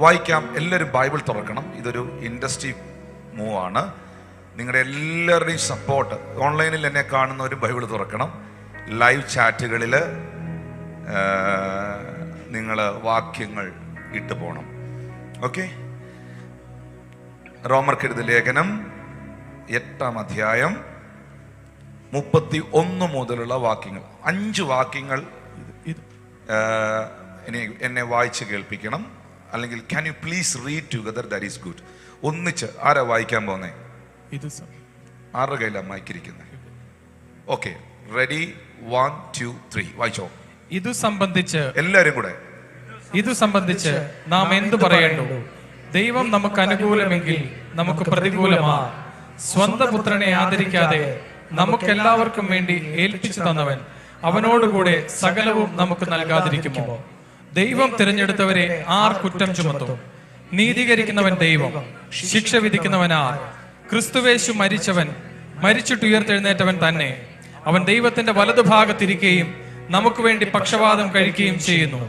വായിക്കാം. എല്ലാവരും ബൈബിൾ തുറക്കണം. ഇതൊരു ഇൻഡസ്ട്രി മൂവാണ്. നിങ്ങളുടെ എല്ലാവരുടെയും സപ്പോർട്ട്. ഓൺലൈനിൽ എന്നെ കാണുന്നവരും ബൈബിൾ തുറക്കണം. ലൈവ് ചാറ്റുകളിൽ നിങ്ങൾ വാക്യങ്ങൾ ഇട്ട് പോകണം. ഓക്കെ. റോമർക്കെഴുതിയ ലേഖനം 8-ാം അധ്യായം 31 മുതലുള്ള വാക്യങ്ങൾ, 5 വാക്യങ്ങൾ എന്നെ വായിച്ച് കേൾപ്പിക്കണം. അല്ലെങ്കിൽ can you please read together, that is good. ഒന്നിച്ച് ആരാ വായിക്കാൻ പോകുന്നേ? ആരുടെ കയ്യിലാണ് മൈക്കിരിക്കുന്നത്? ഓക്കെ, റെഡി, 1 2 3 വായിച്ചോ. ഇതു സംബന്ധിച്ച് എല്ലാവരും കൂടെ നാം എന്തു പറയേണ്ടു? ദൈവം നമുക്ക് അനുകൂലമെങ്കിൽ നമുക്ക് പ്രതികൂലമാ. സ്വന്തം പുത്രനെ ആദരിക്കാതെ നമുക്കെല്ലാവർക്കും വേണ്ടി ഏൽപ്പിച്ചു തന്നവൻ അവനോടുകൂടെ സകലവും നമുക്ക് നൽകാതിരിക്കുമോ? ദൈവം തിരഞ്ഞെടുത്തവരെ ആർ കുറ്റം ചുമത്തും? നീതീകരിക്കുന്നവൻ ദൈവം, ശിക്ഷ വിധിക്കുന്നവൻ ആർ? ക്രിസ്തുവേശു മരിച്ചിട്ടുയർത്തെഴുന്നേറ്റവൻ തന്നെ. അവൻ ദൈവത്തിന്റെ വലതുഭാഗത്തിരിക്കുകയും നമുക്ക് വേണ്ടി പക്ഷവാദം കഴിക്കുകയും ചെയ്യുന്നു.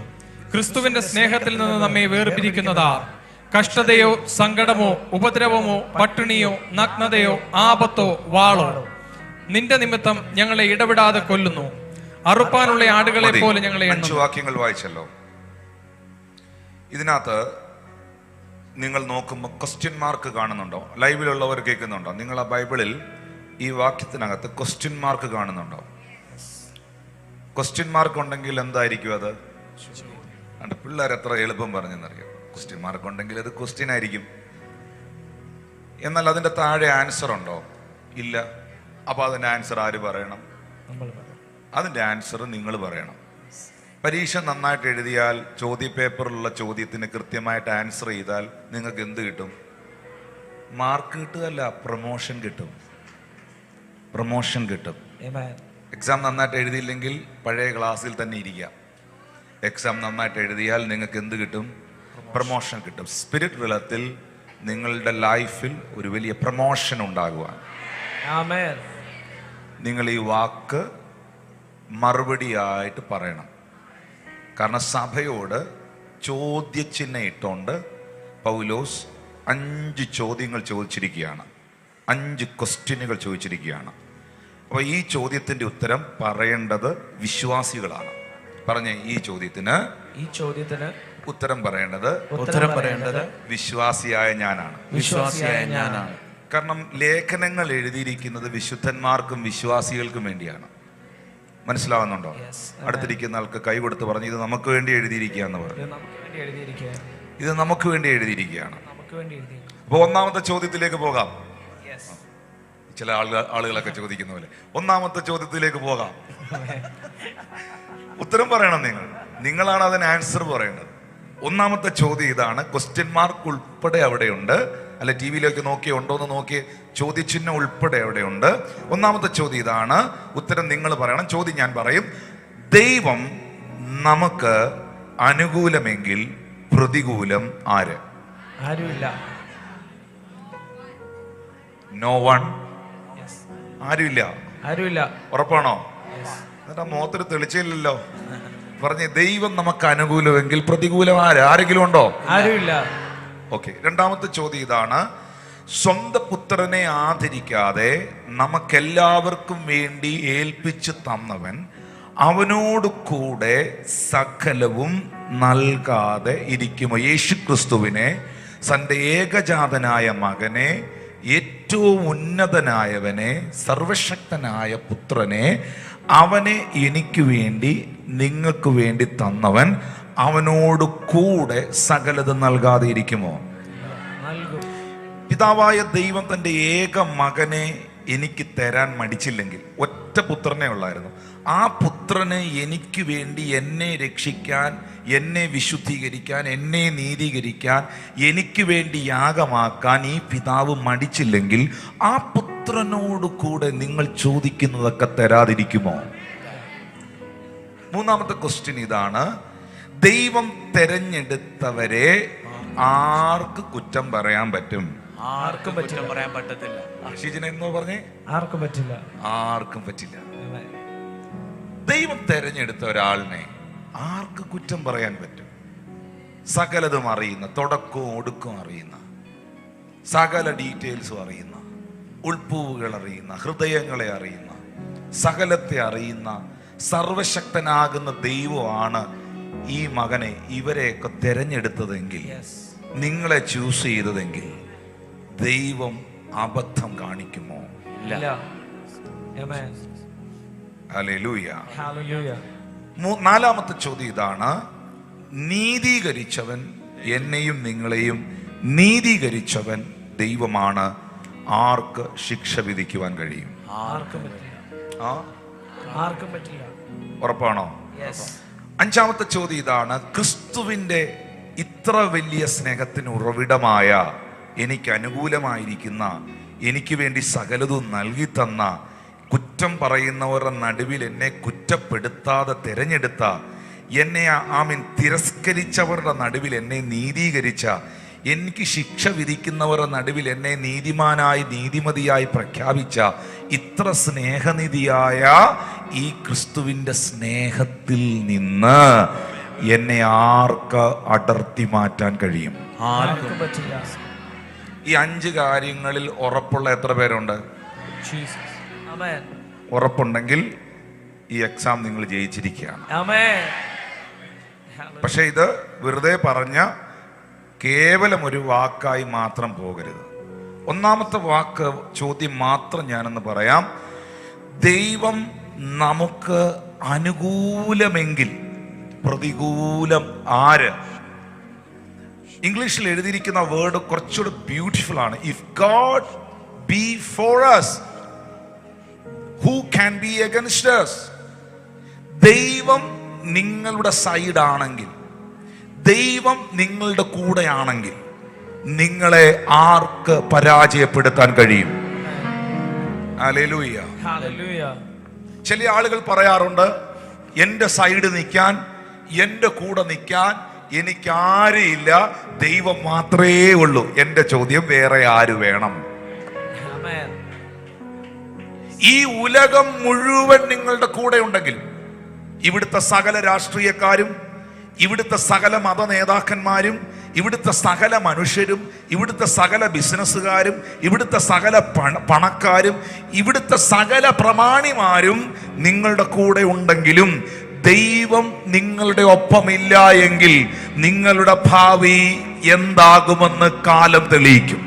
ക്രിസ്തുവിന്റെ സ്നേഹത്തിൽ നിന്ന് നമ്മെ വേർപിരിക്കുന്നതാർ? കഷ്ടതയോ സങ്കടമോ ഉപദ്രവമോ പട്ടിണിയോ നഗ്നതയോ ആപത്തോ വാളോ? നിന്റെ നിമിത്തം ഞങ്ങളെ ഇടപെടാതെ കൊല്ലുന്നു. അറുപ്പാനുള്ള ആടുകളെ പോലെ ഞങ്ങളെ എണ്ണുന്നു. വാക്യങ്ങൾ വായിച്ചല്ലോ. ഇതിനകത്ത് നിങ്ങൾ നോക്കുമ്പോൾ ക്വസ്റ്റ്യൻ മാർക്ക് കാണുന്നുണ്ടോ? ലൈവിലുള്ളവർ കേൾക്കുന്നുണ്ടോ? നിങ്ങൾ ആ ബൈബിളിൽ ഈ വാക്യത്തിനകത്ത് ക്വസ്റ്റ്യൻ മാർക്ക് കാണുന്നുണ്ടോ? ക്വസ്റ്റ്യൻ മാർക്ക് ഉണ്ടെങ്കിൽ എന്തായിരിക്കും അത്? പിള്ളേർ എത്ര എളുപ്പം പറഞ്ഞെന്നറിയാം. ക്വസ്റ്റ്യൻ മാർക്ക് ഉണ്ടെങ്കിൽ അത് ക്വസ്റ്റ്യൻ ആയിരിക്കും. എന്നാൽ അതിൻ്റെ താഴെ ആൻസർ ഉണ്ടോ? ഇല്ല. അപ്പോൾ അതിൻ്റെ ആൻസർ ആര് പറയണം? അതിൻ്റെ ആൻസർ നിങ്ങൾ പറയണം. പരീക്ഷ നന്നായിട്ട് എഴുതിയാൽ, ചോദ്യപേപ്പറിലുള്ള ചോദ്യത്തിന് കൃത്യമായിട്ട് ആൻസർ ചെയ്താൽ നിങ്ങൾക്ക് എന്ത് കിട്ടും? മാർക്ക് കിട്ടുകയല്ല, പ്രൊമോഷൻ കിട്ടും. പ്രൊമോഷൻ കിട്ടും. എക്സാം നന്നായിട്ട് എഴുതിയില്ലെങ്കിൽ പഴയ ക്ലാസ്സിൽ തന്നെ ഇരിക്കാം. എക്സാം നന്നായിട്ട് എഴുതിയാൽ നിങ്ങൾക്ക് എന്ത് കിട്ടും? പ്രൊമോഷൻ കിട്ടും. സ്പിരിറ്റ് തലത്തിൽ നിങ്ങളുടെ ലൈഫിൽ ഒരു വലിയ പ്രൊമോഷൻ ഉണ്ടാകുവാൻ നിങ്ങൾ ഈ വാക്ക് മറുപടിയായിട്ട് പറയണം. കാരണം സഭയോട് ചോദ്യചിഹ്നം ഇട്ടുകൊണ്ട് പൗലോസ് 5 ചോദ്യങ്ങൾ ചോദിച്ചിരിക്കുകയാണ്. 5 ക്വസ്റ്റ്യനുകൾ ചോദിച്ചിരിക്കുകയാണ്. അപ്പോൾ ഈ ചോദ്യത്തിന്റെ ഉത്തരം പറയേണ്ടത് വിശ്വാസികളാണ്. പറഞ്ഞേ, ഈ ചോദ്യത്തിന് ഉത്തരം പറയേണ്ടത് വിശ്വാസിയായ ഞാനാണ്. കാരണം ലേഖനങ്ങൾ എഴുതിയിരിക്കുന്നത് വിശുദ്ധന്മാർക്കും വിശ്വാസികൾക്കും വേണ്ടിയാണ്. മനസ്സിലാവുന്നുണ്ടോ? അടുത്തിരിക്കുന്ന ആൾക്ക് കൈ കൊടുത്ത് പറഞ്ഞു, ഇത് നമുക്ക് വേണ്ടി എഴുതിയിരിക്കുകയെന്ന് പറഞ്ഞു. ഇത് നമുക്ക് വേണ്ടി എഴുതിയിരിക്കുകയാണ്. അപ്പൊ ഒന്നാമത്തെ ചോദ്യത്തിലേക്ക് പോകാം. ചില ആളുകളൊക്കെ ചോദിക്കുന്ന പോലെ ഒന്നാമത്തെ ചോദ്യത്തിലേക്ക് പോകാം. ഉത്തരം പറയണം. നിങ്ങളാണ് അതിന് ആൻസർ പറയേണ്ടത്. ഒന്നാമത്തെ ചോദ്യം ഇതാണ്. ക്വസ്റ്റ്യൻ മാർക്ക് ഉൾപ്പെടെ അവിടെയുണ്ട്. അല്ലെ, ടി വിയിലേക്ക് നോക്കിയേ, ഉണ്ടോന്ന് നോക്കിയേ, ചോദ്യചിഹ്നം ഉൾപ്പെടെ അവിടെയുണ്ട്. ഒന്നാമത്തെ ചോദ്യം ഇതാണ്. ഉത്തരം നിങ്ങൾ പറയണം. ചോദ്യം ഞാൻ പറയും. ദൈവം നമുക്ക് അനുകൂലമെങ്കിൽ പ്രതികൂലം ആര്? ആരുമില്ല. No one. ആരുമില്ല. ഉറപ്പാണോ? എന്നിട്ട് മുഖത്തൊരു തെളിച്ചില്ലല്ലോ. പറഞ്ഞേ, ദൈവം നമുക്ക് അനുകൂലമെങ്കിൽ പ്രതികൂലം ആര്? ആരെങ്കിലും ഉണ്ടോ? ആരുമില്ല. ഓക്കെ. രണ്ടാമത്തെ ചോദ്യം ഇതാണ്. സ്വന്തം പുത്രനെ ആദരിക്കാതെ നമുക്കെല്ലാവർക്കും വേണ്ടി ഏൽപ്പിച്ചു തന്നവൻ അവനോട് കൂടെ സകലവും നൽകാതെ ഇരിക്കുമോ? യേശു ക്രിസ്തുവിനെ, തൻ്റെ ഏകജാതനായ മകനെ, ഏറ്റവും ഉന്നതനായവനെ, സർവശക്തനായ പുത്രനെ, അവനെ എനിക്ക് വേണ്ടി നിങ്ങൾക്ക് വേണ്ടി തന്നവൻ അവനോട് കൂടെ സകലത് നൽകാതെ ഇരിക്കുമോ? പിതാവായ ദൈവം തൻ്റെ ഏക മകനെ എനിക്ക് തരാൻ മടിച്ചില്ലെങ്കിൽ, ഒറ്റ പുത്രനെ ഉള്ളായിരുന്നു, ആ പുത്രനെ എനിക്ക് വേണ്ടി എന്നെ രക്ഷിക്കാൻ, എന്നെ വിശുദ്ധീകരിക്കാൻ, എന്നെ നീതീകരിക്കാൻ, എനിക്ക് വേണ്ടി യാഗമാക്കാൻ ഈ പിതാവ് മടിച്ചില്ലെങ്കിൽ ആ പുത്രനോട് കൂടെ നിങ്ങൾ ചോദിക്കുന്നതൊക്കെ തരാതിരിക്കുമോ? മൂന്നാമത്തെ ക്വസ്റ്റ്യൻ ഇതാണ്. ദൈവം തെരഞ്ഞെടുത്തവരെ ആർക്ക് കുറ്റം പറയാൻ പറ്റും? ആർക്കും കുറ്റം പറയാൻ പറ്റത്തില്ല. ഷിജിന എന്നോ പറഞ്ഞേ, ആർക്കും പറ്റില്ല. ആർക്കും പറ്റില്ല. ദൈവം തെരഞ്ഞെടുത്ത ഒരാളിനെ ആർക്ക് കുറ്റം പറയാൻ പറ്റും? സകലതും അറിയുന്ന, തുടക്കവും ഒടുക്കവും അറിയുന്ന, സകല ഡീറ്റെയിൽസും അറിയുന്ന, ഉൾപ്പൂവുകൾ അറിയുന്ന, ഹൃദയങ്ങളെ അറിയുന്ന, സകലത്തെ അറിയുന്ന സർവശക്തനാകുന്ന ദൈവമാണ് ഈ മകനെ, ഇവരെയൊക്കെ തിരഞ്ഞെടുത്തതെങ്കിൽ, നിങ്ങളെ ചൂസ് ചെയ്തതെങ്കിൽ ദൈവം അബദ്ധം കാണിക്കുമോ? ഇല്ല. ഹല്ലേലൂയ. ഹല്ലേലൂയ. നാലാമത്തെ ചോദ്യം ഇതാണ്: നീതീകരിച്ചവൻ, എന്നെയും നിങ്ങളെയും നീതീകരിച്ചവൻ ദൈവമാണ്. ആർക്ക് ശിക്ഷ വിധിക്കുവാൻ കഴിയും? ആർക്കും പറ്റില്ല. ആർക്കും പറ്റില്ല. ഉറപ്പാണോ? അഞ്ചാമത്തെ ചോദ്യം ഇതാണ്: ക്രിസ്തുവിന്റെ ഇത്ര വലിയ സ്നേഹത്തിന് ഉറവിടമായ, എനിക്ക് അനുകൂലമായിരിക്കുന്ന, എനിക്ക് വേണ്ടി സകലതും നൽകി തന്ന, കുറ്റം പറയുന്നവരുടെ നടുവിൽ എന്നെ കുറ്റപ്പെടുത്താതെ തിരഞ്ഞെടുത്ത, എന്നെ തിരസ്കരിച്ചവരുടെ നടുവിൽ എന്നെ നീതീകരിച്ച, എനിക്ക് ശിക്ഷ വിധിക്കുന്നവരുടെ നടുവിൽ എന്നെ നീതിമാനായി നീതിമതിയായി പ്രഖ്യാപിച്ച ഇത്ര സ്നേഹനിധിയായ ഈ ക്രിസ്തുവിന്റെ സ്നേഹത്തിൽ നിന്ന് എന്നെ ആർക്ക് അടർത്തി മാറ്റാൻ കഴിയും? ആർക്കും പറ്റില്ല. ഈ 5 കാര്യങ്ങളിൽ ഉറപ്പുള്ള എത്ര പേരുണ്ട്? ഉറപ്പുണ്ടെങ്കിൽ ഈ എക്സാം നിങ്ങൾ ജയിച്ചിരിക്കുകയാണ്. പക്ഷെ ഇത് വെറുതെ പറഞ്ഞ കേവലം ഒരു വാക്കായി മാത്രം പോകരുത്. ഒന്നാമത്തെ വാക്ക്, ചോദ്യം മാത്രം ഞാനെന്ന് പറയാം: ദൈവം നമുക്ക് അനുകൂലമെങ്കിൽ പ്രതികൂലം ആര്? ഇംഗ്ലീഷിൽ എഴുതിയിരിക്കുന്ന വേർഡ് കുറച്ചുകൂടി ബ്യൂട്ടിഫുൾ ആണ്. If God be for us, who can be against us? ദൈവം നിങ്ങളുടെ സൈഡാണെങ്കിൽ, ദൈവം നിങ്ങളുടെ കൂടെയാണെങ്കിൽ, നിങ്ങളെ ആർക്ക് പരാജയപ്പെടുത്താൻ കഴിയും? ഹല്ലേലൂയ. ചില ആളുകൾ പറയാറുണ്ട്, എൻ്റെ സൈഡ് നിൽക്കാൻ, എൻ്റെ കൂടെ നിൽക്കാൻ എനിക്ക് ആരുമില്ല, ദൈവം മാത്രമേ ഉള്ളൂ. എൻ്റെ ചോദ്യം, വേറെ ആര് വേണം? ഈ ഉലകം മുഴുവൻ നിങ്ങളുടെ കൂടെ ഉണ്ടെങ്കിൽ, ഇവിടുത്തെ സകല രാഷ്ട്രീയക്കാരും, ഇവിടുത്തെ സകല മത നേതാക്കന്മാരും, ഇവിടുത്തെ സകല മനുഷ്യരും, ഇവിടുത്തെ സകല ബിസിനസ്സുകാരും, ഇവിടുത്തെ സകല പണക്കാരും, ഇവിടുത്തെ സകല പ്രമാണിമാരും നിങ്ങളുടെ കൂടെ ഉണ്ടെങ്കിലും ദൈവം നിങ്ങളുടെ ഒപ്പമില്ല എങ്കിൽ നിങ്ങളുടെ ഭാവി എന്താകുമെന്ന് കാലം തെളിയിക്കും.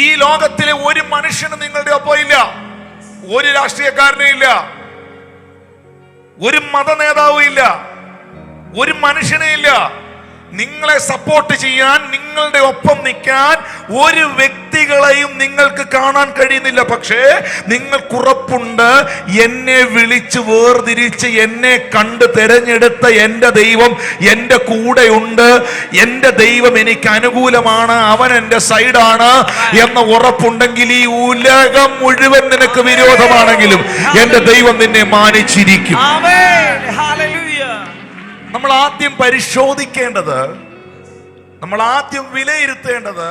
ഈ ലോകത്തിലെ ഒരു മനുഷ്യനും നിങ്ങളുടെ ഒപ്പം ഇല്ല, ഒരു രാഷ്ട്രീയക്കാരനും ഇല്ല, ഒരു മത നേതാവും ഇല്ല, ഒരു മനുഷ്യനും ഇല്ല. നിങ്ങളെ സപ്പോർട്ട് ചെയ്യാൻ, നിങ്ങളുടെ ഒപ്പം നിൽക്കാൻ ഒരു വ്യക്തികളെയും നിങ്ങൾക്ക് കാണാൻ കഴിയുന്നില്ല. പക്ഷേ നിങ്ങൾക്കുറപ്പുണ്ട്, എന്നെ വിളിച്ച് വേർതിരിച്ച് എന്നെ കണ്ട് തിരഞ്ഞെടുത്ത എൻ്റെ ദൈവം എൻ്റെ കൂടെയുണ്ട്, എൻ്റെ ദൈവം എനിക്ക് അനുകൂലമാണ്, അവൻ എൻ്റെ സൈഡാണ് എന്ന ഉറപ്പുണ്ടെങ്കിൽ ഈ ഉലകം മുഴുവൻ നിനക്ക് വിരോധമാണെങ്കിലും എൻ്റെ ദൈവം നിന്നെ മാനിച്ചിരിക്കും. നമ്മൾ ആദ്യം പരിശോധിക്കേണ്ടത്, നമ്മൾ ആദ്യം വിലയിരുത്തേണ്ടത്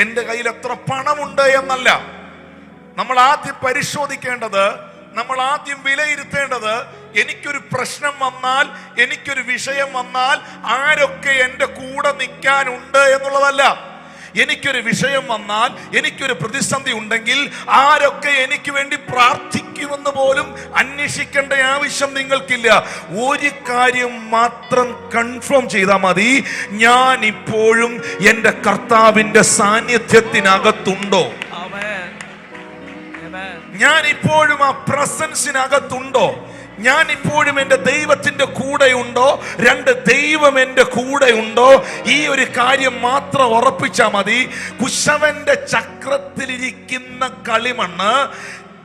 എൻ്റെ കയ്യിൽ എത്ര പണമുണ്ട് എന്നല്ല. നമ്മൾ ആദ്യം പരിശോധിക്കേണ്ടത്, നമ്മൾ ആദ്യം വിലയിരുത്തേണ്ടത്, എനിക്കൊരു പ്രശ്നം വന്നാൽ, എനിക്കൊരു വിഷയം വന്നാൽ ആരൊക്കെ എൻ്റെ കൂടെ നിൽക്കാനുണ്ട് എന്നുള്ളതല്ല. എനിക്കൊരു വിഷയം വന്നാൽ, എനിക്കൊരു പ്രതിസന്ധി ഉണ്ടെങ്കിൽ ആരൊക്കെ എനിക്ക് വേണ്ടി പ്രാർത്ഥിക്കുമെന്ന് പോലും അന്വേഷിക്കേണ്ട ആവശ്യം നിങ്ങൾക്കില്ല. ഒരു കാര്യം മാത്രം കൺഫേം ചെയ്താൽ മതി: ഞാൻ ഇപ്പോഴും എൻ്റെ കർത്താവിൻ്റെ സാന്നിധ്യത്തിനകത്തുണ്ടോ? ഞാൻ ഇപ്പോഴും ആ പ്രസൻസിനകത്തുണ്ടോ? ഞാൻ ഇപ്പോഴും എൻ്റെ ദൈവത്തിന്റെ കൂടെയുണ്ടോ? 2, ദൈവം എൻ്റെ കൂടെയുണ്ടോ? ഈ ഒരു കാര്യം മാത്രം ഉറപ്പിച്ചാൽ മതി. കുശവന്റെ ചക്രത്തിലിരിക്കുന്ന കളിമണ്ണ്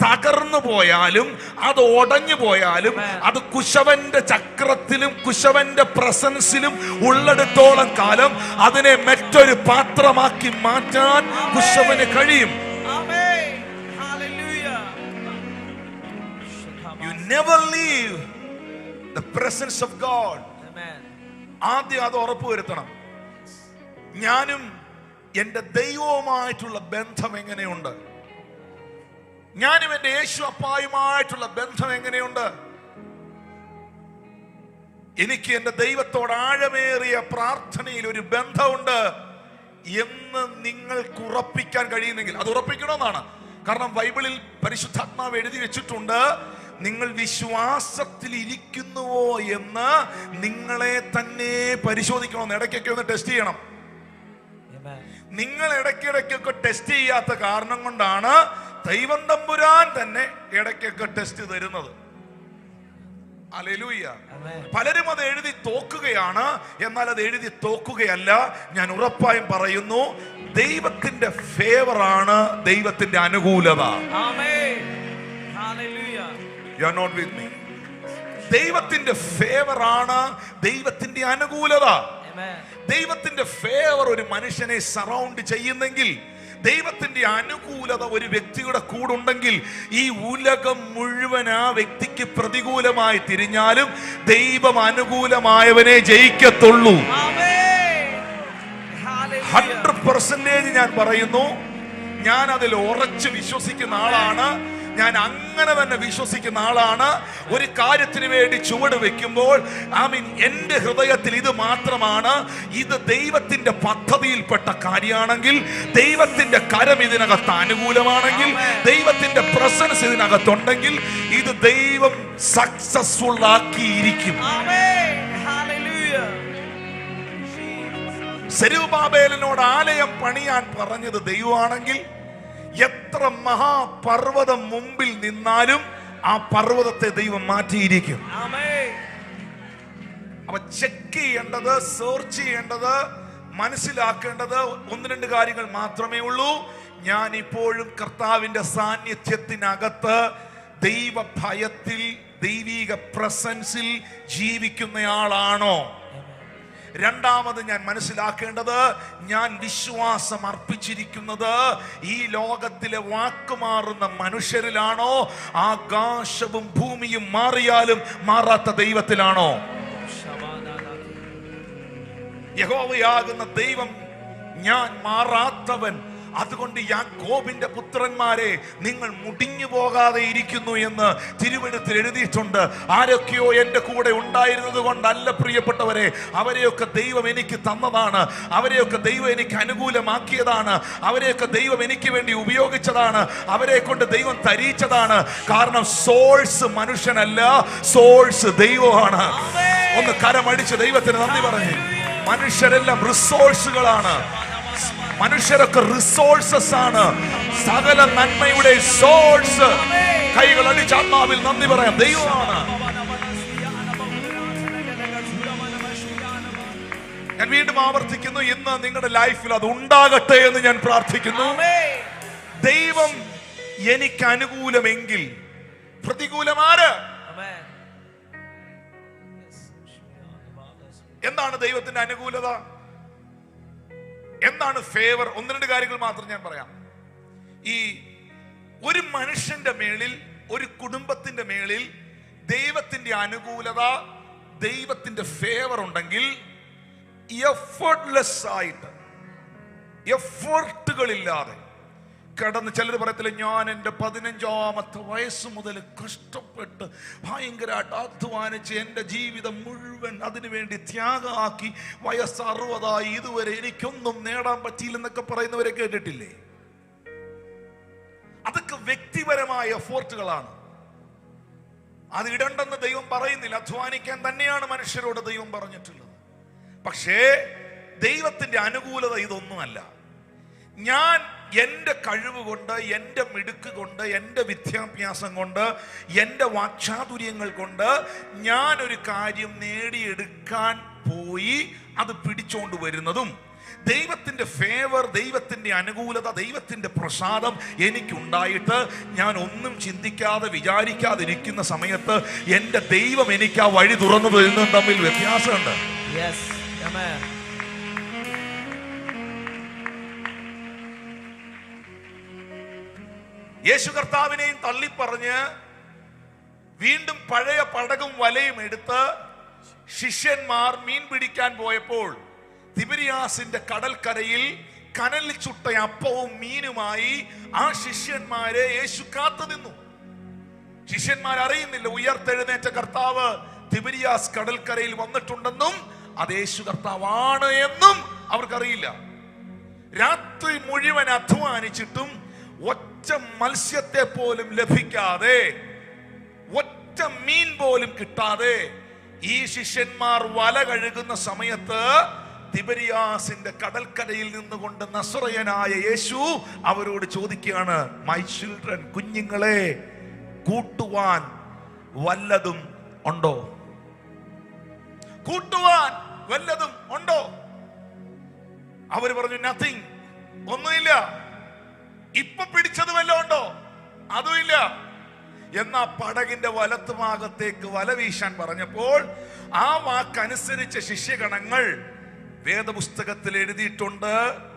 തകർന്നു പോയാലും, അത് ഉടഞ്ഞു പോയാലും, അത് കുശവന്റെ ചക്രത്തിലും കുശവന്റെ പ്രസൻസിലും ഉള്ളിടത്തോളം കാലം അതിനെ മറ്റൊരു പാത്രമാക്കി മാറ്റാൻ കുശവന് കഴിയും. You never leave the presence of God. ആദ്യം അത് ഉറപ്പുവരുത്തണം. ഞാനും എൻ്റെ ദൈവവുമായിട്ടുള്ള ബന്ധം എങ്ങനെയുണ്ട്? ഞാനും എൻ്റെ യേശു അപ്പായുമായിട്ടുള്ള ബന്ധം എങ്ങനെയുണ്ട്? എനിക്ക് എൻ്റെ ദൈവത്തോട് ആഴമേറിയ പ്രാർത്ഥനയിൽ ഒരു ബന്ധമുണ്ട് എന്ന് നിങ്ങൾക്ക് ഉറപ്പിക്കാൻ കഴിയുന്നെങ്കിൽ അത് ഉറപ്പിക്കണമെന്നാണ്. കാരണം ബൈബിളിൽ പരിശുദ്ധാത്മാവ് എഴുതി വെച്ചിട്ടുണ്ട്, നിങ്ങൾ വിശ്വാസത്തിൽ ഇരിക്കുന്നുവോ എന്ന് നിങ്ങളെ തന്നെ പരിശോധിക്കണമെന്ന്. ഇടയ്ക്കൊക്കെ ഒന്ന് ടെസ്റ്റ് ചെയ്യണം. നിങ്ങൾ ഇടയ്ക്കിടയ്ക്കൊക്കെ ടെസ്റ്റ് ചെയ്യാത്ത കാരണം കൊണ്ടാണ് ദൈവം തമ്പുരാൻ തന്നെ ഇടയ്ക്കൊക്കെ ടെസ്റ്റ് തരുന്നത്. ഹല്ലേലൂയ. പലരും അത് എഴുതി തോക്കുകയാണ്, എന്നാൽ അത് എഴുതി തോക്കുകയല്ല. ഞാൻ ഉറപ്പായും പറയുന്നു, ദൈവത്തിന്റെ ഫേവറാണ് ദൈവത്തിന്റെ അനുകൂലത. You are not with me. ദൈവത്തിന്റെ ഫേവറാണ് ദൈവത്തിന്റെ അനുകൂലത. ദൈവത്തിന്റെ ഫേവർ ഒരു മനുഷ്യനെ സറൗണ്ട് ചെയ്യുന്നെങ്കിൽ, ദൈവത്തിന്റെ അനുകൂലത ഒരു വ്യക്തിയുടെ കൂടുണ്ടെങ്കിൽ, ഈ ഉലകം മുഴുവൻ ആ വ്യക്തിക്ക് പ്രതികൂലമായി തിരിഞ്ഞാലും ദൈവം അനുകൂലമായവനെ ജയിക്കത്തുള്ളൂ. 100% ഞാൻ പറയുന്നു, ഞാൻ അതിൽ ഉറച്ചു വിശ്വസിക്കുന്ന ആളാണ്. ഞാൻ അങ്ങനെ തന്നെ വിശ്വസിക്കുന്ന ആളാണ്. ഒരു കാര്യത്തിന് വേണ്ടി ചുവട് വെക്കുമ്പോൾ എന്റെ ഹൃദയത്തിൽ ഇത് മാത്രമാണ്, ഇത് ദൈവത്തിന്റെ പദ്ധതിയിൽപ്പെട്ട കാര്യമാണെങ്കിൽ, ദൈവത്തിന്റെ കരം ഇതിനകത്ത് അനുകൂലമാണെങ്കിൽ, ദൈവത്തിന്റെ പ്രസൻസ് ഇതിനകത്തുണ്ടെങ്കിൽ, ഇത് ദൈവം സക്സസ്ഫുൾ ആക്കിയിരിക്കും. സെരുബ്ബാബേലിനോട് ആലയം പണിയാൻ പറഞ്ഞത് ദൈവമാണെങ്കിൽ, എത്ര മഹാപർവ്വതം മുമ്പിൽ നിന്നാലും ആ പർവ്വതത്തെ ദൈവം മാറ്റിയിരിക്കും. അപ്പൊ ചെക്ക് ചെയ്യേണ്ടത്, സെർച്ച് ചെയ്യേണ്ടത്, മനസ്സിലാക്കേണ്ടത് 1-2 കാര്യങ്ങൾ മാത്രമേ ഉള്ളൂ. ഞാൻ ഇപ്പോഴും കർത്താവിന്റെ സാന്നിധ്യത്തിനകത്ത് ദൈവ ഭയത്തിൽ, ദൈവിക പ്രസൻസിൽ ജീവിക്കുന്നയാളാണോ? രണ്ടാമത് ഞാൻ മനസ്സിലാക്കേണ്ടത്, ഞാൻ വിശ്വാസം അർപ്പിച്ചിരിക്കുന്നത് ഈ ലോകത്തിലെ വാക്കുമാറുന്ന മനുഷ്യരിലാണോ, ആകാശവും ഭൂമിയും മാറിയാലും മാറാത്ത ദൈവത്തിലാണോ? യഹോവയാകുന്ന ദൈവം ഞാൻ മാറാത്തവൻ. അതുകൊണ്ട് യാക്കോബിന്റെ പുത്രന്മാരെ, നിങ്ങൾ മുടിഞ്ഞു പോകാതെ ഇരിക്കുന്നു എന്ന് തിരുവെഴുത്തിൽ എഴുതിയിട്ടുണ്ട്. ആരൊക്കെയോ എൻ്റെ കൂടെ ഉണ്ടായിരുന്നത് കൊണ്ടല്ല പ്രിയപ്പെട്ടവരെ, അവരെയൊക്കെ ദൈവം എനിക്ക് തന്നതാണ്, അവരെയൊക്കെ ദൈവം എനിക്ക് അനുകൂലമാക്കിയതാണ്, അവരെയൊക്കെ ദൈവം എനിക്ക് വേണ്ടി ഉപയോഗിച്ചതാണ്, അവരെ കൊണ്ട് ദൈവം തരിച്ചതാണ്. കാരണം സോഴ്സ് മനുഷ്യനല്ല, സോഴ്സ് ദൈവമാണ്. ഒന്ന് കരമടിച്ച് ദൈവത്തിന് നന്ദി പറഞ്ഞു. മനുഷ്യരെല്ലാം റിസോഴ്സുകളാണ്, മനുഷ്യരൊക്കെ റിസോഴ്സസ് ആണ്, സകല നന്മയുടെ സോഴ്സ്. കൈകൾ അടിച്ച് ആത്മാവിൽ നന്ദി പറയാം, ദൈവമാണ്. ഞാൻ വീണ്ടും ആവർത്തിക്കുന്നു, ഇന്ന് നിങ്ങളുടെ ലൈഫിൽ അത് ഉണ്ടാകട്ടെ എന്ന് ഞാൻ പ്രാർത്ഥിക്കുന്നു. ദൈവം എനിക്ക് അനുകൂലമെങ്കിൽ പ്രതികൂലമാര്? എന്താണ് ദൈവത്തിന്റെ അനുകൂലത? എന്താണ് ഫേവർ? 1-2 കാര്യങ്ങൾ മാത്രം ഞാൻ പറയാം. ഈ ഒരു മനുഷ്യന്റെ മേളിൽ, ഒരു കുടുംബത്തിന്റെ മേളിൽ ദൈവത്തിന്റെ അനുകൂലത, ദൈവത്തിന്റെ ഫേവർ ഉണ്ടെങ്കിൽ, എഫർട്ട്ലെസ് ആയിട്ട്, എഫർട്ടുകളില്ലാതെ കടന്ന്, ചിലർ പറയത്തില്ല, ഞാൻ എൻ്റെ 15ാമത്തെ വയസ്സ് മുതൽ കഷ്ടപ്പെട്ട് ഭയങ്കരമായിട്ട് അധ്വാനിച്ച് എൻ്റെ ജീവിതം മുഴുവൻ അതിനുവേണ്ടി ത്യാഗമാക്കി, വയസ്സ് 60 ഇതുവരെ എനിക്കൊന്നും നേടാൻ പറ്റിയില്ലെന്നൊക്കെ പറയുന്നവരെ കേട്ടിട്ടില്ലേ? അതൊക്കെ വ്യക്തിപരമായ എഫോർട്ടുകളാണ്. അത് ഇടണ്ടെന്ന് ദൈവം പറയുന്നില്ല. അധ്വാനിക്കാൻ തന്നെയാണ് മനുഷ്യരോട് ദൈവം പറഞ്ഞിട്ടുള്ളത്. പക്ഷേ ദൈവത്തിന്റെ അനുകൂലത ഇതൊന്നുമല്ല. ഞാൻ എൻ്റെ കഴിവ് കൊണ്ട്, എൻ്റെ മിടുക്ക് കൊണ്ട്, എൻ്റെ വിദ്യാഭ്യാസം കൊണ്ട്, എൻ്റെ വാക്ചാതുര്യങ്ങൾ കൊണ്ട് ഞാനൊരു കാര്യം നേടിയെടുക്കാൻ പോയി അത് പിടിച്ചോണ്ട് വരുന്നതും, ദൈവത്തിന്റെ ഫേവർ, ദൈവത്തിന്റെ അനുകൂലത, ദൈവത്തിന്റെ പ്രസാദം എനിക്കുണ്ടായിട്ട് ഞാൻ ഒന്നും ചിന്തിക്കാതെ വിചാരിക്കാതിരിക്കുന്ന സമയത്ത് എൻ്റെ ദൈവം എനിക്ക് ആ വഴി തുറന്നു തരുന്നതും തമ്മിൽ വ്യത്യാസമുണ്ട്. യേശു കർത്താവിനെയും തള്ളിപ്പറഞ്ഞ് വീണ്ടും പഴയ പടകും വലയും എടുത്ത് ശിഷ്യന്മാർ മീൻ പിടിക്കാൻ പോയപ്പോൾ തിബിരിയാസിന്റെ കടൽക്കരയിൽ കനലിൽ ചുട്ട അപ്പവും മീനുമായി ആ ശിഷ്യന്മാരെ യേശു കാത്തു നിന്നു. ശിഷ്യന്മാർ അറിയുന്നില്ല, ഉയർത്തെഴുന്നേറ്റ കർത്താവ് തിബരിയാസ് കടൽക്കരയിൽ വന്നിട്ടുണ്ടെന്നും അത് യേശു കർത്താവാണ് എന്നും അവർക്കറിയില്ല. രാത്രി മുഴുവൻ അധ്വാനിച്ചിട്ടും ഒറ്റ മത്സ്യത്തെ പോലും ലഭിക്കാതെ, ഒറ്റ മീൻ പോലും കിട്ടാതെ ഈ ശിഷ്യന്മാർ വല കഴുകുന്ന സമയത്ത് തിബരിയാസിന്റെ കടൽക്കരയിൽ നിന്നുകൊണ്ട് നസറയനായ യേശു അവരോട് ചോദിക്കുകയാണ്, മൈ ചിൽഡ്രൻ, കുഞ്ഞുങ്ങളെ, കൂട്ടുവാൻ വല്ലതും ഉണ്ടോ? കൂട്ടുവാൻ വല്ലതും ഉണ്ടോ? അവര് പറഞ്ഞു, നത്തിങ്, ഒന്നുമില്ല. ഇപ്പൊ പിടിച്ചത് വല്ലതും ഉണ്ടോ? അതുമില്ല. എന്നാ പടകിന്റെ വലത്ത് ഭാഗത്തേക്ക് വല വീശാൻ പറഞ്ഞപ്പോൾ ആ വാക്കനുസരിച്ച ശിഷ്യഗണങ്ങൾ, വേദപുസ്തകത്തിൽ എഴുതിയിട്ടുണ്ട്,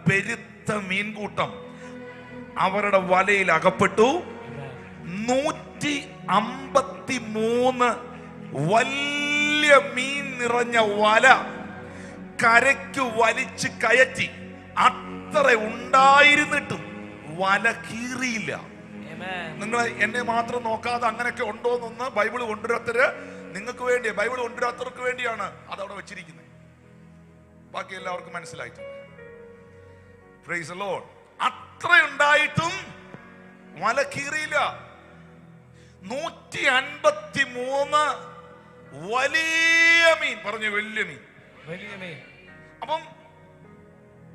പെരുത്ത മീൻകൂട്ടം അവരുടെ വലയിൽ അകപ്പെട്ടു. 153 വലിയ മീൻ നിറഞ്ഞ വല കരയ്ക്ക് വലിച്ച് കയറ്റി. അത്ര ഉണ്ടായിരുന്നിട്ടും വല കീറിയില്ല. നിങ്ങൾ എന്നെ മാത്രം നോക്കാതെ അങ്ങനെയൊക്കെ ഉണ്ടോ എന്നൊന്ന് ബൈബിൾ കൊണ്ടുവരാത്തര് നിങ്ങൾക്ക് വേണ്ടി, ബൈബിൾ കൊണ്ടുവരാത്തവർക്ക് വേണ്ടിയാണ് അതവിടെ വെച്ചിരിക്കുന്നത്. ബാക്കി എല്ലാവർക്കും മനസ്സിലായിട്ടുണ്ട്. Price the Lord. അത്ര ഉണ്ടായിട്ടും വല കീറിയില്ല. 153 വലിയ മീൻ, പറഞ്ഞു വലിയ മീൻ. അപ്പം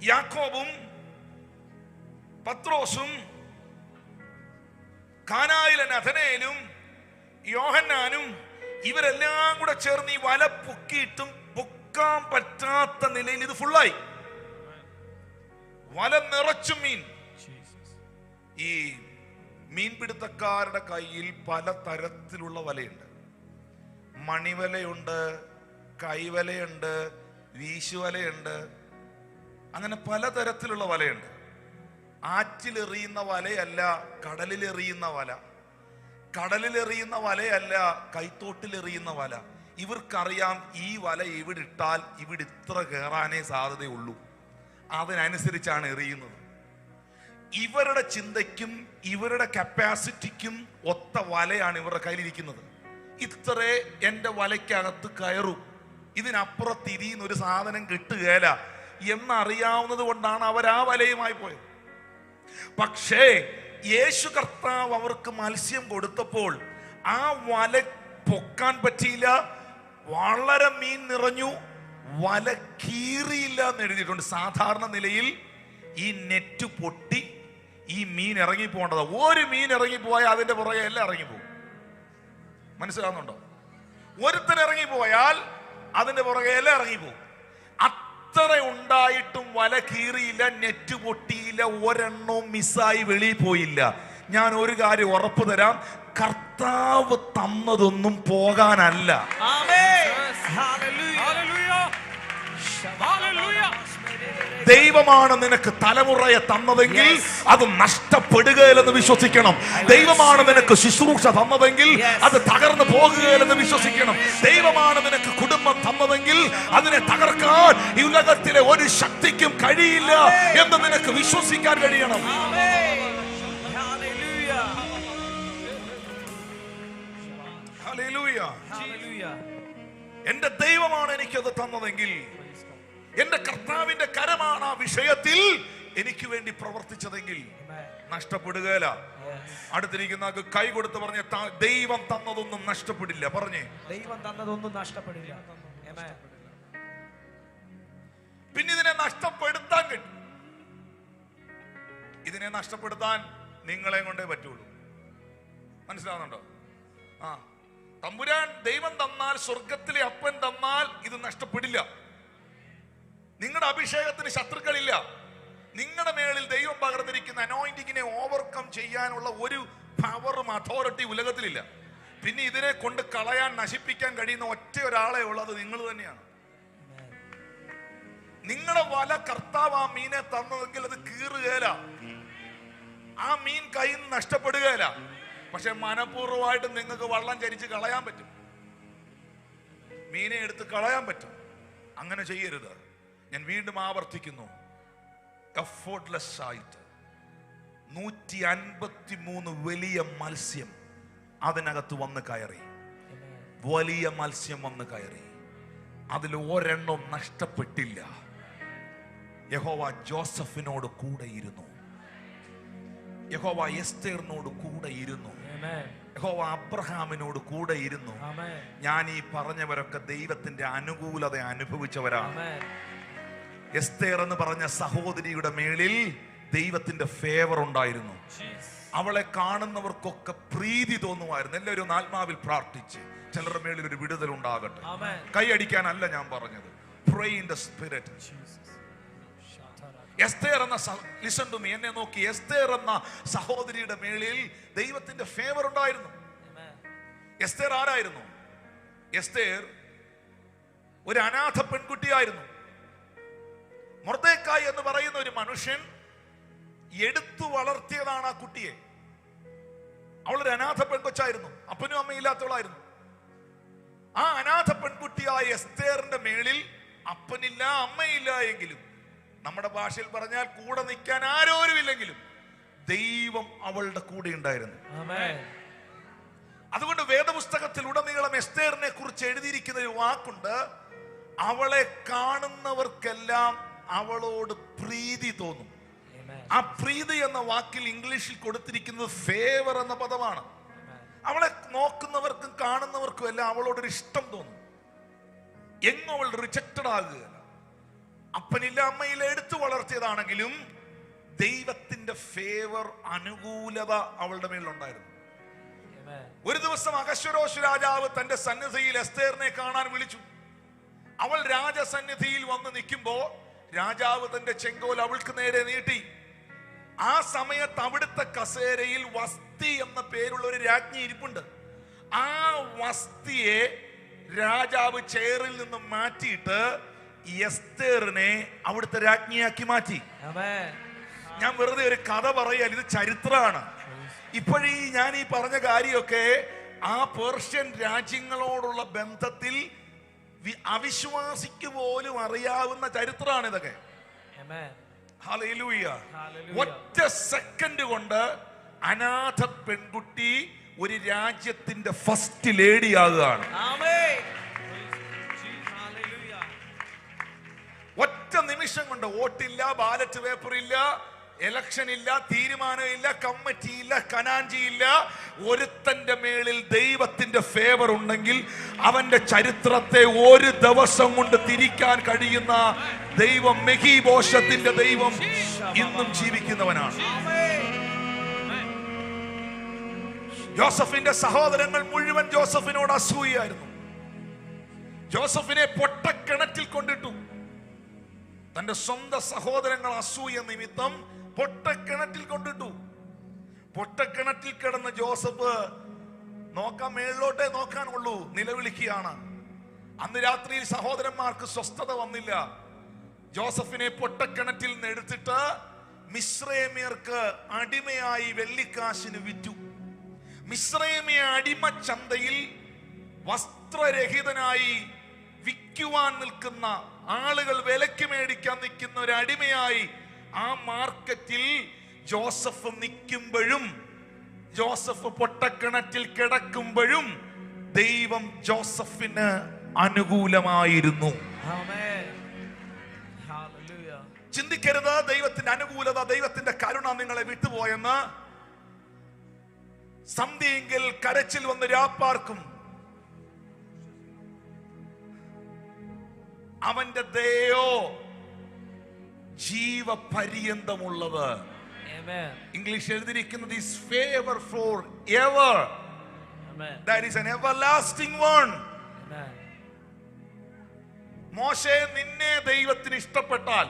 യാക്കോബും പത്രോസും കാനായിലെ നഥനയേലും യോഹന്നാനും ഇവരെല്ലാം കൂടെ ചേർന്ന് ഈ വല പൊക്കിയിട്ടും പൊക്കാൻ പറ്റാത്ത നിലയിൽ ഇത് ഫുള്ളായി. വല നിറച്ചും മീൻ. ഈ മീൻപിടുത്തക്കാരുടെ കയ്യിൽ പല തരത്തിലുള്ള വലയുണ്ട്. മണിവലയുണ്ട്, കൈവലയുണ്ട്, വീശുവലയുണ്ട്, അങ്ങനെ പലതരത്തിലുള്ള വലയുണ്ട്. ആറ്റിലെറിയുന്ന വലയല്ല കടലിലെറിയുന്ന വല, കടലിലെറിയുന്ന വലയല്ല കൈത്തോട്ടിലെറിയുന്ന വല. ഇവർക്കറിയാം ഈ വല ഇവിടെ ഇട്ടാൽ ഇവിടെ ഇത്ര കയറാനേ സാധ്യതയുള്ളൂ, അതിനനുസരിച്ചാണ് എറിയുന്നത്. ഇവരുടെ ചിന്തയ്ക്കും ഇവരുടെ കപ്പാസിറ്റിക്കും ഒത്ത വലയാണ് ഇവരുടെ കയ്യിലിരിക്കുന്നത്. ഇത്രേ എൻ്റെ വലയ്ക്കകത്ത് കയറും, ഇതിനപ്പുറത്ത് തിരിയുന്ന ഒരു സാധനം കിട്ടുകയില്ല എന്നറിയാവുന്നത് കൊണ്ടാണ് അവർ ആ വലയുമായി പോയത്. പക്ഷേ യേശു കർത്താവ് അവർക്ക് മത്സ്യം കൊടുത്തപ്പോൾ ആ വല പൊക്കാൻ പറ്റിയില്ല. വളരെ മീൻ നിറഞ്ഞു, വല കീറിയില്ല എന്ന് എഴുതിയിട്ടുണ്ട്. സാധാരണ നിലയിൽ ഈ നെറ്റ് പൊട്ടി ഈ മീൻ ഇറങ്ങി പോകേണ്ടത്. ഒരു മീൻ ഇറങ്ങിപ്പോയാൽ അതിന്റെ പുറകെ എല്ലാം ഇറങ്ങിപ്പോകും. മനസ്സിലാവുന്നുണ്ടോ? ഒരുത്തൻ ഇറങ്ങിപ്പോയാൽ അതിന്റെ പുറകെ എല്ലാം ഇറങ്ങിപ്പോകും. അത്ര ഉണ്ടായിട്ടും വല കീറിയില്ല, നെറ്റ് പൊട്ടിയില്ല, ഒരെണ്ണവും മിസ്സായി വെളിയിൽ പോയില്ല. ഞാൻ ഒരു കാര്യം ഉറപ്പു തരാം, കർത്താവ് തന്നതൊന്നും പോകാനല്ല. ദൈവമാണ് നിനക്ക് തലമുറയെ തന്നതെങ്കിൽ അത് നഷ്ടപ്പെടുകയില്ലെന്ന് വിശ്വസിക്കണം. ദൈവമാണ് നിനക്ക് ശുശ്രൂഷ തന്നതെങ്കിൽ അത് തകർന്നു പോകുകയില്ലെന്ന് വിശ്വസിക്കണം. ദൈവമാണ് നിനക്ക് കുടുംബം തന്നതെങ്കിൽ അതിനെ തകർക്കാൻ ഈ ഉലകത്തിലെ ഒരു ശക്തിക്കും കഴിയില്ല എന്ന് നിനക്ക് വിശ്വസിക്കാൻ കഴിയണം. എന്റെ ദൈവമാണ് എനിക്കത് തന്നതെങ്കിൽ, എന്റെ കർത്താവിന്റെ കരമാണ് ആ വിഷയത്തിൽ എനിക്ക് വേണ്ടി പ്രവർത്തിച്ചതെങ്കിൽ നഷ്ടപ്പെടുകയില്ല. അടുത്തിരിക്കുന്ന കൈ കൊടുത്ത് പറഞ്ഞ ദൈവം തന്നതൊന്നും നഷ്ടപ്പെടില്ല. പറഞ്ഞേ, ദൈവം തന്നതൊന്നും നഷ്ടപ്പെടില്ല. പിന്നെ ഇതിനെ നഷ്ടപ്പെടുത്താൻ കിട്ടും. ഇതിനെ നഷ്ടപ്പെടുത്താൻ നിങ്ങളെ കൊണ്ടേ പറ്റുള്ളൂ. മനസ്സിലാവുന്നുണ്ടോ? തമ്പുരാൻ ദൈവം തന്നാൽ, സ്വർഗത്തിലെ അപ്പൻ തന്നാൽ ഇത് നഷ്ടപ്പെടില്ല. നിങ്ങളുടെ അഭിഷേകത്തിന് ശത്രുക്കളില്ല. നിങ്ങളുടെ മേളിൽ ദൈവം പകർന്നിരിക്കുന്ന അനോയിന്റിങ്ങിനെ ഓവർകം ചെയ്യാനുള്ള ഒരു പവറും അതോറിറ്റി ഉലകത്തിലില്ല. പിന്നെ ഇതിനെ കൊണ്ട് കളയാൻ, നശിപ്പിക്കാൻ കഴിയുന്ന ഒറ്റ ഒരാളെ ഉള്ളത് നിങ്ങൾ തന്നെയാണ്. നിങ്ങളുടെ വല കർത്താവ് ആ മീനെ തന്നതെങ്കിൽ അത് കീറുകയില്ല, ആ മീൻ കയ്യിൽ നിന്ന് നഷ്ടപ്പെടുകയില്ല. പക്ഷെ മനഃപൂർവ്വമായിട്ട് നിങ്ങൾക്ക് വള്ളം ചരിച്ച് കളയാൻ പറ്റും, മീനെ എടുത്ത് കളയാൻ പറ്റും. അങ്ങനെ ചെയ്യരുത്. ഞാൻ വീണ്ടും ആവർത്തിക്കുന്നു, എഫോർട്ട്ലെസ് ആയിട്ട് 153 വലിയ മത്സ്യം അതിനകത്ത് വന്ന് കയറി. വലിയ മത്സ്യം വന്ന് കയറി. അതിൽ ഒരെണ്ണം നഷ്ടപ്പെട്ടില്ല. യഹോവ ജോസഫിനോട് കൂടെ ഇരുന്നു. യഹോവ എസ്തേറിനോട് കൂടെ ഇരുന്നു. യഹോവ അബ്രഹാമിനോട് കൂടെ ഇരുന്നു. ഞാൻ ഈ പറഞ്ഞവരൊക്കെ ദൈവത്തിന്റെ അനുകൂലത അനുഭവിച്ചവരാണ്. എസ്തേർ എന്ന് പറഞ്ഞ സഹോദരിയുടെ മേളിൽ ദൈവത്തിന്റെ ഫേവർ ഉണ്ടായിരുന്നു. അവളെ കാണുന്നവർക്കൊക്കെ പ്രീതി തോന്നുമായിരുന്നു. എല്ലാവരും ആത്മാവിൽ പ്രാർത്ഥിച്ച് ചിലരുടെ മേളിൽ ഒരു വിടുതൽ ഉണ്ടാകട്ടെ. കൈയടിക്കാനല്ല ഞാൻ പറഞ്ഞത്. Pray in the spirit. Esther എന്ന ലിസൺ ടു മീ, എന്നെ നോക്കി. എസ്തേർ എന്ന സഹോദരിയുടെ മേളിൽ ദൈവത്തിന്റെ ഫേവർ ഉണ്ടായിരുന്നു. എസ്തേർ ആരായിരുന്നു? എസ്തേർ ഒരു അനാഥ പെൺകുട്ടിയായിരുന്നു. മൊർദെഖായി എന്ന് പറയുന്ന ഒരു മനുഷ്യൻ എടുത്തു വളർത്തിയതാണ് ആ കുട്ടിയെ. അവളൊരു അനാഥ പെൺകൊച്ചായിരുന്നു. അപ്പനും അമ്മയില്ലാത്തവളായിരുന്നു. ആ അനാഥ പെൺകുട്ടിയായ എസ്തേറിന്റെ മേളിൽ അപ്പനില്ല അമ്മയില്ല എങ്കിലും, നമ്മുടെ ഭാഷയിൽ പറഞ്ഞാൽ കൂടെ നിൽക്കാൻ ആരോരുമില്ലെങ്കിലും, ദൈവം അവളുടെ കൂടെ ഉണ്ടായിരുന്നു. അതുകൊണ്ട് വേദപുസ്തകത്തിൽ ഉടനീളം എസ്തേറിനെ കുറിച്ച് എഴുതിയിരിക്കുന്ന ഒരു വാക്കുണ്ട്. അവളെ കാണുന്നവർക്കെല്ലാം അവളോട് പ്രീതി തോന്നും. ആ പ്രീതി എന്ന വാക്കിൽ ഇംഗ്ലീഷിൽ കൊടുത്തിരിക്കുന്നത് ഫേവർ എന്ന പദമാണ്. അവളെ നോക്കുന്നവർക്കും കാണുന്നവർക്കും എല്ലാം അവളോടൊരു ഇഷ്ടം തോന്നും. എങ്ങും അവൾ റിജക്റ്റഡ് ആകുകയല്ല. അപ്പനില്ല അമ്മയില്ല എടുത്തു വളർത്തിയതാണെങ്കിലും ദൈവത്തിന്റെ ഫേവർ, അനുകൂലത അവളുടെ മേലുണ്ടായിരുന്നു. ഒരു ദിവസം അഹശ്വേരോശ് രാജാവ് തന്റെ സന്നിധിയിൽ എസ്തേറിനെ കാണാൻ വിളിച്ചു. അവൾ രാജസന്നിധിയിൽ വന്ന് നിൽക്കുമ്പോ രാജാവ് തന്റെ ചെങ്കോൽ അവൾക്ക് നേരെ നീട്ടി. ആ സമയത്ത് അവിടുത്തെ കസേരയിൽ വസ്തി എന്ന പേരുള്ള ഒരു രാജ്ഞി ഇരിപ്പുണ്ട്. ആ വസ്തിയെ രാജാവ് ചെയറിൽ നിന്ന് മാറ്റിയിട്ട് എസ്തേറിനെ അവിടുത്തെ രാജ്ഞിയാക്കി മാറ്റി. ഞാൻ വെറുതെ ഒരു കഥ പറയാൻ, ഇത് ചരിത്രമാണ്. ഇപ്പോഴീ ഞാൻ ഈ പറഞ്ഞ കാര്യമൊക്കെ ആ പേർഷ്യൻ രാജ്യങ്ങളോടുള്ള ബന്ധത്തിൽ അവിശ്വാസിക്ക് പോലും അറിയാവുന്ന ചരിത്രമാണ് ഇതൊക്കെ. ഹല്ലേലൂയ. ഒറ്റ സെക്കൻഡ് കൊണ്ട് അനാഥ പെൺകുട്ടി ഒരു രാജ്യത്തിന്റെ ഫസ്റ്റ് ലേഡി ആകുകയാണ്. ഒറ്റ നിമിഷം കൊണ്ട്. വോട്ടില്ല, ബാലറ്റ് പേപ്പർ ഇല്ല, ഇലക്ഷൻ ഇല്ല, തീരുമാനമില്ല, കമ്മിറ്റി ഇല്ല, കനാഞ്ചി ഇല്ല. ഒരുത്തന്റെ മേളിൽ ദൈവത്തിന്റെ ഫേവർ ഉണ്ടെങ്കിൽ അവന്റെ ചരിത്രത്തെ ഒരു ദിവസം കൊണ്ട് തിരിക്കാൻ കഴിയുന്ന ദൈവം, മെഹീബോശത്തിന്റെ ദൈവം ഇന്നും ജീവിക്കുന്നവനാണ്. ജോസഫിന്റെ സഹോദരങ്ങൾ മുഴുവൻ ജോസഫിനോട് അസൂയായിരുന്നു. ജോസഫിനെ പൊട്ടക്കിണറ്റിൽ കൊണ്ടിട്ടു. തന്റെ സ്വന്തം സഹോദരങ്ങൾ അസൂയ നിമിത്തം പൊട്ടക്കിണറ്റിൽ കൊണ്ടിട്ടു. പൊട്ടക്കിണറ്റിൽ കിടന്ന ജോസഫ് മേളിലോട്ടേ നോക്കാനുള്ളൂ, നിലവിളിക്കുകയാണ്. അന്ന് രാത്രിയിൽ സഹോദരന്മാർക്ക് സ്വസ്ഥത വന്നില്ല. ജോസഫിനെ പൊട്ടക്കിണറ്റിൽ നിന്ന് എടുത്തിട്ട് മിസ്രൈമ്യർക്ക് അടിമയായി വെള്ളിക്കാശിന് വിറ്റു. മിസ്രൈമ്യ അടിമ ചന്തയിൽ വസ്ത്രരഹിതനായി വിൽക്കുവാൻ നിൽക്കുന്ന ആളുകൾ, വിലക്ക് മേടിക്കാൻ നിൽക്കുന്ന ഒരു അടിമയായി ആ മാർക്കറ്റിൽ ജോസഫ് നിൽക്കുമ്പോഴും, ജോസഫ് പൊട്ടക്കിണറ്റിൽ കിടക്കുമ്പോഴും ദൈവം ജോസഫിന് അനുകൂലമായിരുന്നു. ചിന്തിക്കരുത് ദൈവത്തിന്റെ അനുകൂലത, ദൈവത്തിന്റെ കരുണ നിങ്ങളെ വിട്ടുപോയെന്ന്. സന്ധ്യയെങ്കിൽ കരച്ചിൽ വന്ന് രാപ്പാർക്കും. അവന്റെ ദയോ ജീവപര്യന്തമുള്ളത്. ഇംഗ്ലീഷ് എഴുതിയിരിക്കുന്നത് is favor for ever. That is an everlasting one. മോശെ, നിന്നെ ദൈവത്തിന് ഇഷ്ടപ്പെട്ടാൽ,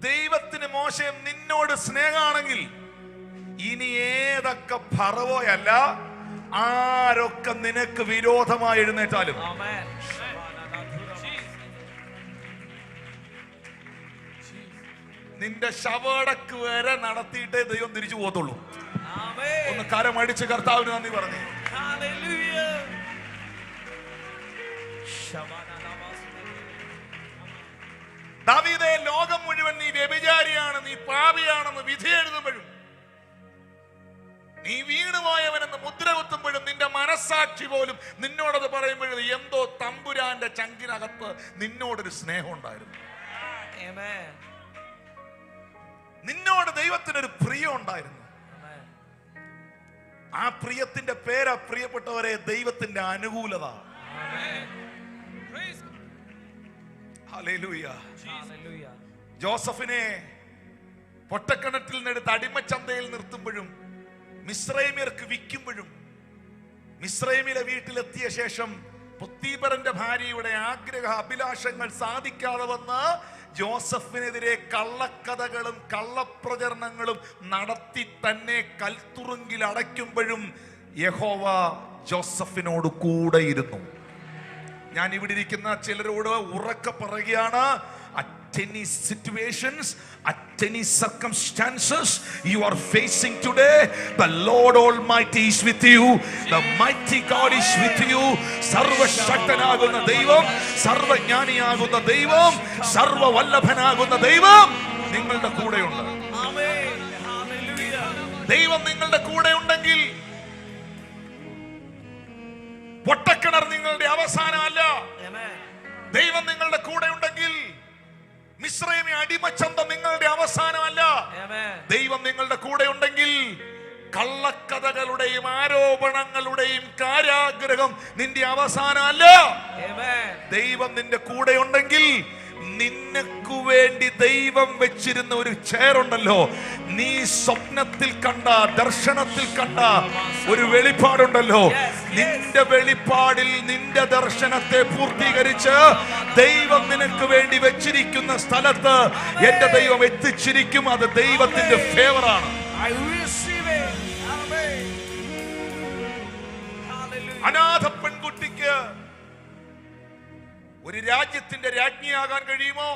ദൈവത്തിന് മോശെ നിന്നോട് സ്നേഹമാണെങ്കിൽ, ഇനി ഏതൊക്കെ ഫറവോയല്ല ആരൊക്കെ നിനക്ക് വിരോധമായി എഴുന്നേറ്റാലും നിന്റെ ശവടക്ക് വരെ നടത്തിയിട്ടേ ദൈവം തിരിച്ചു പോകത്തുള്ളൂ. ഒന്ന് കരമടിച്ച് കർത്താവിന് നന്ദി പറഞ്ഞു. ദാവീദേ, ലോകം മുഴുവൻ നീ വ്യഭിചാരിയാണ്, നീ പാപിയാണെന്ന് വിധി എഴുതുമ്പോഴും, നീ വീണുപോയവനെന്ന് മുദ്ര കുത്തുമ്പോഴും നിന്റെ മനസ്സ് മനസാക്ഷി പോലും നിന്നോടത് പറയുമ്പോഴത് എന്തോ തമ്പുരാന്റെ ചങ്കിനകത്ത് നിന്നോടൊരു സ്നേഹം ഉണ്ടായിരുന്നു. നിന്നോട് ദൈവത്തിനൊരു പ്രിയം ഉണ്ടായിരുന്നു. ആ പ്രിയത്തിന്റെ പേരാ പ്രിയപ്പെട്ടവരെ ദൈവത്തിന്റെ അനുകൂലത. ഹല്ലേലൂയ. ജോസഫിനെ പൊട്ടക്കിണറ്റിൽ നിന്നെടുത്ത് അടിമച്ചന്തയിൽ നിർത്തുമ്പോഴും മിസ്രൈമ്യർക്ക് വിൽക്കുമ്പോഴും മിസ്രൈമിലെ വീട്ടിലെത്തിയ ശേഷം പൊത്തീഫറിന്റെ ഭാര്യയുടെ ആഗ്രഹ അഭിലാഷങ്ങൾ സാധിക്കാതെ വന്ന് ജോസഫിനെതിരെ കള്ളക്കഥകളും കള്ളപ്രചരണങ്ങളും നടത്തി തന്നെ കൽത്തുറുങ്കിൽ അടയ്ക്കുമ്പോഴും യഹോവ ജോസഫിനോട് കൂടെയിരുന്നു. ഞാൻ ഇവിടെ ഇരിക്കുന്ന ചിലരോട് ഉറക്കെ പറയുകയാണ്, at any situations, at any circumstances you are facing today, the Lord Almighty is with you. The mighty God is with you. സർവശക്തനാകുന്ന ദൈവം, സർവജ്ഞാനിയാകുന്ന ദൈവം, സർവവല്ലഭനാകുന്ന ദൈവം നിങ്ങളുടെ കൂടെയുണ്ട്. ദൈവം നിങ്ങളുടെ കൂടെ ഉണ്ടെങ്കിൽ പൊട്ടക്കിണർ നിങ്ങളുടെ അവസാനമല്ല. ദൈവം നിങ്ങളുടെ കൂടെ ഉണ്ടെങ്കിൽ മിസ്രൈമി അടിമച്ചന്ത നിങ്ങളുടെ അവസാനമല്ല. ദൈവം നിങ്ങളുടെ കൂടെ ഉണ്ടെങ്കിൽ കള്ളക്കഥകളുടെയും ആരോപണങ്ങളുടെയും കാരാഗ്രഹം നിന്റെ അവസാനമല്ല. ദൈവം നിന്റെ കൂടെ ഉണ്ടെങ്കിൽ നിനക്ക് വേണ്ടി ദൈവം വെച്ചിരുന്ന ഒരു ചെയറുണ്ടല്ലോ, നീ സ്വപ്നത്തിൽ കണ്ട, ദർശനത്തിൽ കണ്ട ഒരു വെളിപ്പാടുണ്ടല്ലോ, നിന്റെ വെളിപ്പാടിൽ നിന്റെ ദർശനത്തെ പൂർത്തീകരിച്ച് ദൈവം നിനക്ക് വേണ്ടി വെച്ചിരിക്കുന്ന സ്ഥലത്ത് എന്റെ ദൈവം എത്തിച്ചിരിക്കും. അത് ദൈവത്തിന്റെ ഫേവറാണ്. അനാഥ പെൺകുട്ടിക്ക് ഒരു രാജ്യത്തിന്റെ രാജ്ഞിയാകാൻ കഴിയുമോ?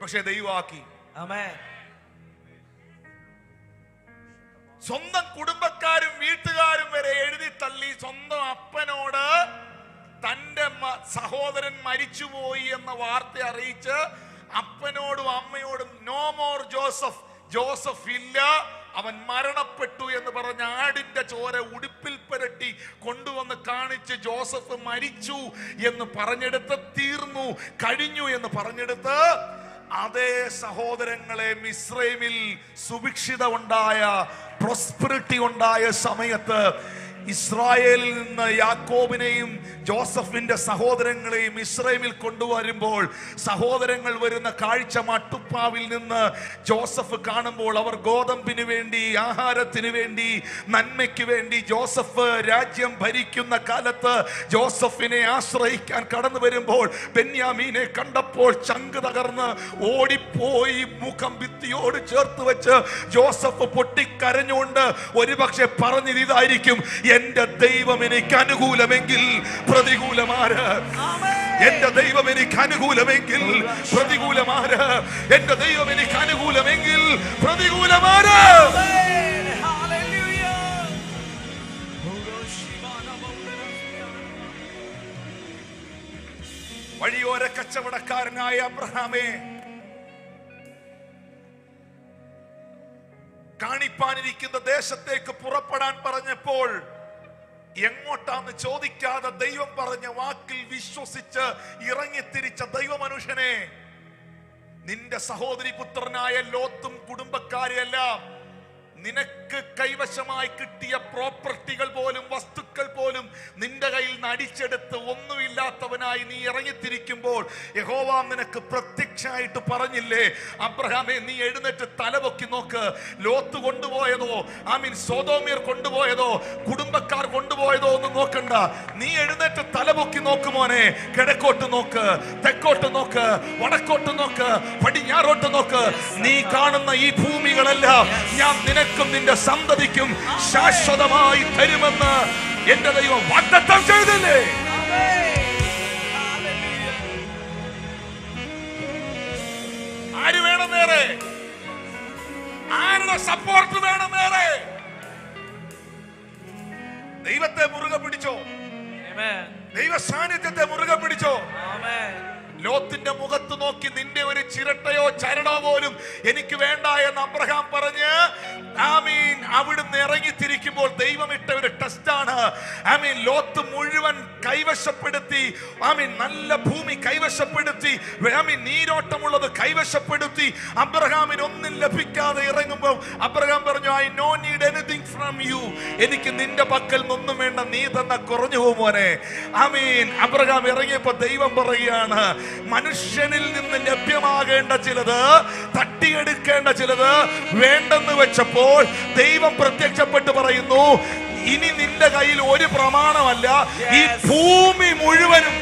പക്ഷെ ദൈവമാക്കി. സ്വന്തം കുടുംബക്കാരും വീട്ടുകാരും വരെ എഴുതി തള്ളി സ്വന്തം അപ്പനോട് തന്റെ സഹോദരൻ മരിച്ചുപോയി എന്ന വാർത്ത അറിയിച്ച് അപ്പനോടും അമ്മയോടും നോ മോർ ജോസഫ്, ജോസഫ് ഇല്ല, അവൻ മരണപ്പെട്ടു എന്ന് പറഞ്ഞ ആടിന്റെ ചോര ഉടുപ്പിൽ പുരട്ടി കൊണ്ടുവന്ന് കാണിച്ച് ജോസഫ് മരിച്ചു എന്ന് പറഞ്ഞെടുത്ത്, തീർന്നു കഴിഞ്ഞു എന്ന് പറഞ്ഞെടുത്ത്, അതേ സഹോദരങ്ങളെ മിസ്രൈമിൽ സുഭിക്ഷിത ഉണ്ടായ, പ്രോസ്പെറിറ്റി ഉണ്ടായ സമയത്ത് ഇസ്രായേലിൽ നിന്ന് യാക്കോബിനെയും ജോസഫിന്റെ സഹോദരങ്ങളെയും ഇസ്രായേലിൽ കൊണ്ടുവരുമ്പോൾ സഹോദരങ്ങൾ വരുന്ന കാഴ്ച മട്ടുപ്പാവിൽ നിന്ന് ജോസഫ് കാണുമ്പോൾ അവർ ഗോതമ്പിന് വേണ്ടി, ആഹാരത്തിന് വേണ്ടി, നന്മയ്ക്ക് വേണ്ടി ജോസഫ് രാജ്യം ഭരിക്കുന്ന കാലത്ത് ജോസഫിനെ ആശ്രയിക്കാൻ കടന്നു വരുമ്പോൾ ബെന്യാമീനെ കണ്ടപ്പോൾ ചങ്ക് തകർന്ന് ഓടിപ്പോയി മുഖം ഭിത്തിയോട് ചേർത്ത് വെച്ച് ജോസഫ് പൊട്ടിക്കരഞ്ഞുകൊണ്ട് ഒരുപക്ഷെ പറഞ്ഞത് ഇതായിരിക്കും, എന്റെ ദൈവം എനിക്ക് അനുകൂലമെങ്കിൽ പ്രതികൂലമാര്, എന്റെ ദൈവം എനിക്ക് അനുകൂലമെങ്കിൽ പ്രതികൂലമാര്, എന്റെ ദൈവം എനിക്ക് അനുകൂലമെങ്കിൽ പ്രതികൂലമാര്. വഴിയോര കച്ചവടക്കാരനായ അബ്രഹാമേ, കാണിപ്പാനിരിക്കുന്ന ദേശത്തേക്ക് പുറപ്പെടാൻ പറഞ്ഞപ്പോൾ എങ്ങോട്ടാന്ന് ചോദിക്കാതെ ദൈവം പറഞ്ഞ വാക്കിൽ വിശ്വസിച്ച് ഇറങ്ങിത്തിരിച്ച ദൈവമനുഷ്യനെ, നിന്റെ സഹോദരി പുത്രനായ ലോത്തും കുടുംബക്കാരെയെല്ലാം നിനക്ക് കൈവശമായി കിട്ടിയ പ്രോപ്പർട്ടികൾ പോലും വസ്തുക്കൾ പോലും നിന്റെ കയ്യിൽ നിന്ന് അടിച്ചെടുത്ത് ഒന്നുമില്ലാത്തവനായി നീ ഇറങ്ങിത്തിരിക്കുമ്പോൾ യഹോവ നിനക്ക് പ്രത്യക്ഷമായിട്ട് പറഞ്ഞില്ലേ, അബ്രഹാമേ നീ എഴുന്നേറ്റ് തലപൊക്കി നോക്ക്, ലോത്ത് കൊണ്ടുപോയതോ സോദോമ്യർ കൊണ്ടുപോയതോ കുടുംബക്കാർ കൊണ്ടുപോയതോ ഒന്നും നോക്കണ്ട, നീ എഴുന്നേറ്റ് തലപൊക്കി നോക്കുമോനെ, കിഴക്കോട്ട് നോക്ക്, തെക്കോട്ട് നോക്ക്, വടക്കോട്ട് നോക്ക്, പടിഞ്ഞാറോട്ട് നോക്ക്, നീ കാണുന്ന ഈ ഭൂമികളെല്ലാം ഞാൻ നിനക്കും നിന്റെ സന്തതിക്കും ശാശ്വതമായി തരുമെന്ന് എന്റെ ദൈവം വാഗ്ദത്തം ചെയ്തില്ലേ. ആര് വേണം വേറെ? ആരുടെ സപ്പോർട്ട് വേണം വേറെ? ദൈവത്തെ മുറുകെ പിടിച്ചോ, ദൈവ സാന്നിധ്യത്തെ മുറുകെ പിടിച്ചോ. ലോത്തിന്റെ മുഖത്ത് നോക്കി നിന്റെ ഒരു ചിരട്ടയോ ചരടോ പോലും എനിക്ക് വേണ്ട എന്ന് അബ്രഹാം പറഞ്ഞ് അവിടുന്ന് ഇറങ്ങിത്തിരിക്കുമ്പോൾ ദൈവം ഇട്ട ഒരു ടെസ്റ്റാണ്. ലോത്ത് മുഴുവൻ കൈവശപ്പെടുത്തി, നല്ല ഭൂമി കൈവശപ്പെടുത്തി, നീരോട്ടമുള്ളത് കൈവശപ്പെടുത്തി. അബ്രഹാമിന് ഒന്നും ലഭിക്കാതെ ഇറങ്ങുമ്പോൾ അബ്രഹാം പറഞ്ഞു, I no need anything from you. എനിക്ക് നിന്റെ പക്കൽ നിന്നൊന്നും വേണ്ട, നീ തന്നെ കുറഞ്ഞു പോകുമോനെ. അബ്രഹാം ഇറങ്ങിയപ്പോ ദൈവം പറയുകയാണ്, മനുഷ്യനിൽ നിന്ന് ലഭ്യമാകേണ്ട ചിലത്, തട്ടിയെടുക്കേണ്ട ചിലത് വേണ്ടെന്ന് വെച്ചപ്പോൾ ദൈവം പ്രത്യക്ഷപ്പെട്ട് പറയുന്നു, ഇനി നിന്റെ കയ്യിൽ ഒരു പ്രമാണമല്ല, ഈ ഭൂമി മുഴുവനും.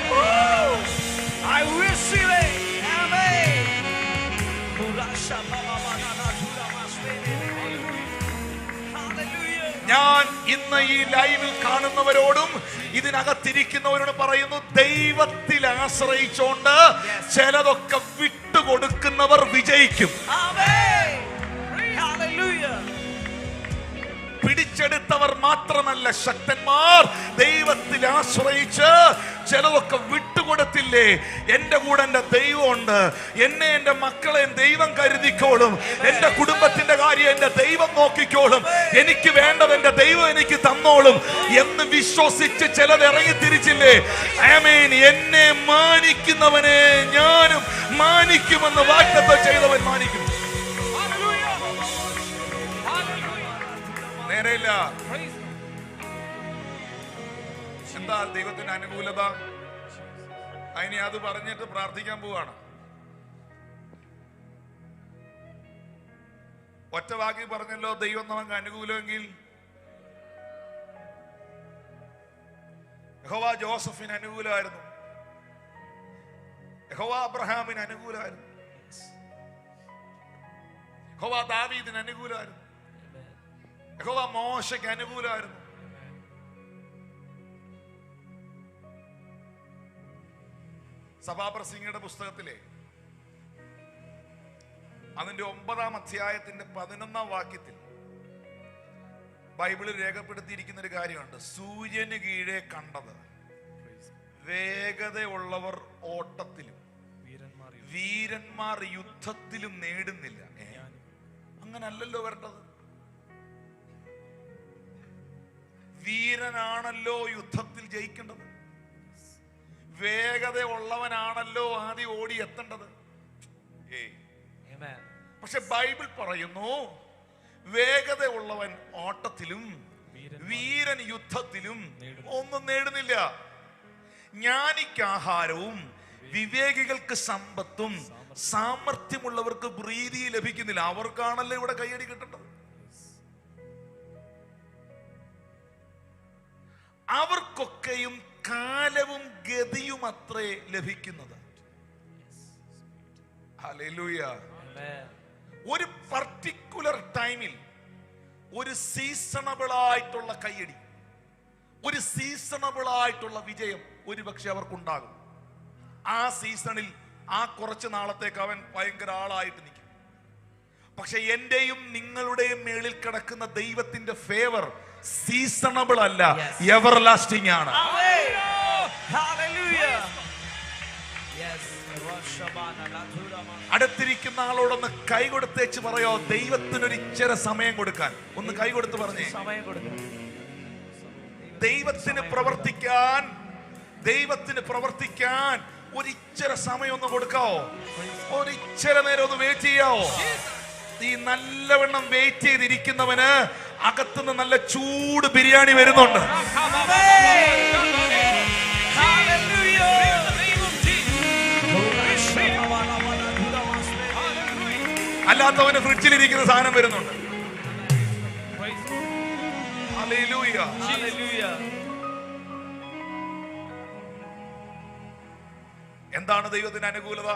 ഞാൻ ഇന്ന് ഈ ലൈവിൽ കാണുന്നവരോടും ഇതിനകത്തിരിക്കുന്നവരോട് പറയുന്നു, ദൈവത്തിൽ ആശ്രയിച്ചോണ്ട് ചിലതൊക്കെ വിട്ടുകൊടുക്കുന്നവർ വിജയിക്കും. പിടിച്ചെടുത്തവർ മാത്രമല്ല ശക്തന്മാർ. ദൈവത്തിൽ ആശ്രയിച്ച് ചിലതൊക്കെ വിട്ടുകൊടുത്തില്ലേ? എന്റെ കൂടെ എന്റെ ദൈവമുണ്ട്, എന്നെ എന്റെ മക്കളെ ദൈവം കരുതിക്കോളും, എന്റെ കുടുംബത്തിന്റെ കാര്യം എന്റെ ദൈവം നോക്കിക്കോളും, എനിക്ക് വേണ്ടത് എന്റെ ദൈവം എനിക്ക് തന്നോളും എന്ന് വിശ്വസിച്ച് ചിലത് ഇറങ്ങി തിരിച്ചില്ലേ? എന്നെ മാനിക്കുന്നവനെ ഞാനും മാനിക്കുമെന്ന് വാഗ്ദത്തം ചെയ്തവൻ മാനിക്കും. നേരെയില്ല. എന്താ ദൈവത്തിന്റെ അനുകൂലത? അതിനെ അത് പറഞ്ഞിട്ട് പ്രാർത്ഥിക്കാൻ പോവാണ്. ഒറ്റ വാക്കി പറഞ്ഞല്ലോ, ദൈവം നമുക്ക് അനുകൂലമെങ്കിൽ. യഹോവ ജോസഫിന് അനുകൂലമായിരുന്നു, യഹോവ അബ്രഹാമിന് അനുകൂലമായിരുന്നു, യഹോവ ദാവീദിന് അനുകൂലമായിരുന്നു, യഹോവ മോശയ്ക്ക് അനുകൂലമായിരുന്നു. സഭാപ്രസംഗിയുടെ പുസ്തകത്തിലെ അതിന്റെ 9-ാം അധ്യായത്തിന്റെ 11-ാം വാക്യത്തിൽ ബൈബിളിൽ രേഖപ്പെടുത്തിയിരിക്കുന്ന ഒരു കാര്യമുണ്ട്. സൂര്യന് കീഴെ കണ്ടത് വേഗതയുള്ളവർ ഓട്ടത്തിലും വീരന്മാർ യുദ്ധത്തിലും നേടുന്നില്ല. അങ്ങനല്ലല്ലോ വരേണ്ടത്. വീരനാണല്ലോ യുദ്ധത്തിൽ ജയിക്കേണ്ടത്, വേഗത ഉള്ളവനാണല്ലോ ആദ്യം ഓടി എത്തേണ്ടത്. പക്ഷെ ബൈബിൾ പറയുന്നു, വേഗത ഉള്ളവൻ ഓട്ടത്തിലും വീരൻ യുദ്ധത്തിലും ഒന്നും നേടുന്നില്ല. ജ്ഞാനിക്ക് ആഹാരവും വിവേകികൾക്ക് സമ്പത്തും സാമർഥ്യമുള്ളവർക്ക് പ്രീതി ലഭിക്കുന്നില്ല. അവർക്കാണല്ലോ ഇവിടെ കയ്യടി കിട്ടേണ്ടത്. അവർക്കൊക്കെയും കാലവും ഗതിയും അത്രേ ലഭിക്കുന്നത്. ഹല്ലേലൂയ. ഒരു പർട്ടിക്കുലർ ടൈമിൽ ഒരു സീസണബിൾ ആയിട്ടുള്ള കയ്യടി, ഒരു സീസണബിൾ ആയിട്ടുള്ള വിജയം ഒരുപക്ഷെ അവർക്കുണ്ടാകും. ആ സീസണിൽ ആ കുറച്ച് നാളത്തേക്ക് അവൻ ഭയങ്കര ആളായിട്ട് നിൽക്കും. പക്ഷെ എന്റെയും നിങ്ങളുടെയും മേളിൽ കിടക്കുന്ന ദൈവത്തിന്റെ ഫേവർ സീസണബിൾ അല്ല, എവർലാസ്റ്റിംഗ് ആണ്. അടുത്തിരിക്കുന്ന ആളോടൊന്ന് കൈ കൊടുത്തേച്ച് പറയോ, ദൈവത്തിനൊരു ഇച്ചിരി സമയം കൊടുക്കാൻ. ഒന്ന് കൈ കൊടുത്ത് പറഞ്ഞേ, ദൈവത്തിന് പ്രവർത്തിക്കാൻ ഒരു ഇച്ചിരി സമയം ഒന്ന് കൊടുക്കാവോ? ഒരു ഇച്ചിരി നേരം ഒന്ന് വെയിറ്റ് ചെയ്യാവോ? ഈ നല്ലവണ്ണം വെയിറ്റ് ചെയ്തിരിക്കുന്നവന് അകത്തുനിന്ന് നല്ല ചൂട് ബിരിയാണി വരുന്നുണ്ട്. അല്ലാത്തവന് ഫ്രിഡ്ജിലിരിക്കുന്ന സാധനം വരുന്നുണ്ട്. ഹല്ലേലൂയ. എന്താണ് ദൈവത്തിന്റെ അനുകൂലത?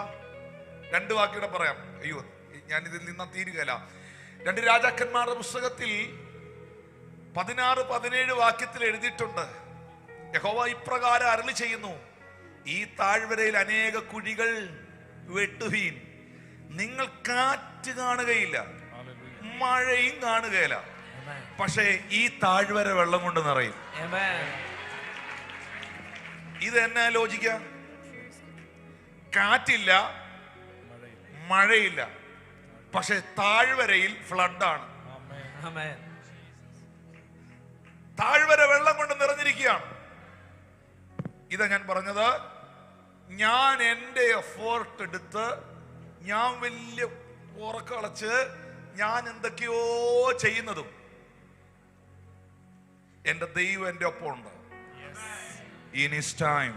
2 വാക്കുകൂടെ പറയാം. അയ്യോ, ഞാൻ ഇതിൽ നിന്ന് തീരുകയില്ല. 2 രാജാക്കന്മാരുടെ പുസ്തകത്തിൽ 16-17 വാക്യത്തിൽ എഴുതിയിട്ടുണ്ട്, യഹോവ ഇപ്രകാരം അരുളി ചെയ്യുന്നു, ഈ താഴ്വരയിൽ അനേക കുഴികൾ വെട്ടുവീൻ, നിങ്ങൾ കാറ്റ് കാണുകയില്ല, മഴയും കാണുകയില്ല, പക്ഷേ ഈ താഴ്വര വെള്ളം കൊണ്ട് നിറയും. ഇത് എന്നാ ലോജിക്ക? കാറ്റില്ല, മഴയില്ല, പക്ഷെ താഴ്വരയിൽ ഫ്ലഡാണ്. താഴ്വര വെള്ളം ചെയ്യുകയാണ്. ഇതാ ഞാൻ പറഞ്ഞത്, ഞാൻ എൻ്റെ എഫേർട്ട് എടുത്ത്, ഞാൻ വലിയ ഉറക്കളച്ച് ഞാൻ എന്തൊക്കെയോ ചെയ്യുന്നതും എൻ്റെ ദൈവം എൻ്റെ ഒപ്പം ഉണ്ട്. ഇൻ ഹിസ് ടൈം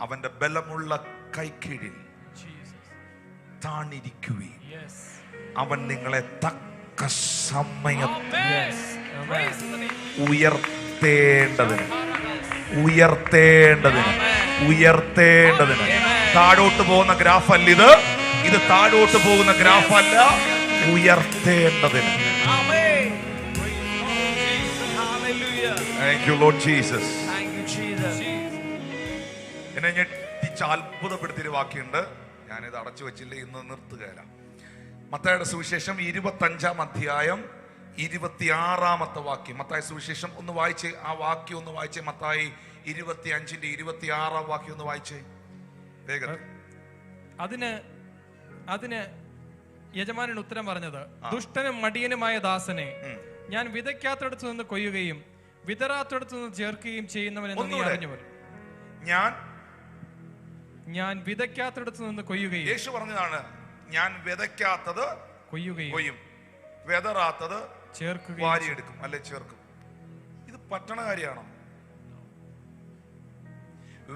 അവന്റെ ബലമുള്ള കൈക്കീഴിൽ താണിരിക്കുകയും അവൻ നിങ്ങളെ തക്ക സമയത്ത് ഉയർത്തേണ്ടതിന് താഴോട്ട് പോകുന്ന ഗ്രാഫ് അല്ല ഇത് താഴോട്ട് പോകുന്ന ഗ്രാഫ് അല്ല, ഉയർത്തേണ്ടതിന്. Thank you Lord Jesus. എന്നെ ഞെട്ടിച്ച് അത്ഭുതപ്പെടുത്തിയൊരു വാക്യമുണ്ട്, ഞാനിത് അടച്ചു വെച്ചില്ല, ഇന്ന് നിർത്തുകയില്ല. മത്തായിയുടെ സുവിശേഷം 25-ാം അധ്യായം 26-ാമത്തെ വാക്യം. മത്തായി സുവിശേഷം ഒന്ന് വായിച്ചേ, ആ വാക്യം ഒന്ന് വായിച്ചേ. മത്തായി 25-ന്റെ 26-ാം വാക്യം ഒന്ന് വായിച്ചേ വേഗം. അതിന് യജമാനൻ ഉത്തരം പറഞ്ഞത്, ദുഷ്ടനും മടിയനുമായ ദാസനെ, ഞാൻ വിതയ്ക്കാത്തടത്ത് നിന്ന് കൊയ്യുകയും വിതറാത്തടത്ത് നിന്ന് ചേർക്കുകയും ചെയ്യുന്നവനെന്ന് നീ അറിഞ്ഞുവല്ലോ. ഞാൻ വിതയ്ക്കാത്തടത്ത് നിന്ന് കൊയ്യുകയും, യേശു പറഞ്ഞതാണ്, ഞാൻ വിതയ്ക്കാത്തത് കൊയ്യും, വിതറാത്തത് ചേർക്കുകയും, വാരിയെടുക്കും അല്ലെ ചേർക്കും. ഇത് പറ്റണ കാര്യമാണോ?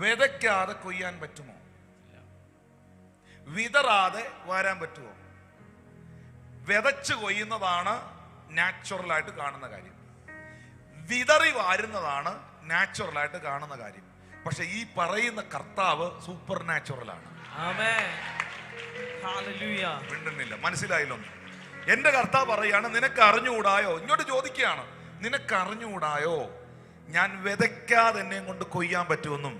വിതയ്ക്കാതെ കൊയ്യാൻ പറ്റുമോ? വിതറാതെ വാരാൻ പറ്റുമോ? വിതച്ച് കൊയ്യുന്നതാണ് നാച്ചുറൽ ആയിട്ട് കാണുന്ന കാര്യം, വിതറി വാരുന്നതാണ് നാച്ചുറൽ ആയിട്ട് കാണുന്ന കാര്യം. പക്ഷെ ഈ പറയുന്ന കർത്താവ് സൂപ്പർ നാച്ചുറൽ ആണ്. മിണ്ടുന്നില്ല, മനസ്സിലായില്ലോ? എന്റെ കർത്താവ് പറയാണ്, നിനക്ക് അറിഞ്ഞുകൂടായോ? ഇങ്ങോട്ട് ചോദിക്കുകയാണ്, നിനക്ക് അറിഞ്ഞുകൂടായോ ഞാൻ വിതയ്ക്കാതെ എന്നെ കൊണ്ട് കൊയ്യാൻ പറ്റുമെന്നും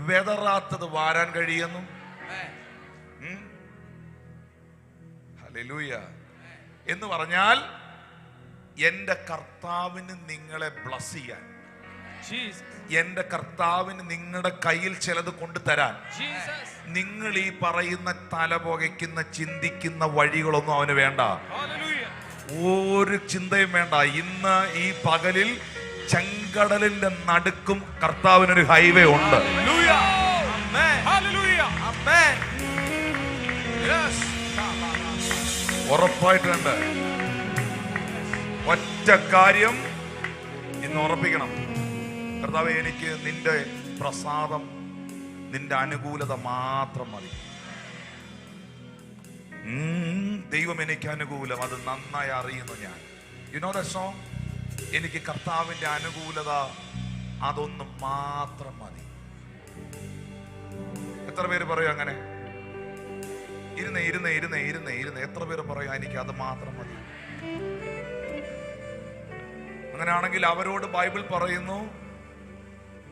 വിതറാത്തത് വാരാൻ കഴിയുമെന്നും? ഹല്ലേലൂയ. എന്ന് പറഞ്ഞാൽ എന്റെ കർത്താവിന് നിങ്ങളെ ബ്ലസ് ചെയ്യാൻ, എന്റെ കർത്താവിന് നിങ്ങളുടെ കയ്യിൽ ചിലത് കൊണ്ടുതരാൻ, നിങ്ങൾ ഈ പറയുന്ന തലപുകയ്ക്കുന്ന ചിന്തിക്കുന്ന വഴികളൊന്നും അവന് വേണ്ട, ഒരു ചിന്തയും വേണ്ട. ഇന്ന് ഈ പകലിൽ ചെങ്കടലിന്റെ നടുക്കും കർത്താവിനൊരു ഹൈവേ ഉണ്ട്. ഉറപ്പായിട്ടുണ്ട്. ഒറ്റ കാര്യം ഇന്ന് ഉറപ്പിക്കണം, കർത്താവേ എനിക്ക് നിന്റെ പ്രസാദം, നിന്റെ അനുകൂലത മാത്രം മതി. ദൈവം എനിക്ക് അനുകൂലം, അത് നന്നായി അറിയുന്നു ഞാൻ. You know that song? എനിക്ക് കർത്താവിന്റെ അനുകൂലത അതൊന്ന് മാത്രം മതി. എത്ര പേര് പറയും അങ്ങനെ? ഇരുന്ന് എത്ര പേര് പറയും എനിക്ക് അത് മാത്രം മതി? അങ്ങനെയാണെങ്കിൽ അവരോട് ബൈബിൾ പറയുന്നു,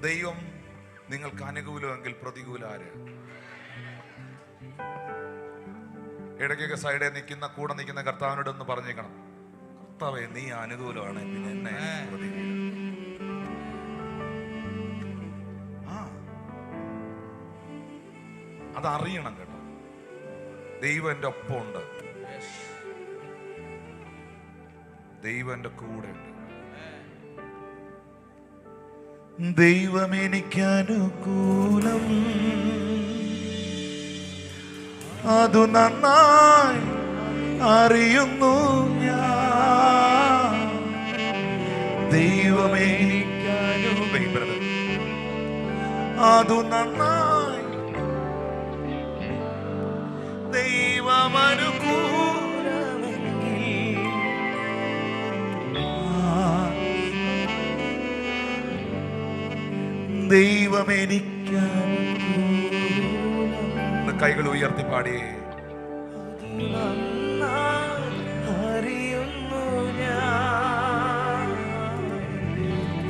ദൈവം നിങ്ങൾക്ക് അനുകൂലമെങ്കിൽ പ്രതികൂലം ആര്? ഇടയ്ക്കൊക്കെ സൈഡിൽ നിൽക്കുന്ന കൂടെ നിൽക്കുന്ന കർത്താവിനോട് ഒന്ന് പറഞ്ഞേക്കണം, കർത്താവേ നീ അനുകൂലമാണ്, പിന്നെ എന്നെ പ്രതികൂലം. അതറിയണം കേട്ടോ. ദൈവം എൻ്റെ ഒപ്പം ഉണ്ട്, ദൈവം എൻ്റെ കൂടെ ഉണ്ട്. ദൈവം എനിക്ക് അനുകൂലം, അതു നന്നായി അറിയുന്നു ഞാൻ. ദൈവം എനിക്ക് അനുകൂലം, അതു നന്നായി, ദൈവം ദൈവം എനിക്ക് കൈകൾ ഉയർത്തി പാടിയേ. അറിയുന്നു ഞാൻ,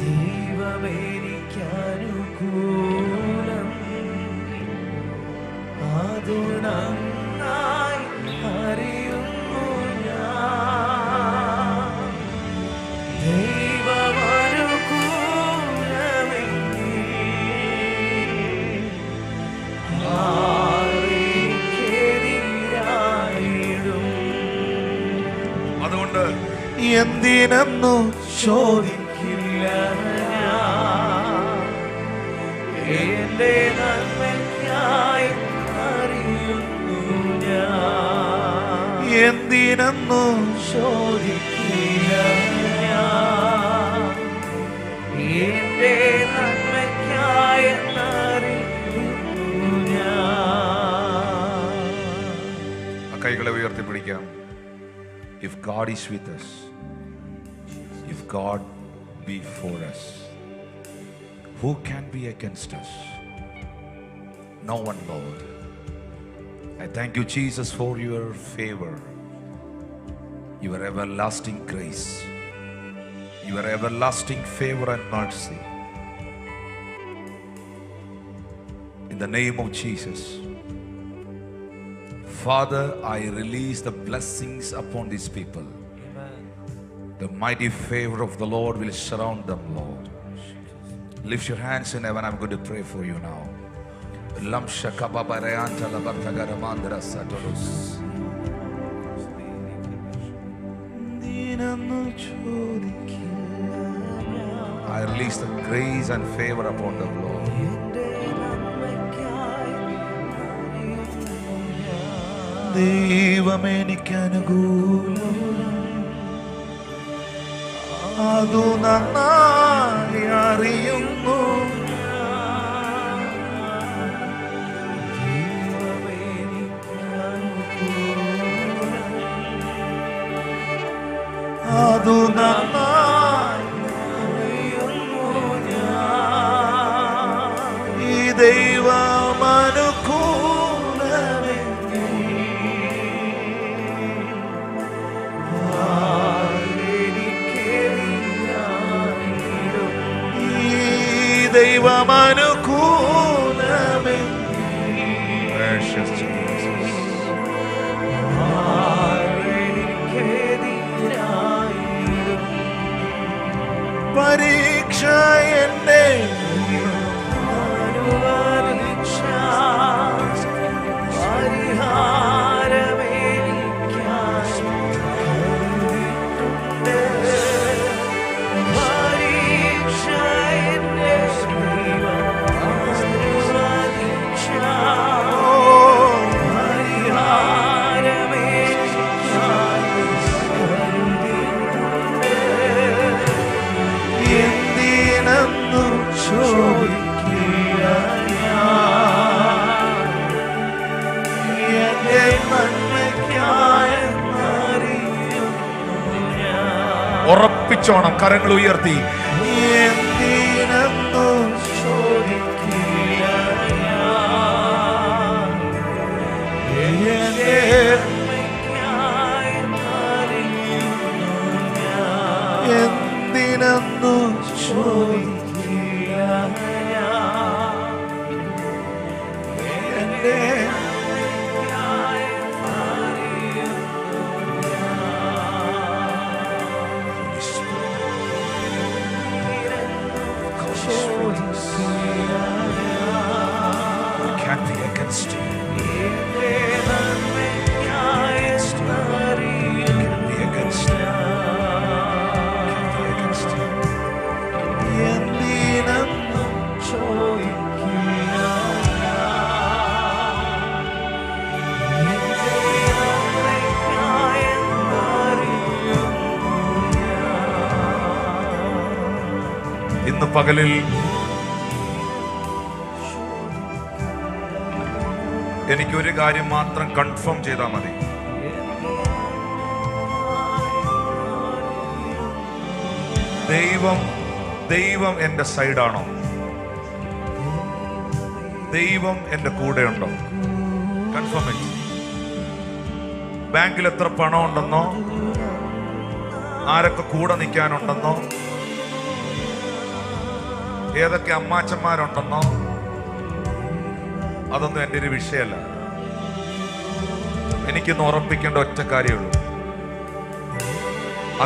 ദൈവം എനിക്ക് അനുകൂലം, അതു നന്നായി അറിയുന്നു ഞാൻ. ദൈവം എന്തിനെന്നു ചോദിക്കില്ല എന്റെ നന്മയ്ക്കായി അറിയുന്നു ഞാൻ. എന്തിനെന്നു ചോദിക്കില്ല ഞാൻ. എന്റെ നന്മയ്ക്കായി അറിയുന്നു ഞാൻ. കൈകളെ ഉയർത്തിപ്പിടിക്കാം. If God is with us, if God be for us, who can be against us? No one, Lord. I thank you, Jesus, for your favor, your everlasting grace, your everlasting favor and mercy. In the name of Jesus, Father, I release the blessings upon these people. The mighty favor of the Lord will surround them, Lord. Lift your hands in heaven. I'm going to pray for you now. I release the grace and favor upon them, Lord. ദൈവമേ എനിക്ക് അനുകൂലം, അതു നന്നായി അറിയുന്നു. അതു നന്നായി അറിയുന്നു ഞാൻ. ഈ ദൈവം അനുകൂലമേ, ദൈവം അനുകൂലമേ. Precious Jesus. പരീക്ഷ എന്നെ ഉറപ്പിച്ചോണം, കരങ്ങൾ ഉയർത്തി. എന്തിനെന്നു ചോദിക്കില്ല ഞാൻ. എന്തിനെന്നു ചോദിക്കില്ല എന്റെ ഇന്ന് പകലിൽ എനിക്കൊരു കാര്യം മാത്രം കൺഫേം ചെയ്താൽ മതി. ദൈവം എൻ്റെ സൈഡാണോ? ദൈവം എൻ്റെ കൂടെയുണ്ടോ? കൺഫേം. ബാങ്കിൽ എത്ര പണം ഉണ്ടെന്നോ, ആരൊക്കെ കൂടെ നിൽക്കാനുണ്ടെന്നോ, ഏതൊക്കെ അമ്മാച്ചന്മാരുണ്ടെന്നോ, അതൊന്നും എൻ്റെ ഒരു വിഷയമല്ല. എനിക്കിന്ന് ഉറപ്പിക്കേണ്ട ഒറ്റ കാര്യമുള്ളൂ.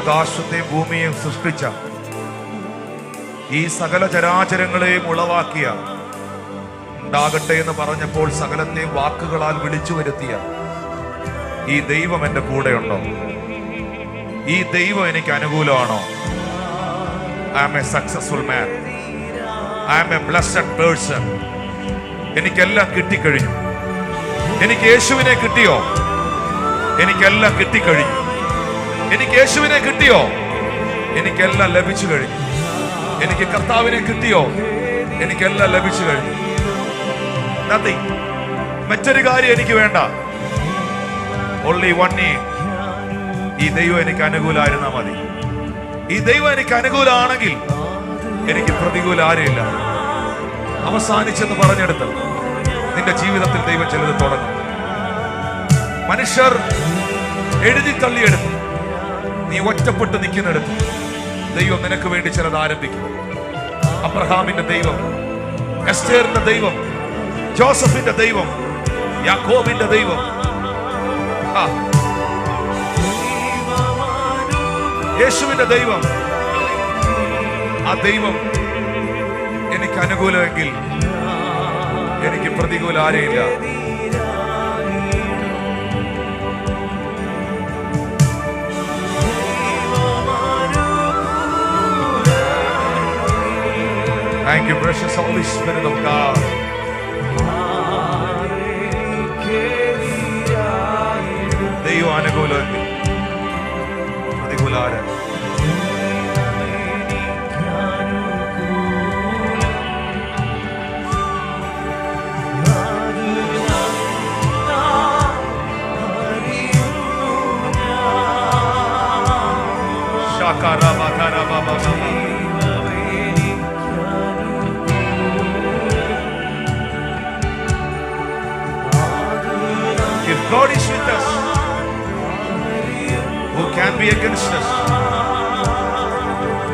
ആകാശത്തെയും ഭൂമിയെയും സൃഷ്ടിച്ച, ഈ സകല ചരാചരങ്ങളെയും ഉളവാക്കിയ, ഉണ്ടാകട്ടെ എന്ന് പറഞ്ഞപ്പോൾ സകലത്തെയും വാക്കുകളാൽ വിളിച്ചു വരുത്തിയ ഈ ദൈവം എൻ്റെ കൂടെയുണ്ടോ? ഈ ദൈവം എനിക്ക് അനുകൂലമാണോ? I am a successful man. I am a blessed person. എനിക്കെല്ലാം കിട്ടിക്കഴിഞ്ഞു. എനിക്ക് യേശുവിനെ കിട്ടിയോ? എനിക്കെല്ലാം കിട്ടിക്കഴിഞ്ഞു. എനിക്ക് യേശുവിനെ കിട്ടിയോ? എനിക്കെല്ലാം ലഭിച്ചു കഴിഞ്ഞു. എനിക്ക് കർത്താവിനെ കിട്ടിയോ? എനിക്കെല്ലാം ലഭിച്ചു കഴിഞ്ഞു. നത്തിങ്. മറ്റൊരു കാര്യം എനിക്ക് വേണ്ട. Only one need. ഈ ദൈവം എനിക്ക് അനുകൂലമായിരുന്നാ മതി. ഈ ദൈവം എനിക്ക് അനുകൂലമാണെങ്കിൽ എനിക്ക് പ്രതികൂല ആരെയില്ല. അവസാനിച്ചെന്ന് പറഞ്ഞെടുത്ത് നിന്റെ ജീവിതത്തിൽ ദൈവം ചിലത് തുടങ്ങും. മനുഷ്യർ എഴുതി തള്ളിയെടുത്ത് നീ ഒറ്റപ്പെട്ട് നിൽക്കുന്നിടത്ത് ദൈവം നിനക്ക് വേണ്ടി ചിലത് ആരംഭിക്കും. അബ്രഹാമിന്റെ ദൈവം, എസ്തേറിന്റെ ദൈവം, ജോസഫിന്റെ ദൈവം, യാക്കോബിന്റെ ദൈവം, യേശുവിന്റെ ദൈവം, ആ ദൈവം എനിക്ക് അനുകൂലമെങ്കിൽ എനിക്ക് പ്രതികൂല ആരെയില്ല. Thank you, precious Holy Spirit of God. ദൈവം അനുകൂലമെങ്കിൽ പ്രതികൂല ആര്? If God is with us, who can be against us?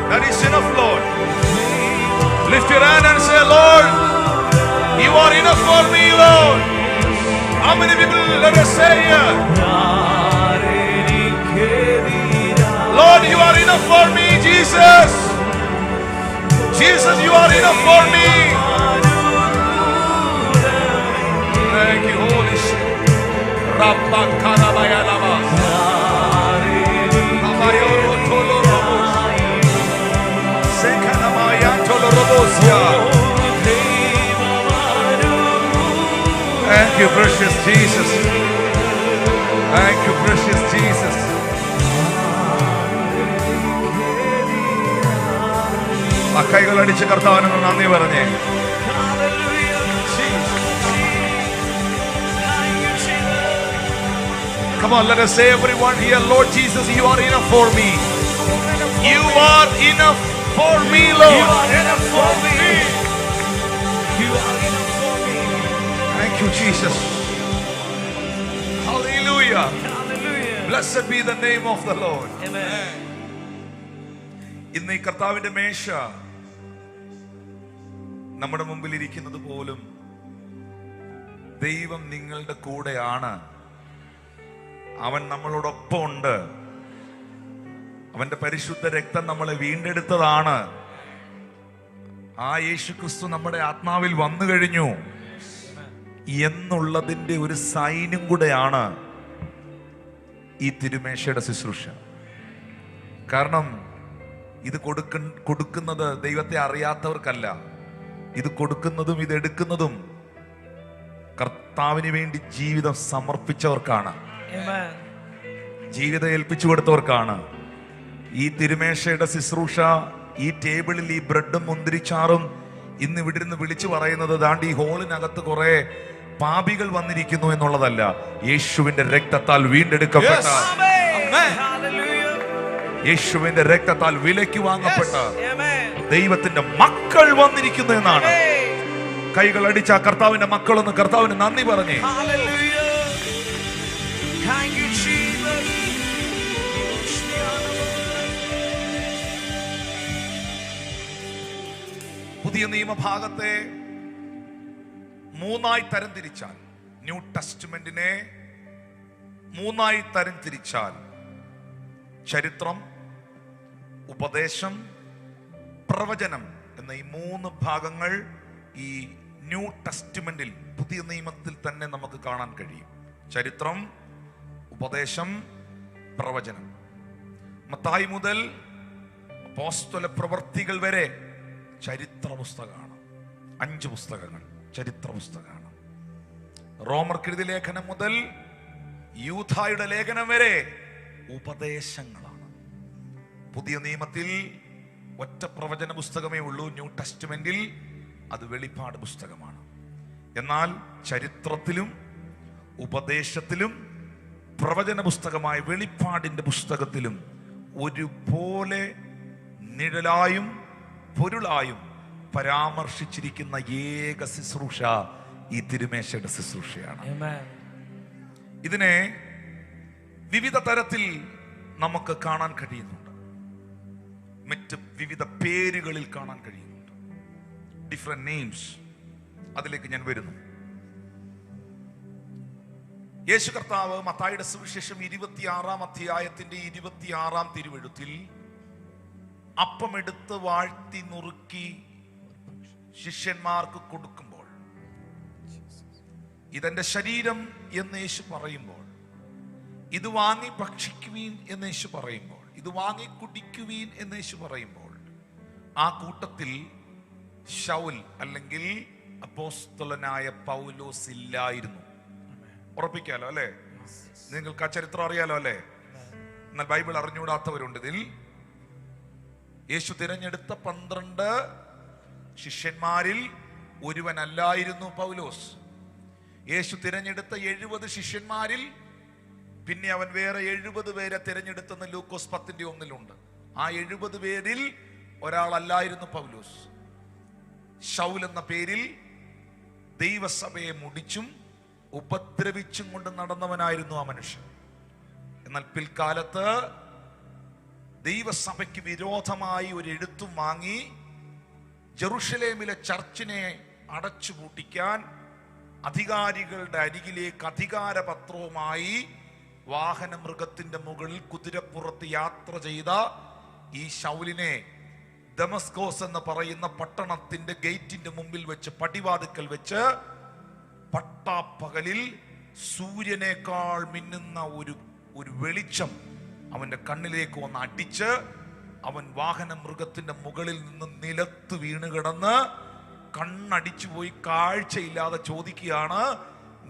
That is enough, Lord. Lift your hand and say, Lord, you are enough for me, Lord. How many people let us say here? Lord, you are enough for me, Jesus. Jesus, you are enough for me. Thank you, Holy Spirit. Rabba karabaya lava. Abayoro tolorobos. Sekanamaya tolorobosia. Thank you, precious Jesus. Thank you, precious Jesus. ആ കൈകൾ അടിച്ച് കർത്താവിനോട് നന്ദി പറഞ്ഞേ. Come on, let us say everyone here, Lord Jesus, you are enough for me. You are enough for me, Lord. You are enough for me. You are enough for me. Thank you, Jesus. Hallelujah. Hallelujah. Blessed be the name of the Lord. Amen. ഇന്ന് ഈ കർത്താവിന്റെ മേശ നമ്മുടെ മുമ്പിൽ ഇരിക്കുന്നത് പോലും ദൈവം നിങ്ങളുടെ കൂടെയാണ്. അവൻ നമ്മളോടൊപ്പം ഉണ്ട്. അവന്റെ പരിശുദ്ധ രക്തം നമ്മളെ വീണ്ടെടുത്തതാണ്. ആ യേശുക്രിസ്തു നമ്മുടെ ആത്മാവിൽ വന്നു കഴിഞ്ഞു എന്നുള്ളതിന്റെ ഒരു സൈനും കൂടെയാണ് ഈ തിരുമേശയുടെ ശുശ്രൂഷ. കാരണം ഇത് കൊടുക്കുന്നത് ദൈവത്തെ അറിയാത്തവർക്കല്ല. ഇത് കൊടുക്കുന്നതും ഇത് എടുക്കുന്നതും കർത്താവിന് വേണ്ടി ജീവിതം സമർപ്പിച്ചവർക്കാണ്, ജീവിതം ഏൽപ്പിച്ചു കൊടുത്തവർക്കാണ്. ഈ തിരുമേശയുടെ ശുശ്രൂഷ, ഈ ടേബിളിൽ ഈ ബ്രെഡും മുന്തിരിച്ചാറും ഇന്ന് ഇവിടെ ഇരുന്ന് വിളിച്ചു പറയുന്നത് ദാണ്ട് ഈ ഹോളിനകത്ത് കുറെ പാപികൾ വന്നിരിക്കുന്നു എന്നുള്ളതല്ല. യേശുവിന്റെ രക്തത്താൽ വീണ്ടെടുക്കപ്പെട്ട, യേശുവിന്റെ രക്തത്താൽ വിലയ്ക്ക് വാങ്ങപ്പെട്ട ദൈവത്തിന്റെ മക്കൾ വന്നിരിക്കുന്നു എന്നാണ്. കൈകൾ അടിച്ച കർത്താവിന്റെ മക്കളൊന്ന് കർത്താവിന് നന്ദി പറഞ്ഞേ. പുതിയ നിയമഭാഗത്തെ മൂന്നായി തരംതിരിച്ചാൽ, ന്യൂ ടെസ്റ്റ്മെന്റിനെ മൂന്നായി തരംതിരിച്ചാൽ, ചരിത്രം, ഉപദേശം, പ്രവചനം എന്ന ഈ മൂന്ന് ഭാഗങ്ങൾ ഈ ന്യൂ ടെസ്റ്റ്മെന്റിൽ, പുതിയ നിയമത്തിൽ തന്നെ നമുക്ക് കാണാൻ കഴിയും. ചരിത്രം, ഉപദേശം, പ്രവചനം. മത്തായി മുതൽ അപ്പോസ്തല പ്രവർത്തികൾ വരെ ചരിത്ര പുസ്തകമാണ്. 5 പുസ്തകങ്ങൾ ചരിത്ര പുസ്തകമാണ്. റോമർക്കെഴുതിയ ലേഖനം മുതൽ യൂദായുടെ ലേഖനം വരെ ഉപദേശങ്ങളാണ്. പുതിയ നിയമത്തിൽ ഒറ്റ പ്രവചന പുസ്തകമേ ഉള്ളൂ, ന്യൂ ടെസ്റ്റ്മെന്റിൽ അത് വെളിപ്പാട് പുസ്തകമാണ്. എന്നാൽ ചരിത്രത്തിലും ഉപദേശത്തിലും പ്രവചന പുസ്തകമായ വെളിപ്പാടിന്റെ പുസ്തകത്തിലും ഒരുപോലെ നിഴലായും പൊരുളായും പരാമർശിച്ചിരിക്കുന്ന ഏക ശുശ്രൂഷ ഈ തിരുമേശയുടെ ശുശ്രൂഷയാണ്. ഇതിനെ വിവിധ തരത്തിൽ നമുക്ക് കാണാൻ കഴിയുന്നുണ്ട്, മറ്റ് വിവിധ പേരുകളിൽ കാണാൻ കഴിയുന്നുണ്ട്, ഡിഫറെന്റ് നെയിംസ്. അതിലേക്ക് ഞാൻ വരുന്നു. യേശു കർത്താവ് മത്തായിയുടെ സുവിശേഷം 26-ാം അധ്യായത്തിന്റെ 26-ാം തിരുവെഴുത്തിൽ അപ്പമെടുത്ത് വാഴ്ത്തി നുറുക്കി ശിഷ്യന്മാർക്ക് കൊടുക്കുമ്പോൾ, ഇതെന്റെ ശരീരം എന്ന് യേശു പറയുമ്പോൾ, ഇത് വാങ്ങി ഭക്ഷിക്കുവീൻ എന്ന് യേശു പറയുമ്പോൾ, ഇത് വാങ്ങി കുടിക്കുവീൻ എന്ന് യേശു പറയുമ്പോൾ, ആ കൂട്ടത്തിൽ ശൗൽ അല്ലെങ്കിൽ അപ്പോസ്തലനായ പൗലോസ് ഇല്ലായിരുന്നു. ഉറപ്പിക്കാലോ അല്ലെ? നിങ്ങൾക്ക് ആ ചരിത്രം അറിയാലോ അല്ലെ? എന്നാൽ ബൈബിൾ അറിഞ്ഞുകൂടാത്തവരുണ്ട് ഇതിൽ. യേശു തിരഞ്ഞെടുത്ത 12 ശിഷ്യന്മാരിൽ ഒരുവനല്ലായിരുന്നു പൗലോസ്. യേശു തിരഞ്ഞെടുത്ത 70 ശിഷ്യന്മാരിൽ പിന്നെ അവൻ വേറെ 70 പേരെ തിരഞ്ഞെടുത്തെന്ന് ലൂക്കോസ് 10:1 ആ 70 പേരിൽ ഒരാളല്ലായിരുന്നു പൗലോസ്. ശൗൽ എന്ന പേരിൽ ദൈവസഭയെ മുടിച്ചും ഉപദ്രവിച്ചും കൊണ്ട് നടന്നവനായിരുന്നു ആ മനുഷ്യൻ. എന്നാൽ പിൽക്കാലത്ത് ദൈവസഭയ്ക്ക് വിരോധമായി ഒരു എഴുത്തും വാങ്ങി ജെറുസലേമിലെ ചർച്ചിനെ അടച്ചുപൂട്ടിക്കാൻ അധികാരികളുടെ അരികിലേക്ക് അധികാരപത്രവുമായി വാഹന മൃഗത്തിന്റെ മുകളിൽ കുതിരപ്പുറത്ത് യാത്ര ചെയ്ത ഈ ശൗലിനെ ദമസ്കോസ് എന്ന് പറയുന്ന പട്ടണത്തിന്റെ ഗേറ്റിന്റെ മുമ്പിൽ വെച്ച്, പടിവാതിക്കൽ വെച്ച്, പട്ടാപ്പകലിൽ സൂര്യനേക്കാൾ മിന്നുന്ന ഒരു വെളിച്ചം അവന്റെ കണ്ണിലേക്ക് വന്ന് അടിച്ച് അവൻ വാഹന മൃഗത്തിന്റെ മുകളിൽ നിന്ന് നിലത്ത് വീണ് കിടന്ന് കണ്ണടിച്ചു പോയി കാഴ്ചയില്ലാതെ ചോദിക്കുകയാണ്,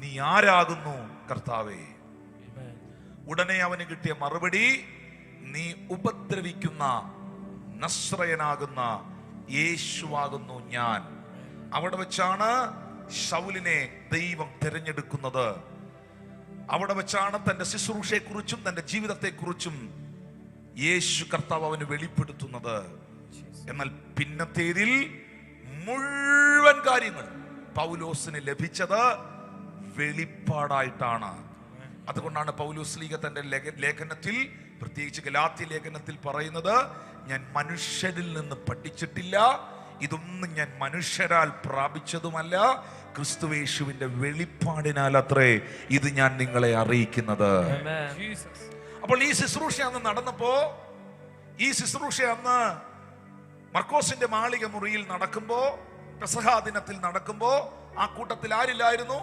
നീ ആരാകുന്നു കർത്താവേ? ഉടനെ അവന് കിട്ടിയ മറുപടി, നീ ഉപദ്രവിക്കുന്ന നസ്രയനാകുന്ന യേശുവാകുന്നു ഞാൻ. അവിടെ വെച്ചാണ് ശൗലിനെ ദൈവം തിരഞ്ഞെടുക്കുന്നത്. അവിടെ വെച്ചാണ് തന്റെ ശുശ്രൂഷയെക്കുറിച്ചും തന്റെ ജീവിതത്തെക്കുറിച്ചും യേശു കർത്താവ് അവന് വെളിപ്പെടുത്തുന്നത്. എന്നാൽ പിന്നത്തേതിൽ മുഴുവൻ കാര്യങ്ങൾ പൗലോസിന് ലഭിച്ചത് വെളിപ്പാടായിട്ടാണ്. അതുകൊണ്ടാണ് പൗലോസ് ലീഗ തന്റെ ലേഖനത്തിൽ, പ്രത്യേകിച്ച് ഗലാത്യ ലേഖനത്തിൽ പറയുന്നത്, ഞാൻ മനുഷ്യരിൽ നിന്ന് പഠിച്ചിട്ടില്ല, ഇതൊന്നും ഞാൻ മനുഷ്യരാൽ പ്രാപിച്ചതുമല്ല, ക്രിസ്തുയേശുവിന്റെ വെളിപ്പാടിനാൽ അത്രേ ഇത് ഞാൻ നിങ്ങളെ അറിയിക്കുന്നത്. അപ്പോൾ ഈ ശുശ്രൂഷ അന്ന് നടന്നപ്പോ, ഈ ശുശ്രൂഷ അന്ന് മർക്കോസിന്റെ മാളിക മുറിയിൽ നടക്കുമ്പോ, പെസഹാ ദിനത്തിൽ നടക്കുമ്പോ ആ കൂട്ടത്തിൽ ആരില്ലായിരുന്നു?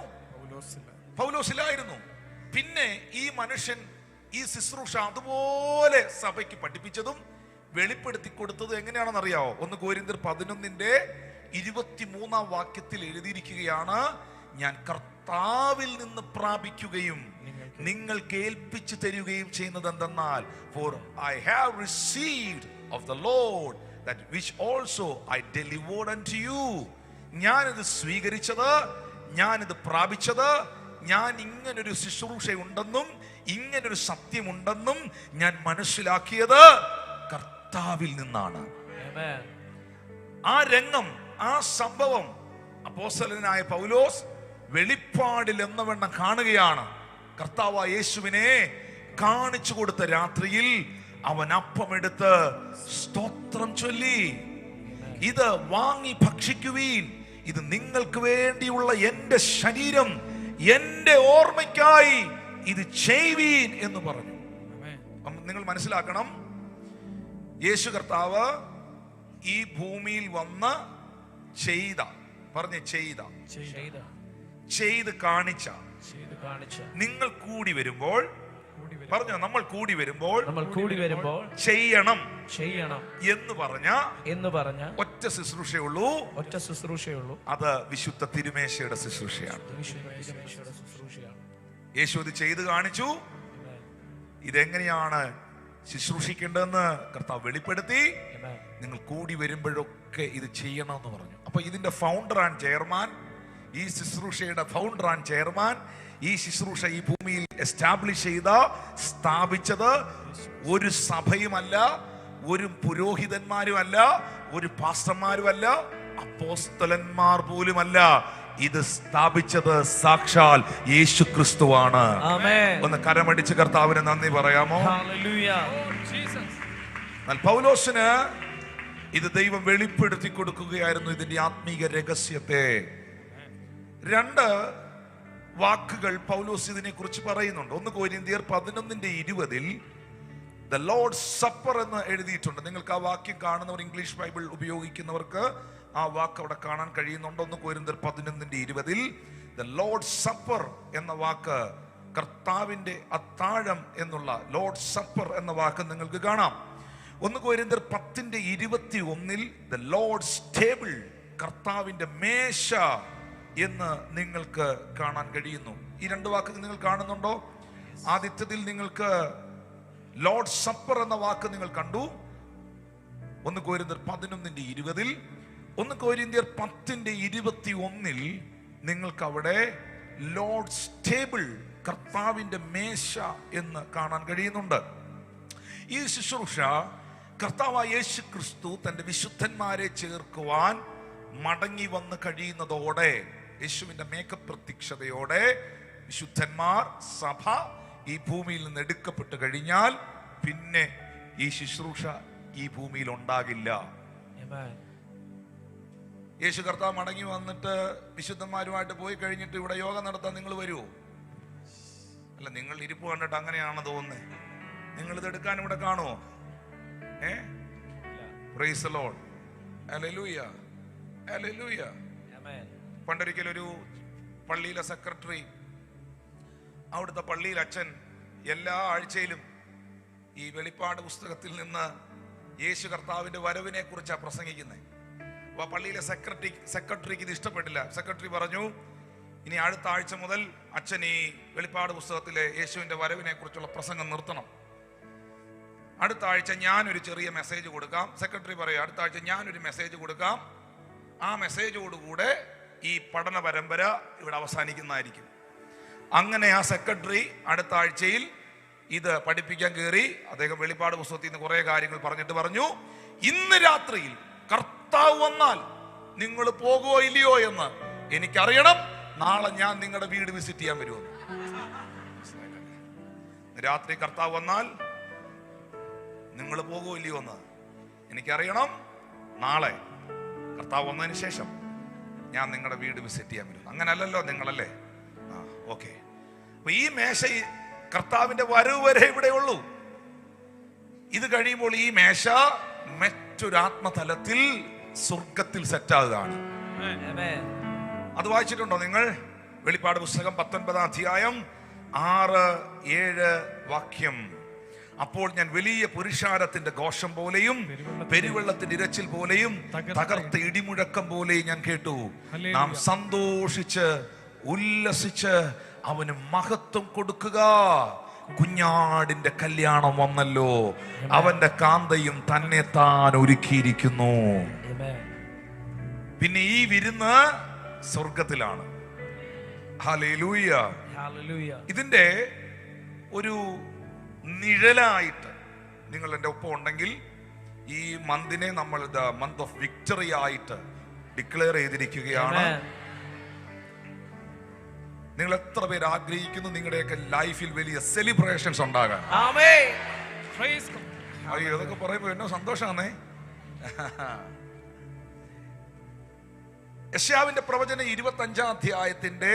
പൗലോസിലായിരുന്നു. പിന്നെ ഈ മനുഷ്യൻ ഈ ശുശ്രൂഷ അതുപോലെ സഭയ്ക്ക് പഠിപ്പിച്ചതും വെളിപ്പെടുത്തി കൊടുത്തത് എങ്ങനെയാണെന്ന് അറിയാവോ? 1 കൊരിന്ത്യർ 11:23 വാക്യത്തിൽ എഴുതിയിരിക്കുകയാണ്, ഞാൻ കർത്താവിൽ നിന്ന് പ്രാപിക്കുകയും നിങ്ങൾ കേൾപ്പിച്ചു തരികയും ചെയ്യുന്നത് എന്തെന്നാൽ, for I have received of the Lord that which also I delivered unto you. ഞാനിത് സ്വീകരിച്ചത്, ഞാനിത് പ്രാപിച്ചത്, ഞാൻ ഇങ്ങനൊരു ശുശ്രൂഷ ഉണ്ടെന്നും ഇങ്ങനൊരു സത്യമുണ്ടെന്നും ഞാൻ മനസ്സിലാക്കിയത് കർത്താവിൽ നിന്നാണ്. ആ രംഗം, ആ സംഭവം അപ്പോസ്തലനായ പൗലോസ് വെളിപ്പാടിൽ എന്നവണ്ണം കാണുകയാണ്. കർത്താവായ യേശുവിനെ കാണിച്ചു കൊടുത്ത രാത്രിയിൽ അവൻ അപ്പമെടുത്ത് സ്തോത്രം ചൊല്ലി, ഇത് വാങ്ങി ഭക്ഷിക്കുവീൻ, ഇത് നിങ്ങൾക്ക് വേണ്ടിയുള്ള എന്റെ ശരീരം, എന്റെ ഓർമ്മയ്ക്കായി ഇത് ചെയ്യുവീൻ എന്ന് പറഞ്ഞു. നിങ്ങൾ മനസ്സിലാക്കണം, യേശു കർത്താവ് ഈ ഭൂമിയിൽ വന്ന് ചെയ്ത് കാണിച്ച, നിങ്ങൾ കൂടി വരുമ്പോൾ പറഞ്ഞോ, നമ്മൾ കൂടി വരുമ്പോൾ ചെയ്യണം എന്ന് പറഞ്ഞ ഒറ്റ ശുശ്രൂഷയുള്ളൂ. അത് വിശുദ്ധ തിരുമേശയുടെ ശുശ്രൂഷയാണ്. യേശു ഇത് ചെയ്ത് കാണിച്ചു. ഇതെങ്ങനെയാണ് ശുശ്രൂഷിക്കേണ്ടതെന്ന് കർത്താവ് വെളിപ്പെടുത്തി. നിങ്ങൾ കൂടി വരുമ്പോഴൊക്കെ ഇത് ചെയ്യണമെന്ന് പറഞ്ഞു. അപ്പൊ ഇതിന്റെ ഫൗണ്ടർ ആൻഡ് ചെയർമാൻ, ഈ ശുശ്രൂഷയുടെ ഫൗണ്ടർ ആൻഡ് ചെയർമാൻ, ഈ ശുശ്രൂഷ ഈ ഭൂമിയിൽ എസ്റ്റാബ്ലിഷ് ചെയ്ത, സ്ഥാപിച്ചത് ഒരു സഭയുമല്ല, ഒരു പുരോഹിതന്മാരുമല്ല, ഒരു പാസ്റ്റർമാരുമല്ല, അപ്പോസ്തലന്മാർ പോലുമല്ല. ഇത് സ്ഥാപിച്ചത് സാക്ഷാൽ യേശു ക്രിസ്തുവാണ്. ഒന്ന് കരമടിച്ച് കർത്താവിന് നന്ദി പറയാമോ? എന്നാൽ പൗലോസിന് ഇത് ദൈവം വെളിപ്പെടുത്തി കൊടുക്കുകയായിരുന്നു, ഇതിന്റെ ആത്മീക രഹസ്യത്തെ. 2 വാക്കുകൾ പൗലോസ് ഇതിനെ കുറിച്ച് പറയുന്നുണ്ട്. 1 കൊരിന്ത്യർ 11:20 ദ ലോർഡ് സപ്പർ എന്ന് എഴുതിയിട്ടുണ്ട്. നിങ്ങൾക്ക് ആ വാക്യം കാണുന്നവർ, ഇംഗ്ലീഷ് ബൈബിൾ ഉപയോഗിക്കുന്നവർക്ക് ആ വാക്ക് അവിടെ കാണാൻ കഴിയുന്നുണ്ട്. 1 കൊരിന്ത്യർ 11:20 ദ ലോർഡ് സപ്പർ എന്ന വാക്ക്, കർത്താവിന്റെ അത്താഴം എന്നുള്ള ലോർഡ് സപ്പർ എന്ന വാക്ക് നിങ്ങൾക്ക് കാണാം. 1 കൊരിന്ത്യർ 10:21 ദ ലോർഡ്സ് ടേബിൾ, കർത്താവിന്റെ മേശ എന്ന് നിങ്ങൾക്ക് കാണാൻ കഴിയുന്നു. ഈ 2 വാക്കുകൾ നിങ്ങൾ കാണുന്നുണ്ടോ? ആദ്യത്തേതിൽ നിങ്ങൾക്ക് ലോർഡ് സപ്പർ എന്ന വാക്ക് നിങ്ങൾ കണ്ടു. 1 കൊരിന്ത്യർ 11:20, 1 കൊരിന്ത്യർ 10:21 നിങ്ങൾക്ക് അവിടെ ലോർഡ്സ് ടേബിൾ, കർത്താവിന്റെ മേശ എന്ന് കാണാൻ കഴിയുന്നുണ്ട്. ഈ ശുശ്രൂഷ കർത്താവായ യേശു ക്രിസ്തു തന്റെ വിശുദ്ധന്മാരെ ചേർക്കുവാൻ മടങ്ങി വന്ന് കഴിയുന്നതോടെ, യേശുവിന്റെ മേഘപ്രത്യക്ഷതയോടെ വിശുദ്ധന്മാർ, സഭ ഈ ഭൂമിയിൽ നിന്ന് എടുക്കപ്പെട്ട് കഴിഞ്ഞാൽ പിന്നെ ഈ ശുശ്രൂഷ ഈ ഭൂമിയിൽ ഉണ്ടാകില്ല. യേശു കർത്താവ് മടങ്ങി വന്നിട്ട് വിശുദ്ധന്മാരുമായിട്ട് പോയി കഴിഞ്ഞിട്ട് ഇവിടെ യോഗം നടത്താൻ നിങ്ങൾ വരുമോ? അല്ല, നിങ്ങൾ ഇരിപ്പ് കണ്ടിട്ട് അങ്ങനെയാണ് തോന്നുന്നത്. നിങ്ങൾ ഇത് എടുക്കാൻ ഇവിടെ കാണുമോ? Praise the Lord, hallelujah, hallelujah. പണ്ടൊരിക്കലൊരു പള്ളിയിലെ സെക്രട്ടറി, അവിടുത്തെ പള്ളിയിൽ അച്ഛൻ എല്ലാ ആഴ്ചയിലും ഈ വെളിപ്പാട് പുസ്തകത്തിൽ നിന്ന് യേശു കർത്താവിന്റെ വരവിനെ കുറിച്ചാണ് പ്രസംഗിക്കുന്നത്. അപ്പൊ പള്ളിയിലെ സെക്രട്ടറിക്ക് ഇത് ഇഷ്ടപ്പെട്ടില്ല. സെക്രട്ടറി പറഞ്ഞു, ഇനി അടുത്ത ആഴ്ച മുതൽ അച്ഛൻ ഈ വെളിപ്പാട് പുസ്തകത്തിലെ യേശുവിന്റെ വരവിനെ കുറിച്ചുള്ള പ്രസംഗം നിർത്തണം. അടുത്ത ആഴ്ച ഞാനൊരു ചെറിയ മെസ്സേജ് കൊടുക്കാം. സെക്രട്ടറി പറയും, അടുത്ത ആഴ്ച ഞാനൊരു മെസ്സേജ് കൊടുക്കാം. ആ മെസ്സേജോടുകൂടെ ഈ പഠന പരമ്പര ഇവിടെ അവസാനിക്കുന്നതായിരിക്കും. അങ്ങനെ ആ സെക്രട്ടറി അടുത്ത ആഴ്ചയിൽ ഇത് പഠിപ്പിക്കാൻ കയറി. അദ്ദേഹം വെളിപ്പാട് പുസ്തകത്തിൽ നിന്ന് കുറെ കാര്യങ്ങൾ പറഞ്ഞിട്ട് പറഞ്ഞു, ഇന്ന് രാത്രിയിൽ കർത്താവ് വന്നാൽ നിങ്ങൾ പോകുമോ ഇല്ലയോ എന്ന് എനിക്കറിയണം. നാളെ ഞാൻ നിങ്ങളുടെ വീട് വിസിറ്റ് ചെയ്യാൻ വരുമെന്ന്. രാത്രി കർത്താവ് വന്നാൽ നിങ്ങൾ പോകുമോ ഇല്ലയോ എന്ന് എനിക്കറിയണം. നാളെ കർത്താവ് വന്നതിന് ശേഷം ഞാൻ നിങ്ങളുടെ വീട് വിസിറ്റ് ചെയ്യാൻ വരും. അങ്ങനല്ലല്ലോ നിങ്ങളല്ലേ? ഓക്കെ. അപ്പൊ ഈ മേശ കർത്താവിന്റെ വരവ് വരെ ഇവിടെ ഉള്ളൂ. ഇത് കഴിയുമ്പോൾ ഈ മേശ മറ്റൊരു ആത്മതലത്തിൽ സ്വർഗത്തിൽ സെറ്റാകുകയാണ്. അത് വായിച്ചിട്ടുണ്ടോ നിങ്ങൾ? വെളിപ്പാട് പുസ്തകം 19-ാം അധ്യായം 6-7 വാക്യം. അപ്പോൾ ഞാൻ വലിയ പുരുഷാരത്തിന്റെ ഘോഷം പോലെയും പെരുവെള്ളത്തിന്റെ ഇരച്ചിൽ പോലെയും തകർത്ത ഇടിമുഴക്കം പോലെയും ഞാൻ കേട്ടു. നാം സന്തോഷിച്ച് ഉല്ലസിച്ച് അവന് മഹത്വം കൊടുക്കുക. കുഞ്ഞാടിന്റെ കല്യാണം വന്നല്ലോ, അവന്റെ കാന്തയും തന്നെ താൻ ഒരുക്കിയിരിക്കുന്നു. പിന്നെ ഈ വിരുന്ന് സ്വർഗത്തിലാണ്. ഹല്ലേലൂയ. ഇതിന്റെ ഒരു നിഴലായിട്ട് നിങ്ങൾ എൻ്റെ ഒപ്പം ഉണ്ടെങ്കിൽ ഈ മന്തിനെ നമ്മൾ ദ മന്ത് ഓഫ് വിക്ടറി ആയിട്ട് ഡിക്ലെയർ ചെയ്തിരിക്കുകയാണ്. നിങ്ങൾ എത്ര പേര് ആഗ്രഹിക്കുന്നു നിങ്ങളുടെയൊക്കെ ലൈഫിൽ വലിയ സെലിബ്രേഷൻസ് ഉണ്ടാകാൻ? അയ്യോ, ഇതൊക്കെ പറയുമ്പോ എന്നോ സന്തോഷമാണേ. യെശയ്യാവിന്റെ പ്രവചനം 25-ാം അധ്യായത്തിന്റെ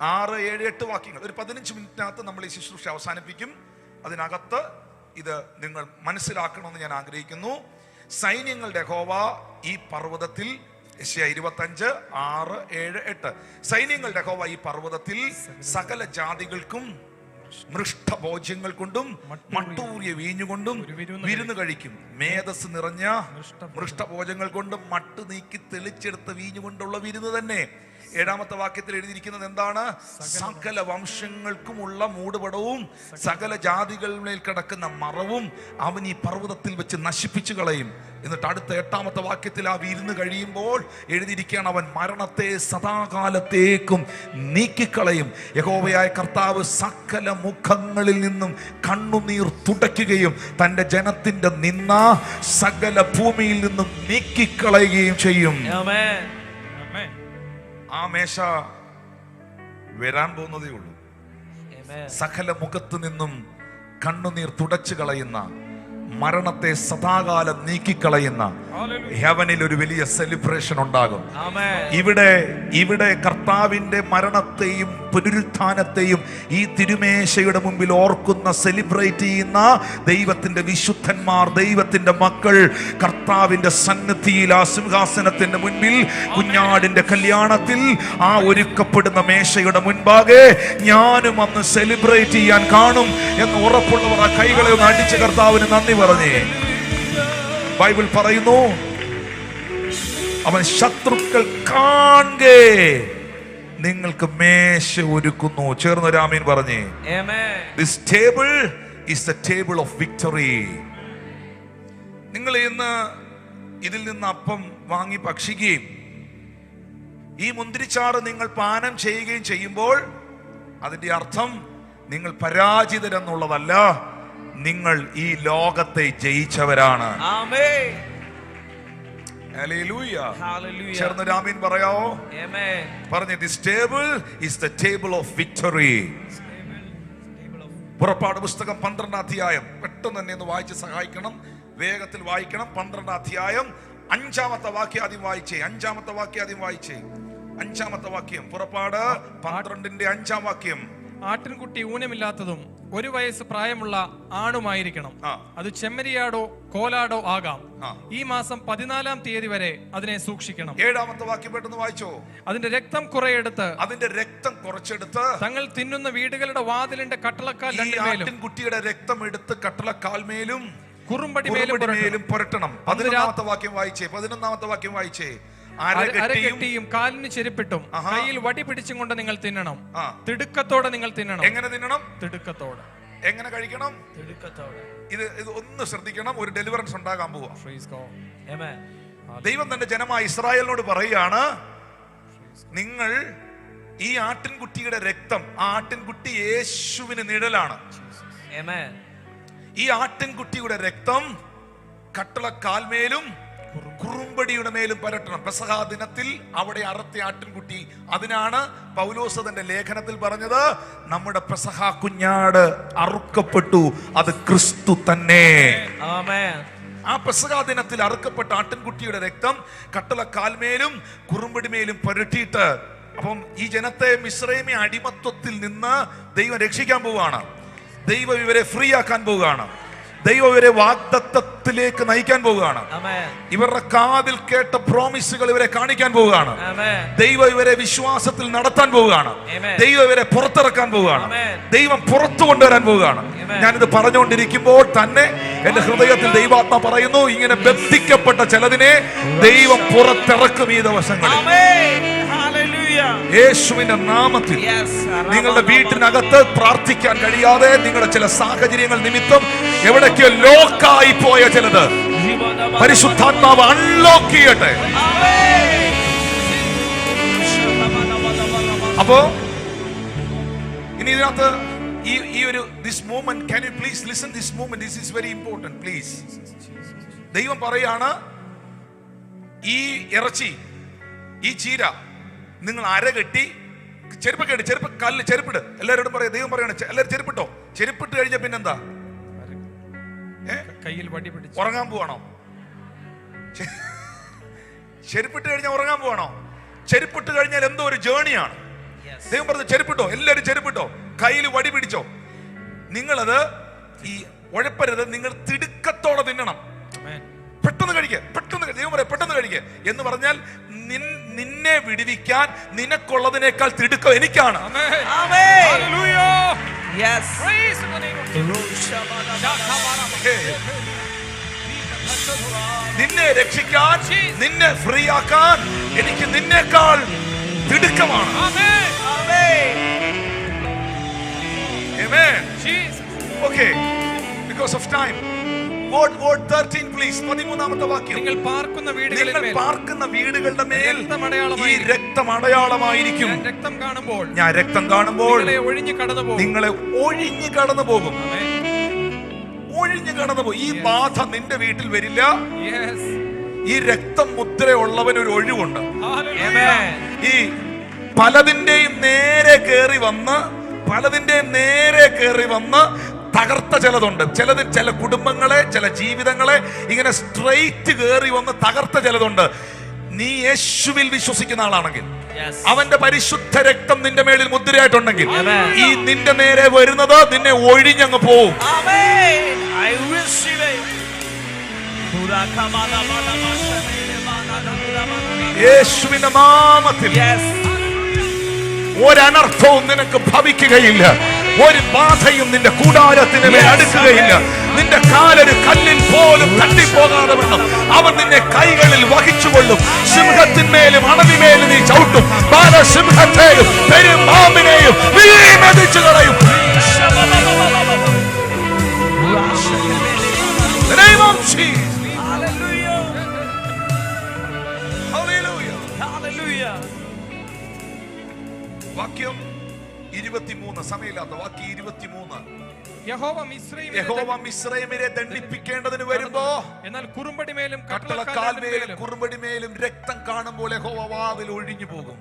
6, 7, 8 വാക്യങ്ങൾ. ഒരു 15 മിനിറ്റിനകത്ത് നമ്മൾ ഈ ശുശ്രൂഷ അവസാനിപ്പിക്കും. അതിനകത്ത് ഇത് നിങ്ങൾ മനസ്സിലാക്കണമെന്ന് ഞാൻ ആഗ്രഹിക്കുന്നു. സൈന്യങ്ങളുടെ യഹോവ ഈ പർവ്വതത്തിൽ, യെശയ്യാ 25, 6, 7, 8. സൈന്യങ്ങളുടെ യഹോവ ഈ പർവ്വതത്തിൽ സകല ജാതികൾക്കും മൃഷ്ടഭോജ്യങ്ങൾ കൊണ്ടും മട്ടൂറിയ വീഞ്ഞുകൊണ്ടും വിരുന്ന് കഴിക്കും. മേധസ് നിറഞ്ഞ മൃഷ്ടഭോജങ്ങൾ കൊണ്ടും മട്ട് നീക്കി തെളിച്ചെടുത്ത വീഞ്ഞുകൊണ്ടുള്ള വിരുന്ന് തന്നെ. 7-ാമത്തെ വാക്യത്തിൽ എഴുതിയിരിക്കുന്നത് എന്താണ്? സകല വംശങ്ങൾക്കുമുള്ള മൂടുപടവും സകല ജാതികളിൽ കിടക്കുന്ന മറവും അവൻ ഈ പർവ്വതത്തിൽ വെച്ച് നശിപ്പിച്ചു കളയും. എന്നിട്ട് അടുത്ത 8-ാമത്തെ വാക്യത്തിൽ ആ വിരുന്ന് കഴിയുമ്പോൾ എഴുതിയിരിക്കുകയാണ്, അവൻ മരണത്തെ സദാകാലത്തേക്കും നീക്കിക്കളയും. യഹോവയായ കർത്താവ് സകല മുഖങ്ങളിൽ നിന്നും കണ്ണുനീർ തുടയ്ക്കുകയും തന്റെ ജനത്തിന്റെ നിന്ന സകല ഭൂമിയിൽ നിന്നും നീക്കിക്കളയുകയും ചെയ്യും. ആ മേശ വരാൻ പോകുന്നതേ ഉള്ളൂ. സകല മുഖത്തു നിന്നും കണ്ണുനീർ തുടച്ചു കളയുന്ന, മരണത്തെ സദാകാലം നീക്കിക്കളയുന്ന ഹെവനിൽ ഒരു വലിയ സെലിബ്രേഷൻ ഉണ്ടാകും. ഇവിടെ കർത്താവിന്റെ മരണത്തെയും പുനരുത്ഥാനത്തെയും ഈ തിരുമേശയുടെ മുമ്പിൽ ഓർക്കുന്ന, സെലിബ്രേറ്റ് ചെയ്യുന്ന ദൈവത്തിന്റെ വിശുദ്ധന്മാർ, ദൈവത്തിന്റെ മക്കൾ കർത്താവിന്റെ സന്നിധിയിൽ ആ സിംഹാസനത്തിന്റെ മുൻപിൽ കുഞ്ഞാടിന്റെ കല്യാണത്തിൽ ആ ഒരുക്കപ്പെടുന്ന മേശയുടെ മുൻപാകെ ഞാനും അന്ന് സെലിബ്രേറ്റ് ചെയ്യാൻ കാണും എന്ന് ഉറപ്പുള്ളവർ ആ കൈകളെ ഒന്ന് അടിച്ച് കർത്താവിന് നന്ദി പറഞ്ഞേ. ബൈബിൾ പറയുന്നു, അവൻ ശത്രുക്കൾ കാണേ നിങ്ങൾക്ക് മേശ ഒരുക്കുന്നു. ചേർന്നൊരു ആമീൻ പറഞ്ഞേ. This table is the table of victory. നിങ്ങൾ ഇന്ന് ഇതിൽ നിന്ന് അപ്പം വാങ്ങി ഭക്ഷിക്കുകയും ഈ മുന്തിരിച്ചാറ് നിങ്ങൾ പാനം ചെയ്യുകയും ചെയ്യുമ്പോൾ അതിന്റെ അർത്ഥം നിങ്ങൾ പരാജിതരെന്നുള്ളതല്ല, നിങ്ങൾ ഈ ലോകത്തെ ജയിച്ചവരാണ്. ചേർന്ന് ആമീൻ പറയാവോ? പറഞ്ഞു, this table is the table of victory. പുറപ്പാട് പുസ്തകം 12-ാം അധ്യായം, പെട്ടെന്ന് തന്നെ ഒന്ന് വായിച്ച് സഹായിക്കണം, വേഗത്തിൽ വായിക്കണം. 12-ാം അധ്യായം 5-ാമത്തെ വാക്യം ആദ്യം വായിച്ചേ. 5-ാമത്തെ വാക്യം ആദ്യം വായിച്ചേ. 5-ാമത്തെ വാക്യം, പുറപ്പാട് 12-ന്റെ 5-ാം വാക്യം. ആട്ടിൻകുട്ടി ഊനമില്ലാത്തതും 1 വയസ്സ് പ്രായമുള്ള ആണുമായിരിക്കണം. അത് ചെമ്മരിയാടോ കോലാടോ ആകാം. ഈ മാസം 14-ാം തീയതി വരെ അതിനെ സൂക്ഷിക്കണം. 7-ാമത്തെ വാക്യം പെട്ടെന്ന് വായിച്ചോ. അതിന്റെ രക്തം കുറച്ചെടുത്ത് തങ്ങൾ തിന്നുന്ന വീടുകളുടെ വാതിലിന്റെ കട്ടളക്കാൽ രണ്ടുമേലും കുട്ടിയുടെ രക്തം എടുത്ത് കട്ടളക്കാൽമേലും കുറുമ്പടിമേലും പുരട്ടണം. 11-ാമത്തെ വാക്യം വായിച്ചേ. 11-ാമത്തെ വാക്യം വായിച്ചേ. അരകെട്ടിയും കാലിന് ചെരുപ്പിട്ടും കയ്യിൽ വടി പിടിച്ചും കൊണ്ട് നിങ്ങൾ തിന്നണം. തിടുക്കത്തോടെ നിങ്ങൾ തിന്നണം. എങ്ങനെ തിന്നണം? തിടുക്കത്തോടെ. എങ്ങനെ കഴിക്കണം? തിടുക്കത്തോടെ. ഇത് ഒന്ന് ശ്രദ്ധിക്കണം, ഒരു ഡെലിവറൻസ് ഉണ്ടാകാൻ പോവാ. ദൈവം തന്റെ ജനമായ ഇസ്രായേലിനോട് പറയുകയാണ്, നിങ്ങൾ ഈ ആട്ടിൻകുട്ടിയുടെ രക്തം, ആ ആട്ടിൻകുട്ടി യേശുവിന് നിഴലാണ്. ഈ ആട്ടിൻകുട്ടിയുടെ രക്തം കട്ടളക്കാൽമേലും കുറുമ്പടിയുടെ മേലും പരട്ടണം. പെസഹാ ദിനത്തിൽ അവിടെ അറുത്ത ആട്ടിൻകുട്ടി. അതിനാണ് പൗലോസ് തന്റെ ലേഖനത്തിൽ പറഞ്ഞത്, നമ്മുടെ പെസഹാ കുഞ്ഞാട് അറുക്കപ്പെട്ടു, അത് ക്രിസ്തു തന്നെ. ആ പെസഹാ ദിനത്തിൽ അറുക്കപ്പെട്ട ആട്ടിൻകുട്ടിയുടെ രക്തം കട്ടളക്കാൽമേലും കുറുമ്പടിമേലും പുരട്ടിയിട്ട്, അപ്പം ഈ ജനത്തെ മിസ്രൈമി അടിമത്വത്തിൽ നിന്ന് ദൈവം രക്ഷിക്കാൻ പോവുകയാണ്. ദൈവം ഇവരെ ഫ്രീ ആക്കാൻ പോവുകയാണ്. ദൈവം ഇവരെ വാഗ്ദത്തത്തിലേക്ക് നയിക്കാൻ പോവുകയാണ്. ഇവരുടെ കാതിൽ കേട്ട പ്രോമിസുകൾ ഇവരെ കാണിക്കാൻ പോവുകയാണ്. ദൈവം ഇവരെ വിശ്വാസത്തിൽ നടത്താൻ പോവുകയാണ്. ദൈവം ഇവരെ പുറത്തിറക്കാൻ പോവുകയാണ്. ദൈവം പുറത്തു കൊണ്ടുവരാൻ പോവുകയാണ്. ഞാനിത് പറഞ്ഞുകൊണ്ടിരിക്കുമ്പോൾ തന്നെ എന്റെ ഹൃദയത്തിൽ ദൈവാത്മ പറയുന്നു, ഇങ്ങനെ ബന്ധിക്കപ്പെട്ട ചിലതിനെ ദൈവം പുറത്തിറക്കും ഈ ദിവസങ്ങളിൽ. യേശുവിന്റെ നാമത്തിൽ നിങ്ങളുടെ വീട്ടിനകത്ത് പ്രാർത്ഥിക്കാൻ കഴിയാതെ നിങ്ങളുടെ ചില സാഹചര്യങ്ങൾ നിമിത്തം എവിടേക്കോ ലോക്കായി പോയ ചിലത് പരിശുദ്ധാത്മാവ് അൺലോക്ക് ചെയ്യട്ടെ. അപ്പോ ഇനി ഇതിനകത്ത് ഈ ഒരു this moment, can you please listen this moment, this is very important please. ദൈവം പറയാണ്, ഈ ഇറച്ചി, ഈ ചീര നിങ്ങൾ അരകെട്ടി ചെരുപ്പൊക്കെ ചെരുപ്പ് കല്ല് ചെരുപ്പിട്. എല്ലാവരോടും പറയാം, ദൈവം പറയാണ് എല്ലാവരും ചെരുപ്പിട്ടോ. ചെരുപ്പിട്ട് കഴിഞ്ഞ പിന്നെന്താ? കയ്യിൽ വടി പിടിച്ച് ഉറങ്ങാൻ പോവാണോ? ചെരുപ്പിട്ട് കഴിഞ്ഞാൽ ഉറങ്ങാൻ പോവാണോ? ചെരുപ്പിട്ട് കഴിഞ്ഞാൽ എന്തോ ഒരു ജേണിയാണ്. ദൈവം പറഞ്ഞു ചെരുപ്പിട്ടോ, എല്ലാവരും ചെരുപ്പിട്ടോ, കയ്യിൽ വടി പിടിച്ചോ. നിങ്ങളത് ഈ ഉഴപ്പരുത്, നിങ്ങൾ തിടുക്കത്തോടെ തിന്നണം. പെട്ടെന്ന് കഴിക്കുക, പെട്ടെന്ന് ദൈവം പറയാം പെട്ടെന്ന് കഴിക്കുക എന്ന് പറഞ്ഞാൽ നിന്നെ വിടുവിക്കാൻ നിനക്കുള്ളതിനേക്കാൾ തിടുക്കം എനിക്കാണ്. Yes. Praise in the name of Jesus. നിന്നെ രക്ഷിക്കാൻ, നിന്നെ ഫ്രീ ആക്കാൻ എനിക്ക് നിന്നേക്കാൾ തിടുക്കമാണ്. Amen. Amen. Amen. Jesus. Okay, because of time. Word 13 please. 13ാമത്തെ വാക്യം. നിങ്ങൾ പാർക്കുന്ന വീടുകളിൽ നിങ്ങൾ മേൽ പാർക്കുന്ന വീടുകളുടെ മേൽ ഈ രക്തമടയാളമായിരിക്കും. രക്തം അടയാളമായിരിക്കും. ഞാൻ രക്തം കാണുമ്പോൾ ഞാൻ രക്തം കാണുമ്പോൾ നിങ്ങളെ ഒഴിഞ്ഞു കടന്നു പോകും. നിങ്ങളെ ഒഴിഞ്ഞു കടന്നു പോകും. Amen. ഒഴിഞ്ഞു കടന്നു പോകും. ഈ ബാധ നിന്റെ വീട്ടിൽ വരില്ല. Yes. ഈ രക്തം മുദ്രയുള്ളവന് ഒരു ഒഴിവുണ്ട്. Hallelujah. Amen. ഈ പലതിന്റെയും നേരെ കയറി വന്ന് തകർത്ത ചിലതുണ്ട്. ചില കുടുംബങ്ങളെ, ചില ജീവിതങ്ങളെ ഇങ്ങനെ സ്ട്രെയിറ്റ് കയറി വന്ന് തകർത്ത ചിലതുണ്ട്. നീ യേശുവിൽ വിശ്വസിക്കുന്ന ആളാണെങ്കിൽ, Yes. അവന്റെ പരിശുദ്ധ രക്തം നിന്റെ മേളിൽ മുദ്രയായിട്ടുണ്ടെങ്കിൽ, Amen. ഈ നിന്റെ നേരെ വരുന്നത് നിന്നെ ഒഴിഞ്ഞങ്ങ് പോവും. Amen. I receive it. യേശുവിന്റെ നാമത്തിൽ Yes. ഒരനർത്ഥവും നിനക്ക് ഭവിക്കുകയില്ല. ഒരു ബാധയും നിന്റെ കൂടാരത്തിന് മേൽ അടുക്കുകയില്ല. നിന്റെ കാലൊരു കല്ലിൽ പോലും തട്ടിപ്പോകാതെ വണ്ണം അവൻ നിന്നെ കൈകളിൽ വഹിച്ചുകൊള്ളും. സിംഹത്തിന്മേലും അണവിമേലും നീ ചവിട്ടും. ബാലസിംഹത്തെയും പെരുമ്പാമ്പിനെയും നീ മെതിച്ചു കളയും. The name of Jesus. Hallelujah. Hallelujah. Hallelujah. വാക്യം 23, സമയമില്ലാത്ത വാക്യം 23. യഹോവ മിസ്രയീമിനെ ദണ്ഡിപ്പിക്കേണ്ടതിന് വരുമ്പോ എന്നാൽ കുറുമ്പടിമേലും കട്ടളക്കാൽമേലും കുറുമ്പടിമേലും രക്തം കാണുമ്പോൾ യഹോവ വാതിൽ ഒഴിഞ്ഞു പോകും.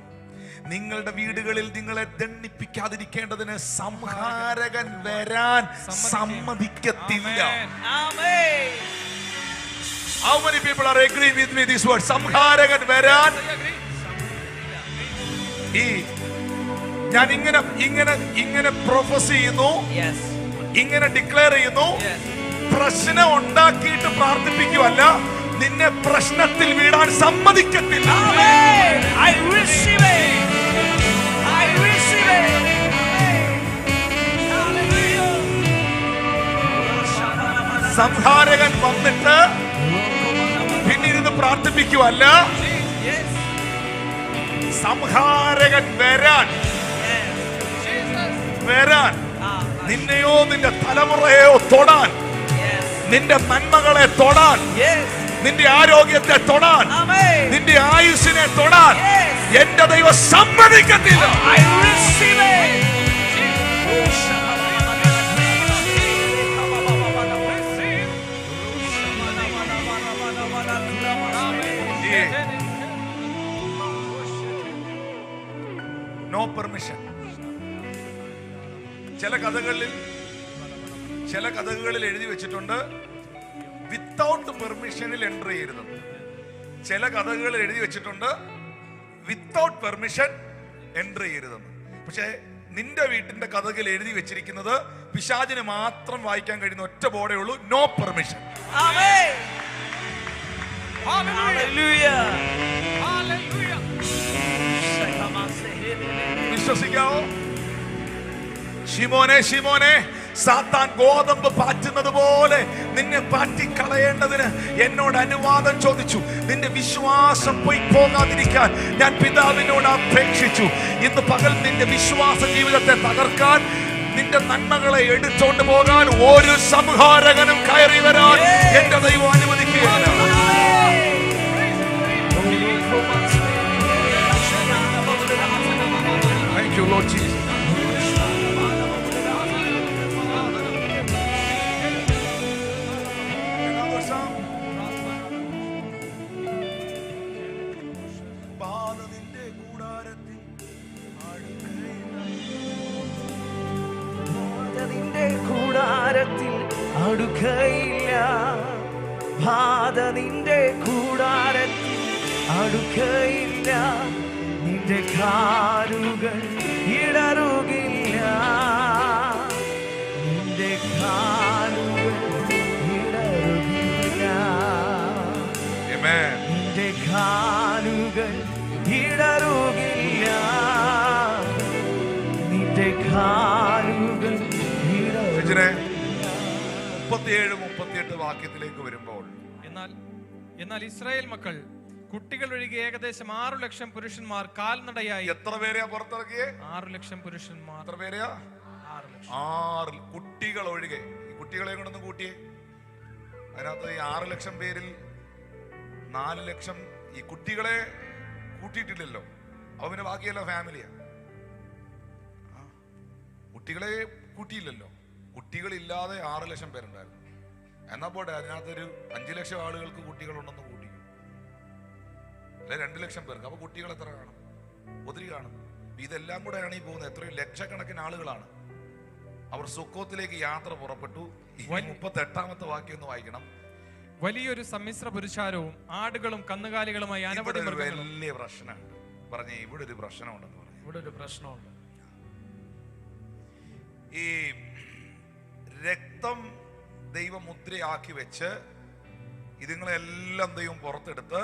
നിങ്ങളുടെ വീടുകളിൽ നിങ്ങളെ ദണ്ഡിപ്പിക്കാതിരിക്കേണ്ടതിന് സംഹാരകൻ വരാൻ സമ്മതിക്കത്തില്ല. Amen. How many people are agreeing with me this word? സംഹാരകൻ വരാൻ. ഈ ഞാൻ ഇങ്ങനെ പ്രൊഫസി ചെയ്യുന്നു, Yes. ഇങ്ങനെ ഡിക്ലെയർ ചെയ്യുന്നു. Yes. പ്രശ്നം ഉണ്ടാക്കിയിട്ട് പ്രാർത്ഥിപ്പിക്കുവല്ല, നിന്നെ പ്രശ്നത്തിൽ വീടാൻ സമ്മതിക്കത്തില്ല. Amen. I receive it. I receive it. Hallelujah. സംഹാരകൻ വന്നിട്ട് പിന്നിരുന്ന് പ്രാർത്ഥിപ്പിക്കുവല്ല, Yes. സംഹാരകൻ വരാൻ നിന്നെയോ നിന്റെ തലമുറയോ തൊടാൻ, Yes. നിന്റെ നന്മകളെ തൊടാൻ, Yes. നിന്റെ ആരോഗ്യത്തെ തൊടാൻ, Amen. നിന്റെ ആയുസ്സിനെ തൊടാൻ Yes. എന്റെ ദൈവം സമ്മതിക്കത്തില്ല. I receive it. No permission. ചില കഥകളിൽ എഴുതി വെച്ചിട്ടുണ്ട് വിത്തൗട്ട് പെർമിഷനിൽ എൻ്റർ ചെയ്യരുത്. ചില കഥകളിൽ എഴുതി വെച്ചിട്ടുണ്ട് വിത്തൗട്ട് പെർമിഷൻ എൻ്റർ ചെയ്യരുതെന്ന്. പക്ഷേ നിന്റെ വീട്ടിന്റെ കഥകൾ എഴുതി വെച്ചിരിക്കുന്നത് പിശാചിന് മാത്രം വായിക്കാൻ കഴിയുന്ന ഒറ്റ ബോർഡേ ഉള്ളൂ, no permission. Amen. Hallelujah. Hallelujah. വിശ്വസിക്കാവോ? ശിമോനെ, സാത്താൻ ഗോതമ്പ് പാറ്റുന്നത് പോലെ നിന്നെ പാറ്റിക്കളയേണ്ടതിന് എന്നോട് അനുവാദം ചോദിച്ചു. നിന്റെ വിശ്വാസം പോയി പോകാതിരിക്കാൻ ഞാൻ പിതാവിനോട് അപേക്ഷിച്ചു. ഇന്ന് പകൽ നിന്റെ വിശ്വാസ ജീവിതത്തെ തകർക്കാൻ, നിന്റെ നന്മകളെ എടുത്തോണ്ട് പോകാൻ ഒരു സംഹാരകനും കയറി വരാൻ എന്റെ ദൈവം അനുവദിക്കുകയില്ല. Thank you, Lord Jesus. Another song. പാദത്തിന്റെ കൂടാരത്തിൽ നിന്റെ കൂടാരത്തിൽ അടുക്കയില്ല, ബാധ നിന്റെ കൂടാരത്തിൽ അടുക്കയില്ല, നിന്റെ കാലുകൾ ഇടറുകില്ല, നിന്റെ കാലുകൾ ഇടറുകില്ല, Amen. നിന്റെ കാലുകൾ ഇടറുകില്ല, നിന്റെ കാലുകൾ വായിച്ചിനെ 37-38 വാക്യത്തിലേക്ക് വരുമ്പോൾ, എന്നാൽ ഇസ്രായേൽ മക്കൾ കുട്ടികൾ ഒഴികെ ഏകദേശം 6 ലക്ഷം പുരുഷന്മാർ കാൽനടയായി. എത്ര പേരെയാ പുറത്തിറക്കിയേ? 6 ലക്ഷം പുരുഷന്മാർ. എത്ര പേരെയാ? 6 ലക്ഷം. 6 കുട്ടികൾ ഒഴികെ. ഈ കുട്ടികളെ കൊണ്ടൊന്ന് കൂട്ടിയേ. അതിനകത്ത് ഈ 6 ലക്ഷം പേരിൽ 4 ലക്ഷം ഈ കുട്ടികളെ കൂട്ടിയിട്ടില്ലല്ലോ. അവന് ബാക്കിയല്ല ഫാമിലിയാ. കുട്ടികളെ കൂട്ടിയില്ലല്ലോ. കുട്ടികളില്ലാതെ 6 ലക്ഷം പേരുണ്ടായിരുന്നു. എന്നാ പോട്ടെ, അതിനകത്തൊരു 5 ലക്ഷം ആളുകൾക്ക് കുട്ടികളുണ്ടെന്ന് കൂട്ടിക്കും, അല്ലെ 2 ലക്ഷം പേർക്ക്. അപ്പൊ കുട്ടികൾ എത്ര കാണും? ഒത്തിരി കാണും. ഇതെല്ലാം കൂടെയാണ് ഈ പോകുന്നത്. എത്രയോ ലക്ഷക്കണക്കിന് ആളുകളാണ്. അവർ സുക്കോത്തിലേക്ക് യാത്ര പുറപ്പെട്ടു. 38-ാമത്തെ വാക്യം ഒന്ന് വായിക്കണം. വലിയൊരു സമ്മിശ്ര പുരുഷാരവും ആടുകളും കന്നുകാലികളുമായി അനവധി വലിയ പ്രശ്നമുണ്ട്. പറഞ്ഞേ, ഇവിടെ ഒരു പ്രശ്നമുണ്ടെന്ന് പറഞ്ഞു. ഇവിടെ ഒരു പ്രശ്നമുണ്ട്. ഈ രക്തം ദൈവമുദ്രയാക്കി വെച്ച് ഇതുങ്ങളെല്ലാം ദൈവം പുറത്തെടുത്ത്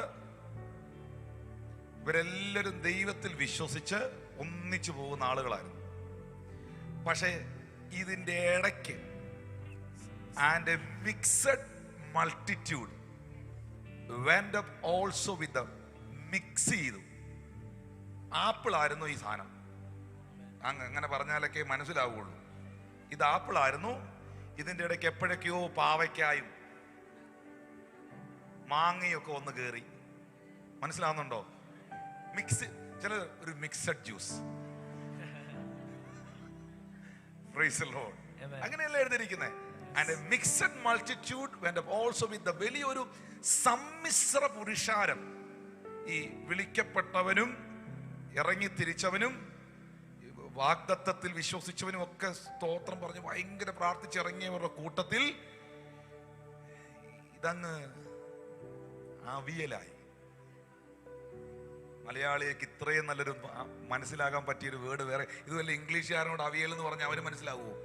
ഇവരെല്ലാവരും ദൈവത്തിൽ വിശ്വസിച്ച് ഒന്നിച്ചു പോകുന്ന ആളുകളായിരുന്നു. പക്ഷെ ഇതിന്റെ ഇടയ്ക്ക് and A mixed multitude went up also with mix ചെയ്തു. ആപ്പിൾ ആയിരുന്നു ഈ സാധനം. അങ്ങനെ പറഞ്ഞാലൊക്കെ മനസ്സിലാവുള്ളൂ. ഇത് ആപ്പിൾ ആയിരുന്നു. ഇതിന്റെ ഇടയ്ക്ക് എപ്പോഴൊക്കെയോ പാവയ്ക്കായും മാങ്ങയൊക്കെ ഒന്ന് കയറി. മനസ്സിലാവുന്നുണ്ടോ? മിക്സ്, ചില ഒരു മിക്സഡ് ജ്യൂസ്. അങ്ങനെയല്ല എഴുതിയിരിക്കുന്നത്. And A mixed multitude went up also with വലിയൊരു സമ്മിശ്ര പുരുഷാരം. ഈ വിളിക്കപ്പെട്ടവനും ഇറങ്ങിത്തിരിച്ചവനും വാഗ്ദത്തത്തിൽ വിശ്വസിച്ചവനും ഒക്കെ സ്തോത്രം പറഞ്ഞ് ഭയങ്കര പ്രാർത്ഥിച്ചിറങ്ങിയവരുടെ കൂട്ടത്തിൽ ഇതങ്ങ് അവിയലായി. മലയാളിക്ക് ഇത്രയും നല്ലൊരു മനസ്സിലാകാൻ പറ്റിയൊരു വേർഡ് വേറെ. ഇതുവല്ല ഇംഗ്ലീഷുകാരനോട് അവിയൽ എന്ന് പറഞ്ഞാൽ അവന് മനസ്സിലാവുമോ?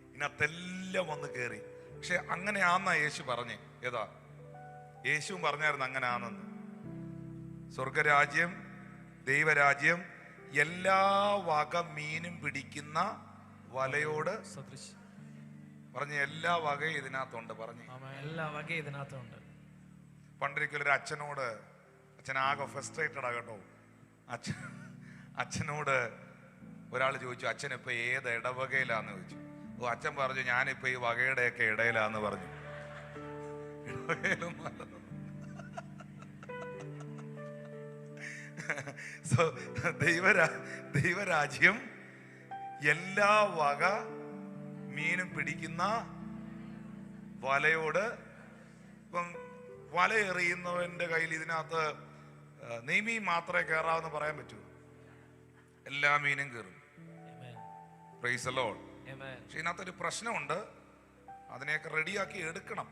ഇതിനകത്തെല്ലാം വന്ന് കയറി. പക്ഷെ അങ്ങനെയാന്നാ യേശു പറഞ്ഞേ. ഏതാ? യേശുവും പറഞ്ഞായിരുന്നു അങ്ങനെ ആണെന്ന്. സ്വർഗരാജ്യം, ദൈവരാജ്യം എല്ലാ വക മീനും പിടിക്കുന്ന വലയോട് സദൃശം. പറഞ്ഞ എല്ലാ വകയും ഇതിനകത്തുണ്ട്. പറഞ്ഞു എല്ലാ വകയും ഇതിനകത്തുണ്ട്. പണ്ടൊരിക്കലൊരു അച്ഛനോട്, അച്ഛൻ ആകെ ഫ്രസ്ട്രേറ്റഡ് ആകട്ടോ, അച്ഛനോട് ഒരാൾ ചോദിച്ചു, അച്ഛൻ ഇപ്പൊ ഏത് ഇടവകയിലാന്ന് ചോദിച്ചു. ഓ, അച്ഛൻ പറഞ്ഞു, ഞാനിപ്പോ ഈ വകയുടെയൊക്കെ ഇടയിലാന്ന് പറഞ്ഞു. ദൈവരാജ്യം എല്ലാ വക മീനും പിടിക്കുന്ന വലയോട്. ഇപ്പം വല എറിയുന്നവന്റെ കയ്യിൽ ഇതിനകത്ത് നെയ്മീൻ മാത്രമേ കയറാവെന്ന് പറയാൻ പറ്റൂ. എല്ലാ മീനും കയറും. Price the Lord. പക്ഷെ ഇതിനകത്തൊരു പ്രശ്നമുണ്ട്. അതിനെയൊക്കെ റെഡിയാക്കി എടുക്കണം.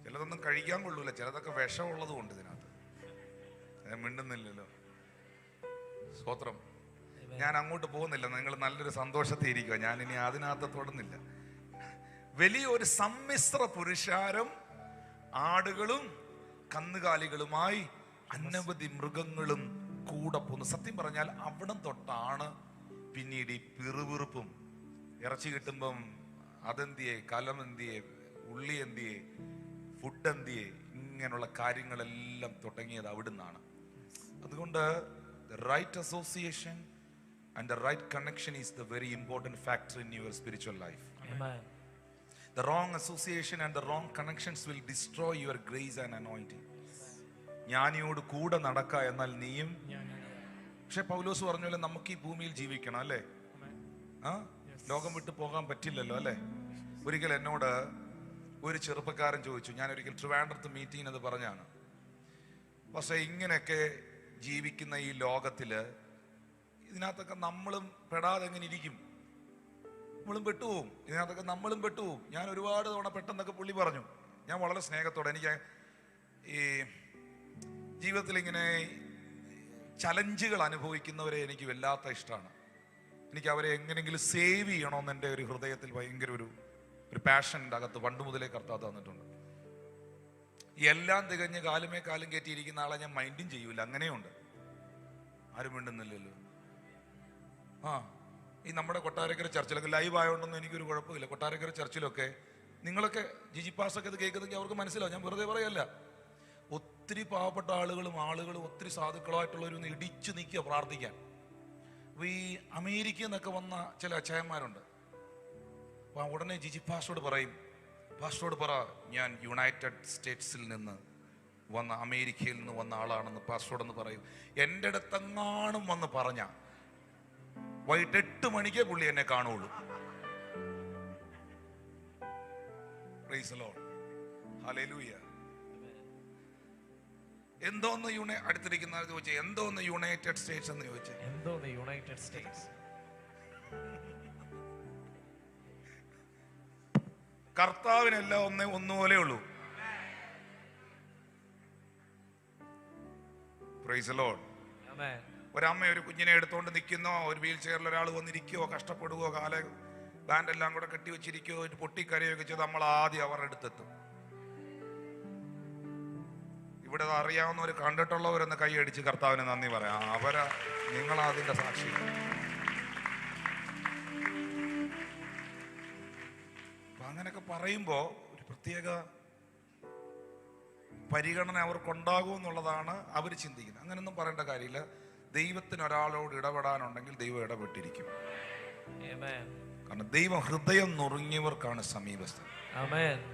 ചിലതൊന്നും കഴിക്കാൻ കൊള്ളൂല, ചിലതൊക്കെ വിഷമുള്ളത് കൊണ്ട് ഇതിനകത്ത്. മിണ്ടുന്നില്ലല്ലോ. സ്തോത്രം. ഞാൻ അങ്ങോട്ട് പോകുന്നില്ല, നിങ്ങൾ നല്ലൊരു സന്തോഷത്തിൽ ഇരിക്കുക. ഞാൻ ഇനി അതിനകത്ത് തൊടുന്നില്ല. വലിയൊരു സമ്മിശ്ര പുരുഷാരം, ആടുകളും കന്നുകാലികളുമായി അനവധി മൃഗങ്ങളും കൂടെ പോന്നു. സത്യം പറഞ്ഞാൽ അവിടം തൊട്ടാണ് പിന്നീട് ഈ പിറുപിറുപ്പും ഇറച്ചി കിട്ടുമ്പം അതെന്തിയെ, കലമെന്തിയെ, ഉള്ളി എന്തിയെ, ഫുഡ് എന്തിയെ, ഇങ്ങനെയുള്ള കാര്യങ്ങളെല്ലാം തുടങ്ങിയത് അവിടുന്നാണ്. അതുകൊണ്ട് the right association and the right connection is the very important factor in your spiritual life. Amen. The wrong association and the wrong connections will destroy your grace and anointing. ജ്ഞാനിയോട് കൂടെ നടക്ക, എന്നാൽ നീയും. പക്ഷെ പൗലോസ് പറഞ്ഞ നമുക്ക് ഈ ഭൂമിയിൽ ജീവിക്കണം അല്ലേ? ലോകം വിട്ടു പോകാൻ പറ്റില്ലല്ലോ അല്ലേ? ഒരിക്കൽ എന്നോട് ഒരു ചെറുപ്പക്കാരൻ ചോദിച്ചു. ഞാൻ ഒരിക്കൽ ട്രിവാൻഡ്രത്ത് മീറ്റിങ്ങിന് അത് പറഞ്ഞാണ്. പക്ഷെ ഇങ്ങനെയൊക്കെ ജീവിക്കുന്ന ഈ ലോകത്തില് ഇതിനകത്തൊക്കെ നമ്മളും പെടാതെ എങ്ങനെ ഇരിക്കും? നമ്മളും പെട്ടുപോകും. ഇതിനകത്തൊക്കെ നമ്മളും പെട്ടുപോകും. ഞാൻ ഒരുപാട് തവണ പെട്ടെന്നൊക്കെ പുള്ളി പറഞ്ഞു. ഞാൻ വളരെ സ്നേഹത്തോടെ, എനിക്ക് ഈ ജീവിതത്തിൽ ഇങ്ങനെ ചലഞ്ചുകൾ അനുഭവിക്കുന്നവരെ എനിക്ക് വല്ലാത്ത ഇഷ്ടമാണ്. എനിക്ക് അവരെ എങ്ങനെയെങ്കിലും സേവ് ചെയ്യണമെന്ന് എൻ്റെ ഒരു ഹൃദയത്തിൽ ഭയങ്കര ഒരു പാഷൻ്റെ അകത്ത് പണ്ട് മുതലേ കർത്താവ് തന്നിട്ടുണ്ട്. എല്ലാം തികഞ്ഞ് കാലുമേ കാലും കയറ്റിയിരിക്കുന്ന ആളെ ഞാൻ മൈൻഡും ചെയ്യൂല. അങ്ങനെയുണ്ട്. ആരും മിണ്ടുന്നില്ലല്ലോ. ഈ നമ്മുടെ കൊട്ടാരക്കര ചർച്ചിലൊക്കെ ലൈവ് ആയതുകൊണ്ടൊന്നും എനിക്കൊരു കുഴപ്പമില്ല. കൊട്ടാരക്കര ചർച്ചിലൊക്കെ നിങ്ങളൊക്കെ ജിജി പാസൊക്കെ ഇത് കേൾക്കുന്നെങ്കിൽ അവർക്ക് മനസ്സിലാവും, ഞാൻ വെറുതെ പറയല്ല. ഒത്തിരി പാവപ്പെട്ട ആളുകളും ഒത്തിരി സാധുക്കളായിട്ടുള്ളവരൊന്ന് ഇടിച്ചു നിൽക്കുക പ്രാർത്ഥിക്കാൻ. അപ്പോൾ ഈ അമേരിക്കയിൽ നിന്നൊക്കെ വന്ന ചില അച്ചായന്മാരുണ്ട്. അപ്പോൾ ഉടനെ ജിജി പാസ്റ്റോട് പറയും, പാസ്റ്റോട് പറ ഞാൻ യുണൈറ്റഡ് സ്റ്റേറ്റ്സിൽ നിന്ന് വന്ന, അമേരിക്കയിൽ നിന്ന് വന്ന ആളാണെന്ന് പാസ്റ്റോടെന്ന് പറയും. എൻ്റെ അടുത്തെങ്ങാനും വന്ന് പറഞ്ഞ വൈകിട്ട് 8 മണിക്കേ പുള്ളി എന്നെ കാണുള്ളൂ. Price the Lord, hallelujah. എന്തോന്ന് അടുത്തിരിക്കുന്ന ചോദിച്ചേ, എന്തോന്ന് യുണൈറ്റഡ് സ്റ്റേറ്റ്സ് എന്ന് ചോദിച്ചേ. എന്തോന്ന് യുണൈറ്റഡ് സ്റ്റേറ്റ്സ്? കർത്താവിനെല്ലാം ഒന്നുപോലെ ഉള്ളൂ. Praise the Lord. ആമേൻ. ഒരമ്മ ഒരു കുഞ്ഞിനെ എടുത്തുകൊണ്ട് നിൽക്കുന്നോ, ഒരു വീൽ ചെയറിൽ ഒരാൾ വന്നിരിക്കുകയോ, കഷ്ടപ്പെടുകയോ, ബാൻഡെല്ലാം കൂടെ കെട്ടി വെച്ചിരിക്കുകയോ, ഒരു പൊട്ടിക്കരയൊക്കെ ചെയ്ത് നമ്മൾ ആദ്യം അവരുടെ അടുത്തെത്തും. ഇവിടെ അറിയാവുന്നവർ, കണ്ടിട്ടുള്ളവരൊന്ന് കൈയടിച്ച് കർത്താവിന് നന്ദി പറയാം. അവരാ, നിങ്ങളാ അതിന്റെ സാക്ഷി. അപ്പൊ അങ്ങനെയൊക്കെ പറയുമ്പോ ഒരു പ്രത്യേക പരിഗണന അവർക്കുണ്ടാകും എന്നുള്ളതാണ് അവർ ചിന്തിക്കുന്നത്. അങ്ങനെയൊന്നും പറയേണ്ട കാര്യമില്ല. ദൈവത്തിന് ഒരാളോട് ഇടപെടാനുണ്ടെങ്കിൽ ദൈവം ഇടപെട്ടിരിക്കും. കാരണം ദൈവം ഹൃദയം നുറുങ്ങിയവർക്കാണ് സമീപസ്ഥൻ.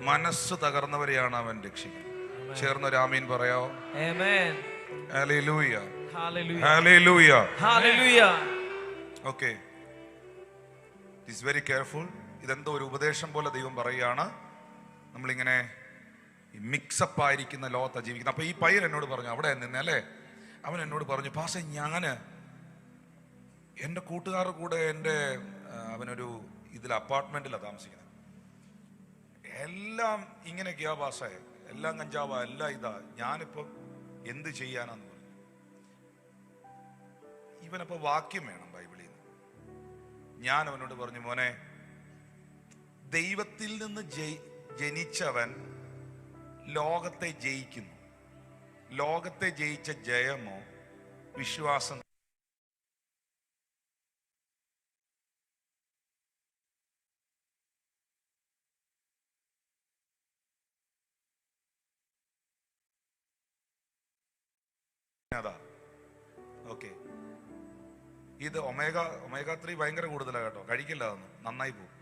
മനസ്സ് തകർന്നവരെയാണ് അവൻ രക്ഷിക്കുന്നത്. ചേർന്നൊരു ആമീൻ പറയാവോ? Hallelujah, hallelujah, hallelujah. Okay, is very careful. ഇതെന്തോ ഒരു ഉപദേശം പോലെ ദൈവം പറയുകയാണ്. നമ്മളിങ്ങനെ മിക്സപ്പ് ആയിരിക്കുന്ന ലോകത്താണ് ജീവിക്കുന്നത്. അപ്പൊ ഈ പയ്യൻ എന്നോട് പറഞ്ഞു, അവിടെ നിന്നല്ലേ, അവൻ എന്നോട് പറഞ്ഞു, പാസേ ഞാന് എൻ്റെ കൂട്ടുകാരുടെ കൂടെ അവനൊരു ഇതിൽ അപ്പാർട്ട്മെന്റിലാണ് താമസിക്കുന്നത്. എല്ലാം ഇങ്ങനെയൊക്കെയാ പാസേ, എല്ലാം കഞ്ചാവാ, എല്ലാം ഇതാ. ഞാനിപ്പം എന്ത് ചെയ്യാനാന്ന് പറഞ്ഞു. ഇവനപ്പോ വാക്യം വേണം ബൈബിളിൽ നിന്ന്. ഞാൻ അവനോട് പറഞ്ഞു, മോനെ, ദൈവത്തിൽ നിന്ന് ജനിച്ചവൻ ലോകത്തെ ജയിക്കുന്നു. ലോകത്തെ ജയിച്ച ജയമോ വിശ്വാസം. അതാ ഓക്കെ. ഇത് ഒമേഗ 3 ഭയങ്കര കൂടുതലാണ് കേട്ടോ, കഴിക്കില്ല, അതൊന്നും നന്നായി പോകും.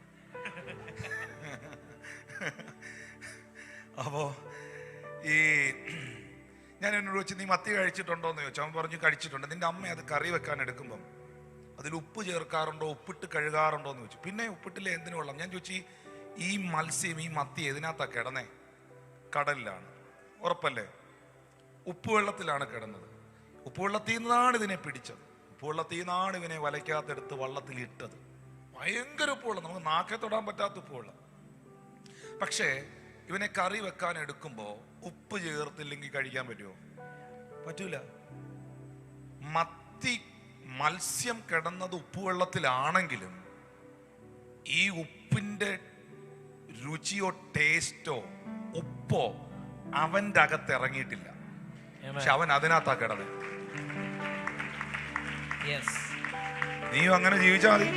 അപ്പോ ഈ ഞാൻ എന്നോട് ചോദിച്ചു, നീ മത്തി കഴിച്ചിട്ടുണ്ടോന്ന് ചോദിച്ചു. അവൻ പറഞ്ഞു കഴിച്ചിട്ടുണ്ട്. നിന്റെ അമ്മ അത് കറി വെക്കാൻ എടുക്കുമ്പം അതിൽ ഉപ്പ് ചേർക്കാറുണ്ടോ, ഉപ്പിട്ട് കഴുകാറുണ്ടോ എന്ന് ചോദിച്ചു. പിന്നെ ഉപ്പിട്ടില്ല, എന്തിനു കൊള്ളാം? ഞാൻ ചോദിച്ചു, ഈ മത്സ്യം, ഈ മത്തി എതിനകത്താ കിടന്നേ? കടലിലാണ്. ഉറപ്പല്ലേ? ഉപ്പുവെള്ളത്തിലാണ് കിടന്നത്. ഉപ്പുവെള്ളത്തിൽ നിന്നാണ് ഇതിനെ പിടിച്ചത്. ഉപ്പുവെള്ളത്തിൽ നിന്നാണ് ഇവനെ വലയ്ക്കകത്തെടുത്ത് വള്ളത്തിൽ ഇട്ടത്. ഭയങ്കര ഉപ്പുവെള്ളം, നമുക്ക് നാക്കെ തൊടാൻ പറ്റാത്ത ഉപ്പുവെള്ളം. പക്ഷേ ഇവനെ കറി വെക്കാൻ എടുക്കുമ്പോൾ ഉപ്പ് ചേർത്തില്ലെങ്കിൽ കഴിക്കാൻ പറ്റുമോ? പറ്റൂല. മത്സ്യം കിടന്നത് ഉപ്പുവെള്ളത്തിലാണെങ്കിലും ഈ ഉപ്പിന്റെ രുചിയോ ടേസ്റ്റോ ഉപ്പോ അവന്റെ അകത്ത് ഇറങ്ങിയിട്ടില്ല. പക്ഷെ അവൻ അതിനകത്താ കിടന്നത്. നീയും അങ്ങനെ ജീവിച്ചാൽ മതി.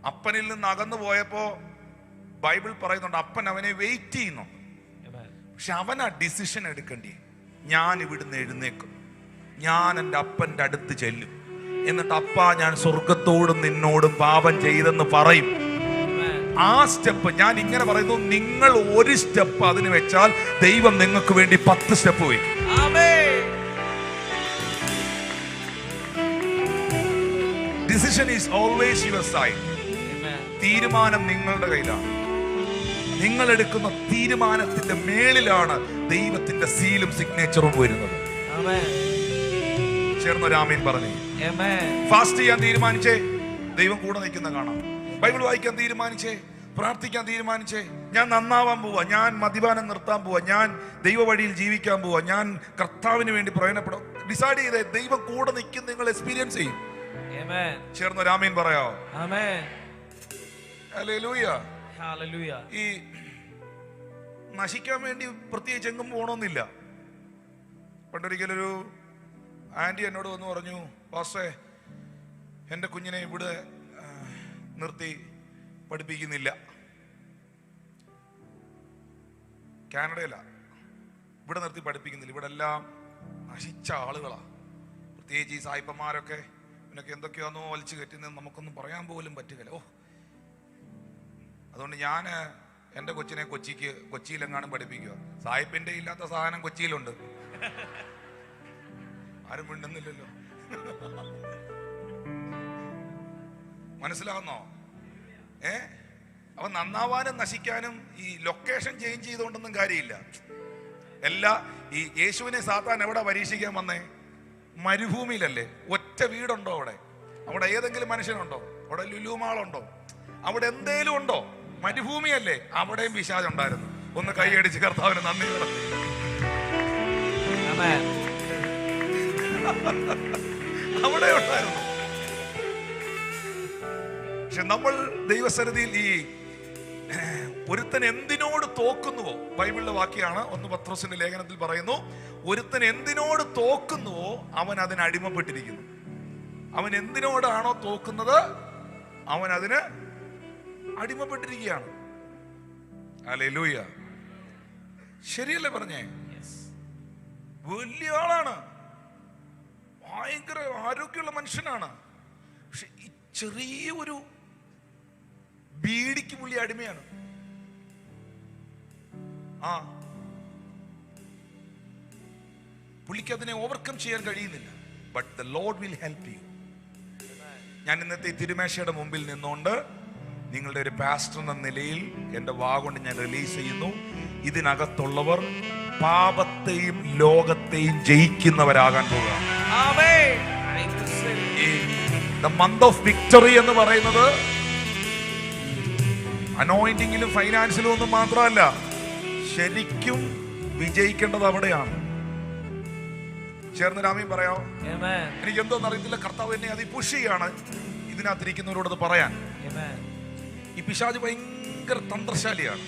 അപ്പനിൽ നിന്ന് അകന്നു പോയപ്പോ ബൈബിൾ പറയുന്നുണ്ട് അപ്പൻ അവനെ വെയിറ്റ് ചെയ്യുന്നു. പക്ഷെ അവൻ ആ ഡിസിഷൻ എടുക്കണ്ടേ. ഞാൻ ഇവിടുന്ന് എഴുന്നേക്കും, ഞാൻ എൻ്റെ അപ്പൻ്റെ അടുത്ത് ചെല്ലും, എന്നിട്ട് അപ്പാ ഞാൻ സ്വർഗത്തോടും നിന്നോടും പാപം ചെയ്തെന്ന് പറയും. ആ സ്റ്റെപ്പ് ഞാൻ ഇങ്ങനെ പറയുന്നു, നിങ്ങൾ ഒരു സ്റ്റെപ്പ് അതിന് വെച്ചാൽ ദൈവം നിങ്ങൾക്ക് വേണ്ടി 10 സ്റ്റെപ്പ് വയ്ക്കും. Decision is always your side. തീരുമാനം നിങ്ങളുടെ കയ്യിലാണ്. നിങ്ങൾ എടുക്കുന്ന തീരുമാനത്തിന്റെ മേളിലാണ് ദൈവത്തിന്റെ സീലും സിഗ്നേച്ചറും വരുന്നത്. ചേർന്നൊരു ആമീൻ പറഞ്ഞു. ഫാസ്റ്റ് ചെയ്യാൻ തീരുമാനിച്ചേ, ദൈവം കൂടെ നിൽക്കുന്ന കാണാം. ബൈബിൾ വായിക്കാൻ തീരുമാനിച്ചേ, പ്രാർത്ഥിക്കാൻ തീരുമാനിച്ചേ, ഞാൻ നന്നാവാൻ പോവാ, ഞാൻ മദ്യപാനം നിർത്താൻ പോവാ, ഞാൻ ദൈവ വഴിയിൽ ജീവിക്കാൻ പോവാ, ഞാൻ കർത്താവിന് വേണ്ടി പ്രയോജനപ്പെടും. ഡിസൈഡ് ചെയ്തേ, ദൈവം കൂടെ നിൽക്കും, നിങ്ങൾ എക്സ്പീരിയൻസ് ചെയ്യും. ചേർന്നൊരു ആമീൻ പറയാമോ? ഹല്ലേലൂയ. ഈ നശിക്കാൻ വേണ്ടി പ്രത്യേകിച്ച് എങ്ങും പോകണമെന്നില്ല. പണ്ടൊരിക്കലൊരു ആന്റി എന്നോട് വന്ന് പറഞ്ഞു, പാസ്റ്റേ എൻ്റെ കുഞ്ഞിനെ ഇവിടെ നിർത്തി പഠിപ്പിക്കുന്നില്ല. കാനഡയില, ഇവിടെ നിർത്തി പഠിപ്പിക്കുന്നില്ല, ഇവിടെ എല്ലാം നശിച്ച ആളുകളാ. പ്രത്യേകിച്ച് ഈ സായിപ്പന്മാരൊക്കെ ഇവനൊക്കെ എന്തൊക്കെയാണെന്നോ വലിച്ചു കയറ്റുന്നത് നമുക്കൊന്നും പറയാൻ പോലും പറ്റുകയില്ല. അതുകൊണ്ട് ഞാൻ എൻ്റെ കൊച്ചിനെ കൊച്ചിയിലെങ്ങാനും പഠിപ്പിക്കുക. സായിപ്പിന്റെ ഇല്ലാത്ത സാധനം കൊച്ചിയിലുണ്ട്. ആരും മിണ്ടുന്നില്ലല്ലോ. മനസ്സിലാവുന്നോ? അവൻ നന്നാവാനും നശിക്കാനും ഈ ലൊക്കേഷൻ ചേഞ്ച് ചെയ്തുകൊണ്ടൊന്നും കാര്യമില്ല. ഈ യേശുവിനെ സാത്താൻ എവിടെ പരീക്ഷിക്കാൻ വന്നേ? മരുഭൂമിയിലല്ലേ? ഒറ്റ വീടുണ്ടോ അവിടെ ഏതെങ്കിലും മനുഷ്യനുണ്ടോ? അവിടെ ലുലുമാളുണ്ടോ? അവിടെ എന്തേലും ഉണ്ടോ? മരുഭൂമിയല്ലേ? അവിടെയും പിശാചുണ്ടായിരുന്നു. ഒന്ന് കൈയടിച്ച് കർത്താവിന് നന്ദി പറഞ്ഞു. അവിടെ ഉണ്ടായിരുന്നു. പക്ഷെ നമ്മൾ ദൈവസന്നിധിയിൽ ഈ ഒരുത്തൻ എന്തിനോട് തോക്കുന്നുവോ, ബൈബിളിലെ വാക്യാണ്, 1 പത്രോസിന്റെ ലേഖനത്തിൽ പറയുന്നു, ഒരുത്തൻ എന്തിനോട് തോക്കുന്നുവോ അവൻ അതിന് അടിമപ്പെട്ടിരിക്കുന്നു. അവൻ എന്തിനോടാണോ തോക്കുന്നത് അവൻ അതിന് അടിമപ്പെട്ടിരിക്കുകയാണ്. ഹല്ലേലൂയ. ശരിയല്ലേ പറഞ്ഞേ? വലിയ ആളാണ്, ഭയങ്കര ആരോഗ്യമുള്ള മനുഷ്യനാണ്. പക്ഷെ ഈ ചെറിയ ഒരു ബീഡിക്ക് പുള്ളി അടിമയാണ്. പുള്ളിക്ക് അതിനെ ഓവർകം ചെയ്യാൻ കഴിയുന്നില്ല. But the Lord will help you. ഞാൻ ഇന്നത്തെ തിരുമേശയുടെ മുമ്പിൽ നിന്നുകൊണ്ട് നിങ്ങളുടെ ഒരു പാസ്റ്റർ എന്ന നിലയിൽ എൻ്റെ വാഗൊണ്ട് ഞാൻ റിലീസ് ചെയ്യുന്നു, ഇതിനകത്തുള്ളവർ പാപത്തെയും ലോകത്തെയും ജയിക്കുന്നവരാകാൻ പോകുക. ദ മന്ത് ഓഫ് വിക്ടറി എന്ന് പറയുന്നത് അനോയിന്റിങ്ങിലും ഫൈനാൻസിലും ഒന്നും മാത്രമല്ല, ശരിക്കും വിജയിക്കേണ്ടത് അവിടെയാണ്. ചേർന്ന് രാമീൻ പറയാമോ? എനിക്ക് എന്തോന്ന് അറിയത്തില്ല, കർത്താവ് എന്നെ അത് പുഷ് ചെയ്യാണ് ഇതിനകത്തിരിക്കുന്നവരോട് അത് പറയാൻ. ഈ പിശാച് ഭയങ്കര തന്ത്രശാലിയാണ്,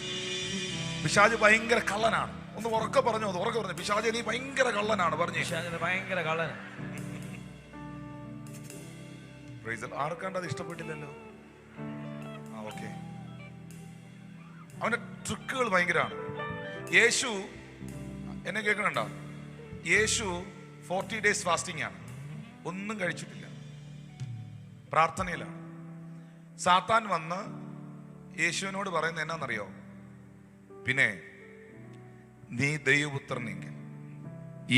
പിശാച് ഭയങ്കര കള്ളനാണ്. ഒന്ന് ഉറക്കെ പറഞ്ഞു, അത് ഉറക്കെ പറഞ്ഞു. പിശാച് നീ ഭയങ്കര കള്ളനാണ് പറഞ്ഞു. ഭയങ്കര കള്ളൻ. ആർക്കാണ്ട് അത് ഇഷ്ടപ്പെട്ടില്ലല്ലോ. ഓക്കെ, അവന്റെ ട്രിക്കുകൾ ഭയങ്കരമാണ്. യേശു എന്നെ കേൾക്കണുണ്ടോ? യേശു 40 days ഫാസ്റ്റിംഗ് ആണ്, ഒന്നും കഴിച്ചിട്ടില്ല, പ്രാർത്ഥനയിലാണ്. സാത്താൻ വന്ന് യേശുവിനോട് പറയുന്നത് എന്നാന്നറിയോ? പിന്നെ നീ ദൈവപുത്രനെങ്കിൽ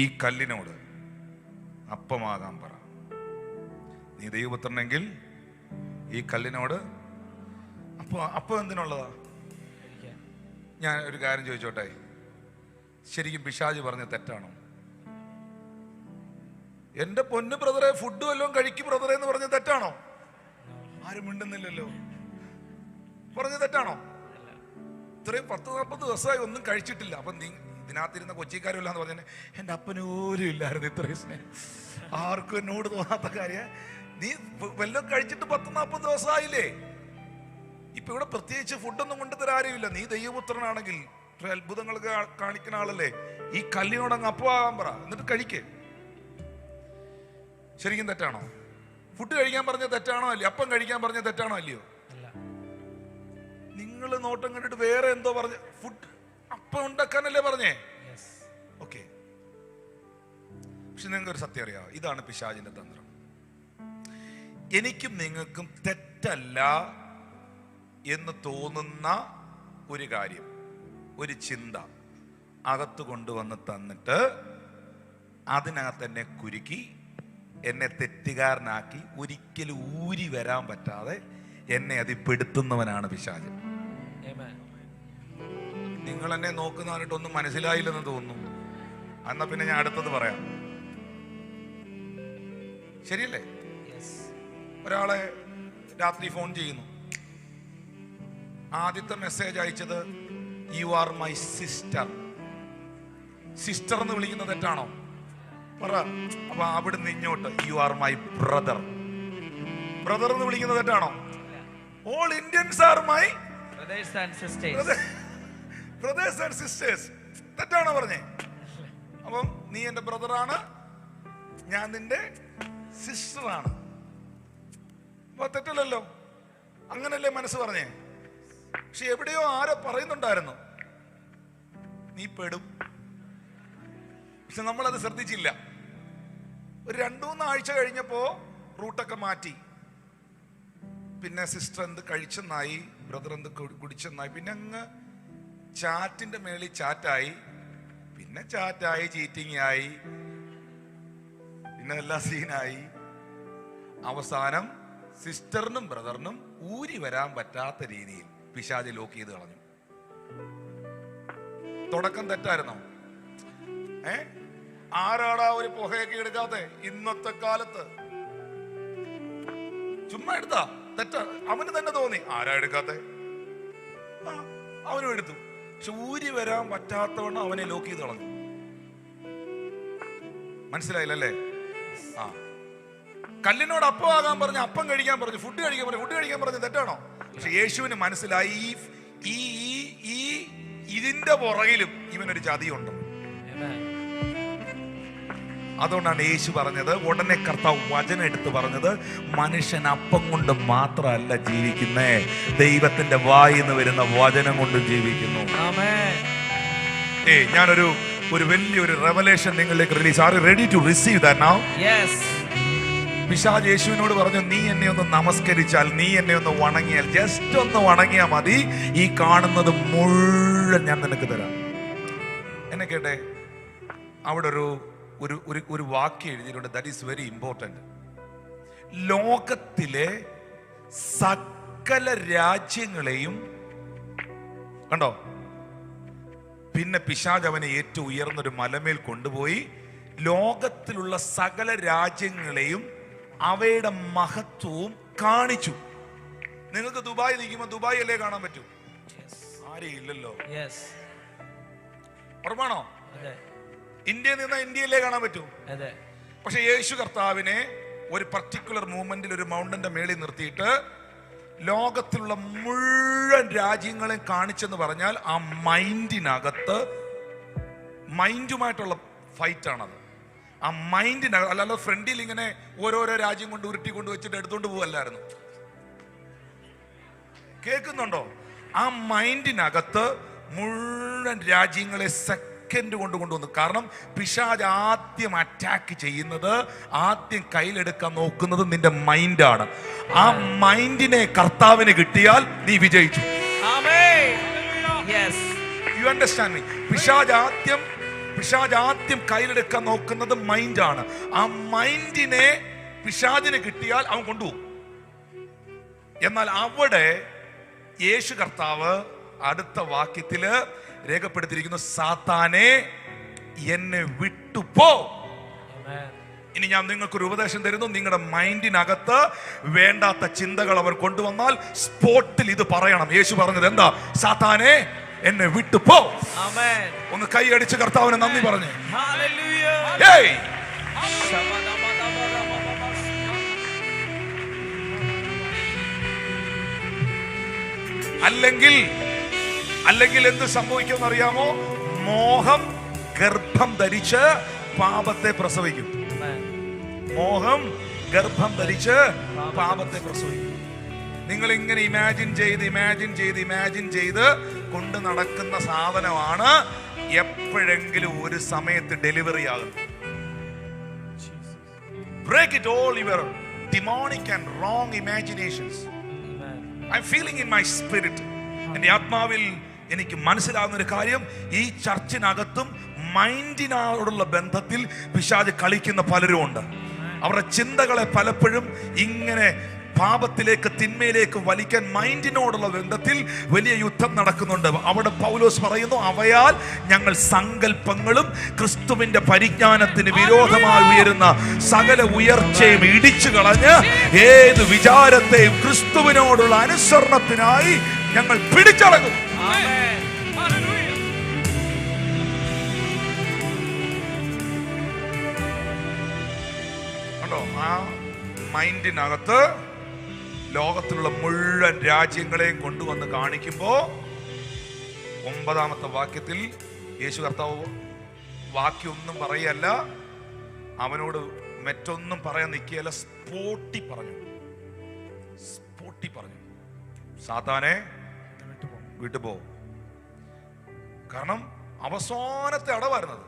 ഈ കല്ലിനോട് അപ്പമാകാൻ പറ. നീ ദൈവപുത്രനെങ്കിൽ ഈ കല്ലിനോട് അപ്പം എന്തിനുള്ളതാ? ഞാൻ ഒരു കാര്യം ചോദിച്ചോട്ടെ, ശരിക്കും പിശാച് പറഞ്ഞ തെറ്റാണോ? എന്റെ പൊന്നു ബ്രദറെ, ഫുഡ് വല്ലതും കഴിക്കും ബ്രദറെ എന്ന് പറഞ്ഞ തെറ്റാണോ? ആരും മിണ്ടുന്നില്ലല്ലോ. പറഞ്ഞ തെറ്റാണോ? ഇത്രയും 10-40 ദിവസമായി ഒന്നും കഴിച്ചിട്ടില്ല. അപ്പൊ നീ ഇതിനകത്തിരുന്ന കൊച്ചിക്കാരും ഇല്ലാന്ന് പറഞ്ഞാൽ എൻ്റെ അപ്പനോരും ഇല്ലായിരുന്നു ഇത്രയും സ്നേഹം. ആർക്കും എന്നോട് തോന്നാത്ത കാര്യം. നീ വല്ലതും കഴിച്ചിട്ട് 10-40 ദിവസമായില്ലേ? ഇപ്പൊ ഇവിടെ പ്രത്യേകിച്ച് ഫുഡൊന്നും കൊണ്ടുതരാരുമില്ല. നീ ദൈവപുത്രനാണെങ്കിൽ അത്ഭുതങ്ങൾ കാണിക്കുന്ന ആളല്ലേ, ഈ കല്ലിനോട് അങ്ങ് അപ്പമാകാൻ പറ, എന്നിട്ട് കഴിക്കേ. ശരിക്കും തെറ്റാണോ? ഫുഡ് കഴിക്കാൻ പറഞ്ഞ തെറ്റാണോ അല്ലയോ? അപ്പം കഴിക്കാൻ പറഞ്ഞ തെറ്റാണോ അല്ലയോ? നിങ്ങൾ നോട്ടം കണ്ടിട്ട് വേറെ എന്തോ പറഞ്ഞ ഫുഡ് അപ്പം ഉണ്ടാക്കാനല്ലേ പറഞ്ഞേ? ഓക്കെ. പക്ഷെ നിങ്ങൾക്ക് ഒരു സത്യം അറിയാം, ഇതാണ് പിശാചിന്റെ തന്ത്രം. എനിക്കും നിങ്ങൾക്കും തെറ്റല്ല എന്ന് തോന്നുന്ന ഒരു കാര്യം, ഒരു ചിന്ത അകത്ത് കൊണ്ടുവന്ന് തന്നിട്ട് അതിനകത്ത് എന്നെ കുരുക്കി എന്നെ തെറ്റുകാരനാക്കി ഒരിക്കലും ഊരി വരാൻ പറ്റാതെ എന്നെ അതിൽ പെടുത്തുന്നവനാണ് പിശാച്. നിങ്ങൾ എന്നെ നോക്കുന്നതായിട്ടൊന്നും മനസ്സിലായില്ലെന്ന് തോന്നുന്നു. എന്നാ പിന്നെ ഞാൻ അടുത്തത് പറയാം. ശരിയല്ലേ? ഒരാളെ രാത്രി ഫോൺ ചെയ്യുന്നു, ആദ്യത്തെ മെസ്സേജ് അയച്ചത് you are my sister. Sister എന്ന് വിളിക്കുന്നത് തെറ്റാണോ? പറ. അപ്പൊ അവിടുന്ന് ഇങ്ങോട്ട് you are my brother. Brother എന്ന് വിളിക്കുന്നത് തെറ്റാണോ? All Indians are my brothers and sisters. Brothers and sisters. തെറ്റാണോ പറഞ്ഞേ? അപ്പം നീ എന്റെ ബ്രദറാണ്, ഞാൻ നിന്റെ സിസ്റ്ററാണ്. അപ്പൊ തെറ്റല്ലല്ലോ, അങ്ങനല്ലേ മനസ്സ് പറഞ്ഞേ? പക്ഷെ എവിടെയോ ആരോ പറയുന്നുണ്ടായിരുന്നു നീ പെടും. പക്ഷെ നമ്മളത് ശ്രദ്ധിച്ചില്ല. ഒരു 2-3 ആഴ്ച കഴിഞ്ഞപ്പോ റൂട്ടൊക്കെ മാറ്റി. പിന്നെ സിസ്റ്റർ എന്ത് കഴിച്ചെന്നായി, ബ്രദർ എന്ത് കുടിച്ചെന്നായി, പിന്നെ അങ്ങ് ചാറ്റിന്റെ മേളിൽ ചാറ്റായി, പിന്നെ ചാറ്റായി, ചീറ്റിംഗ് ആയി, പിന്നെ എല്ലാ സീനായി. അവസാനം സിസ്റ്ററിനും ബ്രദറിനും ഊരി വരാൻ പറ്റാത്ത രീതിയിൽ പിശാച് ലോക്ക് ചെയ്ത് കളഞ്ഞു. തുടക്കം തെറ്റായിരുന്നോ? ആരാടാ ഒരു പുകയൊക്കെ എടുക്കാതെ ഇന്നത്തെ കാലത്ത്? ചുമ്മാ എടുത്താ തെറ്റാ. അവന് തന്നെ തോന്നി ആരാ എടുക്കാത്തെ, അവനും എടുത്തു. പക്ഷെ ഊരി വരാൻ പറ്റാത്തവണ്ണം അവനെ ലോക്ക് ചെയ്ത് കളഞ്ഞു. മനസ്സിലായില്ലല്ലേ? ആ, കല്ലിനോട് അപ്പം ആകാൻ പറഞ്ഞു, അപ്പം കഴിക്കാൻ പറഞ്ഞു, ഫുഡ് കഴിക്കാൻ പറഞ്ഞു, തെറ്റാണോ? പക്ഷെ യേശുവിന് മനസ്സിലായി ഈ ഇതിന്റെ പുറകിലും ഇവനൊരു ചതിയുണ്ട്. അതുകൊണ്ടാണ് യേശു പറഞ്ഞത്, ഉടനെ കർത്താവ് വചനം എടുത്ത് പറഞ്ഞത്, മനുഷ്യൻ അപ്പം കൊണ്ട് മാത്രമല്ല ജീവിക്കുന്നേ, ദൈവത്തിന്റെ വായിന്ന് വരുന്ന വചനം കൊണ്ടും ജീവിക്കുന്നു. ഞാനൊരു വലിയൊരു റെവലേഷൻ നിങ്ങളിലേക്ക് release. Are you ready to receive that now? Yes. പിശാച് യേശുവിനോട് പറഞ്ഞു, നീ എന്നെ ഒന്ന് നമസ്കരിച്ചാൽ, നീ എന്നെ ഒന്ന് വണങ്ങിയാൽ, ജസ്റ്റ് ഒന്ന് വണങ്ങിയാൽ മതി, ഈ കാണുന്നത് മുഴുവൻ ഞാൻ നിനക്ക് തരാം. എന്നെ കേട്ടെ, അവിടെ ഒരു വാക്യം എഴുതിയിട്ടുണ്ട്, ദാറ്റ് ഈസ് വെരി ഇമ്പോർട്ടന്റ്. ലോകത്തിലെ സകല രാജ്യങ്ങളെയും കണ്ടോ, പിന്നെ പിശാച് അവനെ ഏറ്റവും ഉയർന്നൊരു മലമേൽ കൊണ്ടുപോയി ലോകത്തിലുള്ള സകല രാജ്യങ്ങളെയും അവയുടെ മഹത്വവും കാണിച്ചു. നിങ്ങൾക്ക് ദുബായ് നിൽക്കുമ്പോൾ ദുബായ് അല്ലേ കാണാൻ പറ്റൂ? ആരെയും ഇല്ലല്ലോ. ഉറപ്പാണോ? ഇന്ത്യയിൽ നിന്ന് ഇന്ത്യയിലേ കാണാൻ പറ്റൂ. പക്ഷെ യേശു കർത്താവിനെ ഒരു പർട്ടിക്കുലർ മൂവ്മെന്റിൽ ഒരു മൗണ്ടന്റെ മേളിൽ നിർത്തിയിട്ട് ലോകത്തിലുള്ള മുഴുവൻ രാജ്യങ്ങളെയും കാണിച്ചെന്ന് പറഞ്ഞാൽ ആ മൈൻഡിനകത്ത്, മൈൻഡുമായിട്ടുള്ള ഫൈറ്റാണത്. ആ മൈൻഡിനകത്ത്, അല്ലാതെ ഫ്രണ്ടിൽ ഇങ്ങനെ ഓരോരോ രാജ്യം കൊണ്ട് ഉരുട്ടി കൊണ്ട് വെച്ചിട്ട് എടുത്തോണ്ട് പോവല്ലായിരുന്നു. കേൾക്കുന്നുണ്ടോ? ആ മൈൻഡിനകത്ത് മുഴുവൻ രാജ്യങ്ങളെ സെക്കൻഡ് കൊണ്ട് കൊണ്ടുവന്നു. കാരണം പിശാച് ആദ്യം അറ്റാക്ക് ചെയ്യുന്നത്, ആദ്യം കയ്യിലെടുക്കാൻ നോക്കുന്നത് നിന്റെ മൈൻഡാണ്. ആ മൈൻഡിനെ കർത്താവിന് കിട്ടിയാൽ നീ വിജയിച്ചു. You understand me? പിശാച് ആദ്യം കയ്യിലെടുക്കാൻ നോക്കുന്നത് മൈൻഡാണ്. ആ മൈൻഡിനെ പിശാചിന് കിട്ടിയാൽ അവൻ കൊണ്ടുപോകും. എന്നാൽ അവിടെ യേശു കർത്താവ് അടുത്ത വാക്യത്തില് രേഖപ്പെടുത്തിയിരിക്കുന്നു, സാത്താനെ എന്നെ വിട്ടുപോ. ഇനി ഞാൻ നിങ്ങൾക്കൊരു ഉപദേശം തരുന്നു. നിങ്ങളുടെ മൈൻഡിനകത്ത് വേണ്ടാത്ത ചിന്തകൾ അവർ കൊണ്ടുവന്നാൽ സ്പോട്ടിൽ ഇത് പറയണം. യേശു പറഞ്ഞത് എന്താ? സാത്താനെ എന്നെ വിട്ടുപോ. ഒന്ന് കൈയടിച്ച് കർത്താവിന് നന്ദി പറഞ്ഞേ. അല്ലെങ്കിൽ എന്ത് സംഭവിക്കുമെന്ന് അറിയാമോ? മോഹം ഗർഭം ധരിച്ച് പാപത്തെ പ്രസവിക്കും. മോഹം ഗർഭം ധരിച്ച് പാപത്തെ പ്രസവിക്കും. നിങ്ങൾ ഇങ്ങനെ ഇമാജിൻ ചെയ്ത് കൊണ്ട് നടക്കുന്ന സാധനമാണ് എപ്പോഴെങ്കിലും ഒരു സമയത്ത് ഡെലിവറി ആകുന്നത്. Break it all your demonic and wrong imaginations. I'm feeling in my spirit. എൻ്റെ ആത്മാവിൽ എനിക്ക് മനസ്സിലാകുന്ന ഒരു കാര്യം, ഈ ചർച്ചിനകത്തും മൈൻഡിനോടുള്ള ബന്ധത്തിൽ പിശാച് കളിക്കുന്ന പലരും ഉണ്ട്. അവരുടെ ചിന്തകളെ പലപ്പോഴും ഇങ്ങനെ പാപത്തിലേക്ക് തിന്മയിലേക്ക് വലിക്കാൻ മൈൻഡിനോടുള്ള ബന്ധത്തിൽ വലിയ യുദ്ധം നടക്കുന്നുണ്ട്. അവിടെ പൗലോസ് പറയുന്നു, അവയാൽ ഞങ്ങൾ സങ്കല്പങ്ങളും ക്രിസ്തുവിന്റെ പരിജ്ഞാനത്തിന് വിരോധമായി ഉയരുന്ന സകല ഉയർച്ചയും ഇടിച്ചു കളഞ്ഞ് ഏത് വിചാരത്തെയും ക്രിസ്തുവിനോടുള്ള അനുസരണത്തിനായി ഞങ്ങൾ പിടിച്ചടങ്ങും. കണ്ടോ, ആ മൈൻഡിനകത്ത് ലോകത്തിലുള്ള മുഴുവൻ രാജ്യങ്ങളെയും കൊണ്ടുവന്ന് കാണിക്കുമ്പോ 9-ാമത്തെ വാക്യത്തിൽ യേശു കർത്താവ് വാക്യൊന്നും പറയല്ല, അവനോട് മറ്റൊന്നും പറയാൻ നിൽക്കുകയല്ല, സ്പോട്ടി പറഞ്ഞു, സാത്താനെ വിട്ടുപോ. കാരണം അവസാനത്തെ അടവായിരുന്നത്.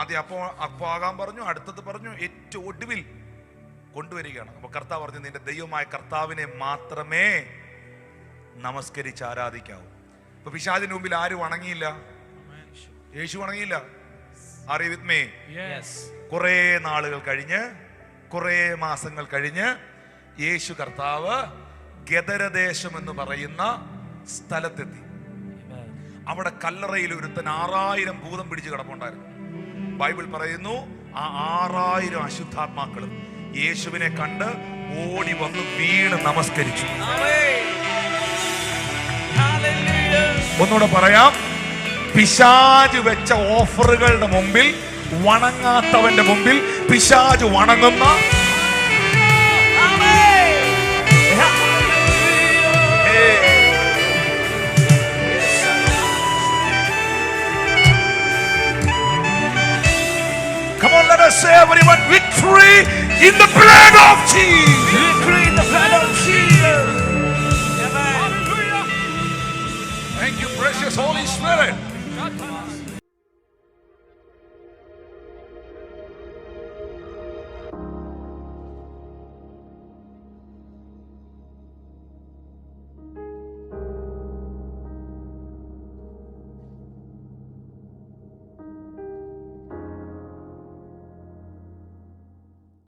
ആദ്യം അപ്പോ ആകാൻ പറഞ്ഞു, അടുത്തത് പറഞ്ഞു, ഏറ്റവും ഒടുവിൽ കൊണ്ടുവരികയാണ്. അപ്പൊ കർത്താവ് പറഞ്ഞു, നിന്റെ ദൈവമായ കർത്താവിനെ മാത്രമേ നമസ്കരിച്ച് ആരാധിക്കാവൂ. അപ്പൊ പിശാചിന് മുമ്പിൽ ആരും വണങ്ങിയില്ല, യേശു വണങ്ങിയില്ല. Are you with me? കുറെ നാളുകൾ കഴിഞ്ഞ്, കുറെ മാസങ്ങൾ കഴിഞ്ഞ് യേശു കർത്താവ് ഗദരദേശം എന്ന് പറയുന്ന സ്ഥലത്തെത്തി. അവിടെ കല്ലറയിൽ ഒരുത്തൻ 6000 ഭൂതം പിടിച്ച് കിടപ്പുണ്ടായിരുന്നു. ബൈബിൾ പറയുന്നു, ആ 6000 അശുദ്ധാത്മാക്കളും യേശുവിനെ കണ്ട് ഓടി വന്ന് വീണ് നമസ്കരിച്ചു. ഒന്നുകൂടെ പറയാം, പിശാച് വെച്ച ഓഫറുകളുടെ മുമ്പിൽ വണങ്ങാത്തവന്റെ മുമ്പിൽ പിശാച് വണങ്ങുന്ന Come on, let us say everyone, victory in the blood of Jesus. Victory in the blood of Jesus. Thank you, precious Holy Spirit.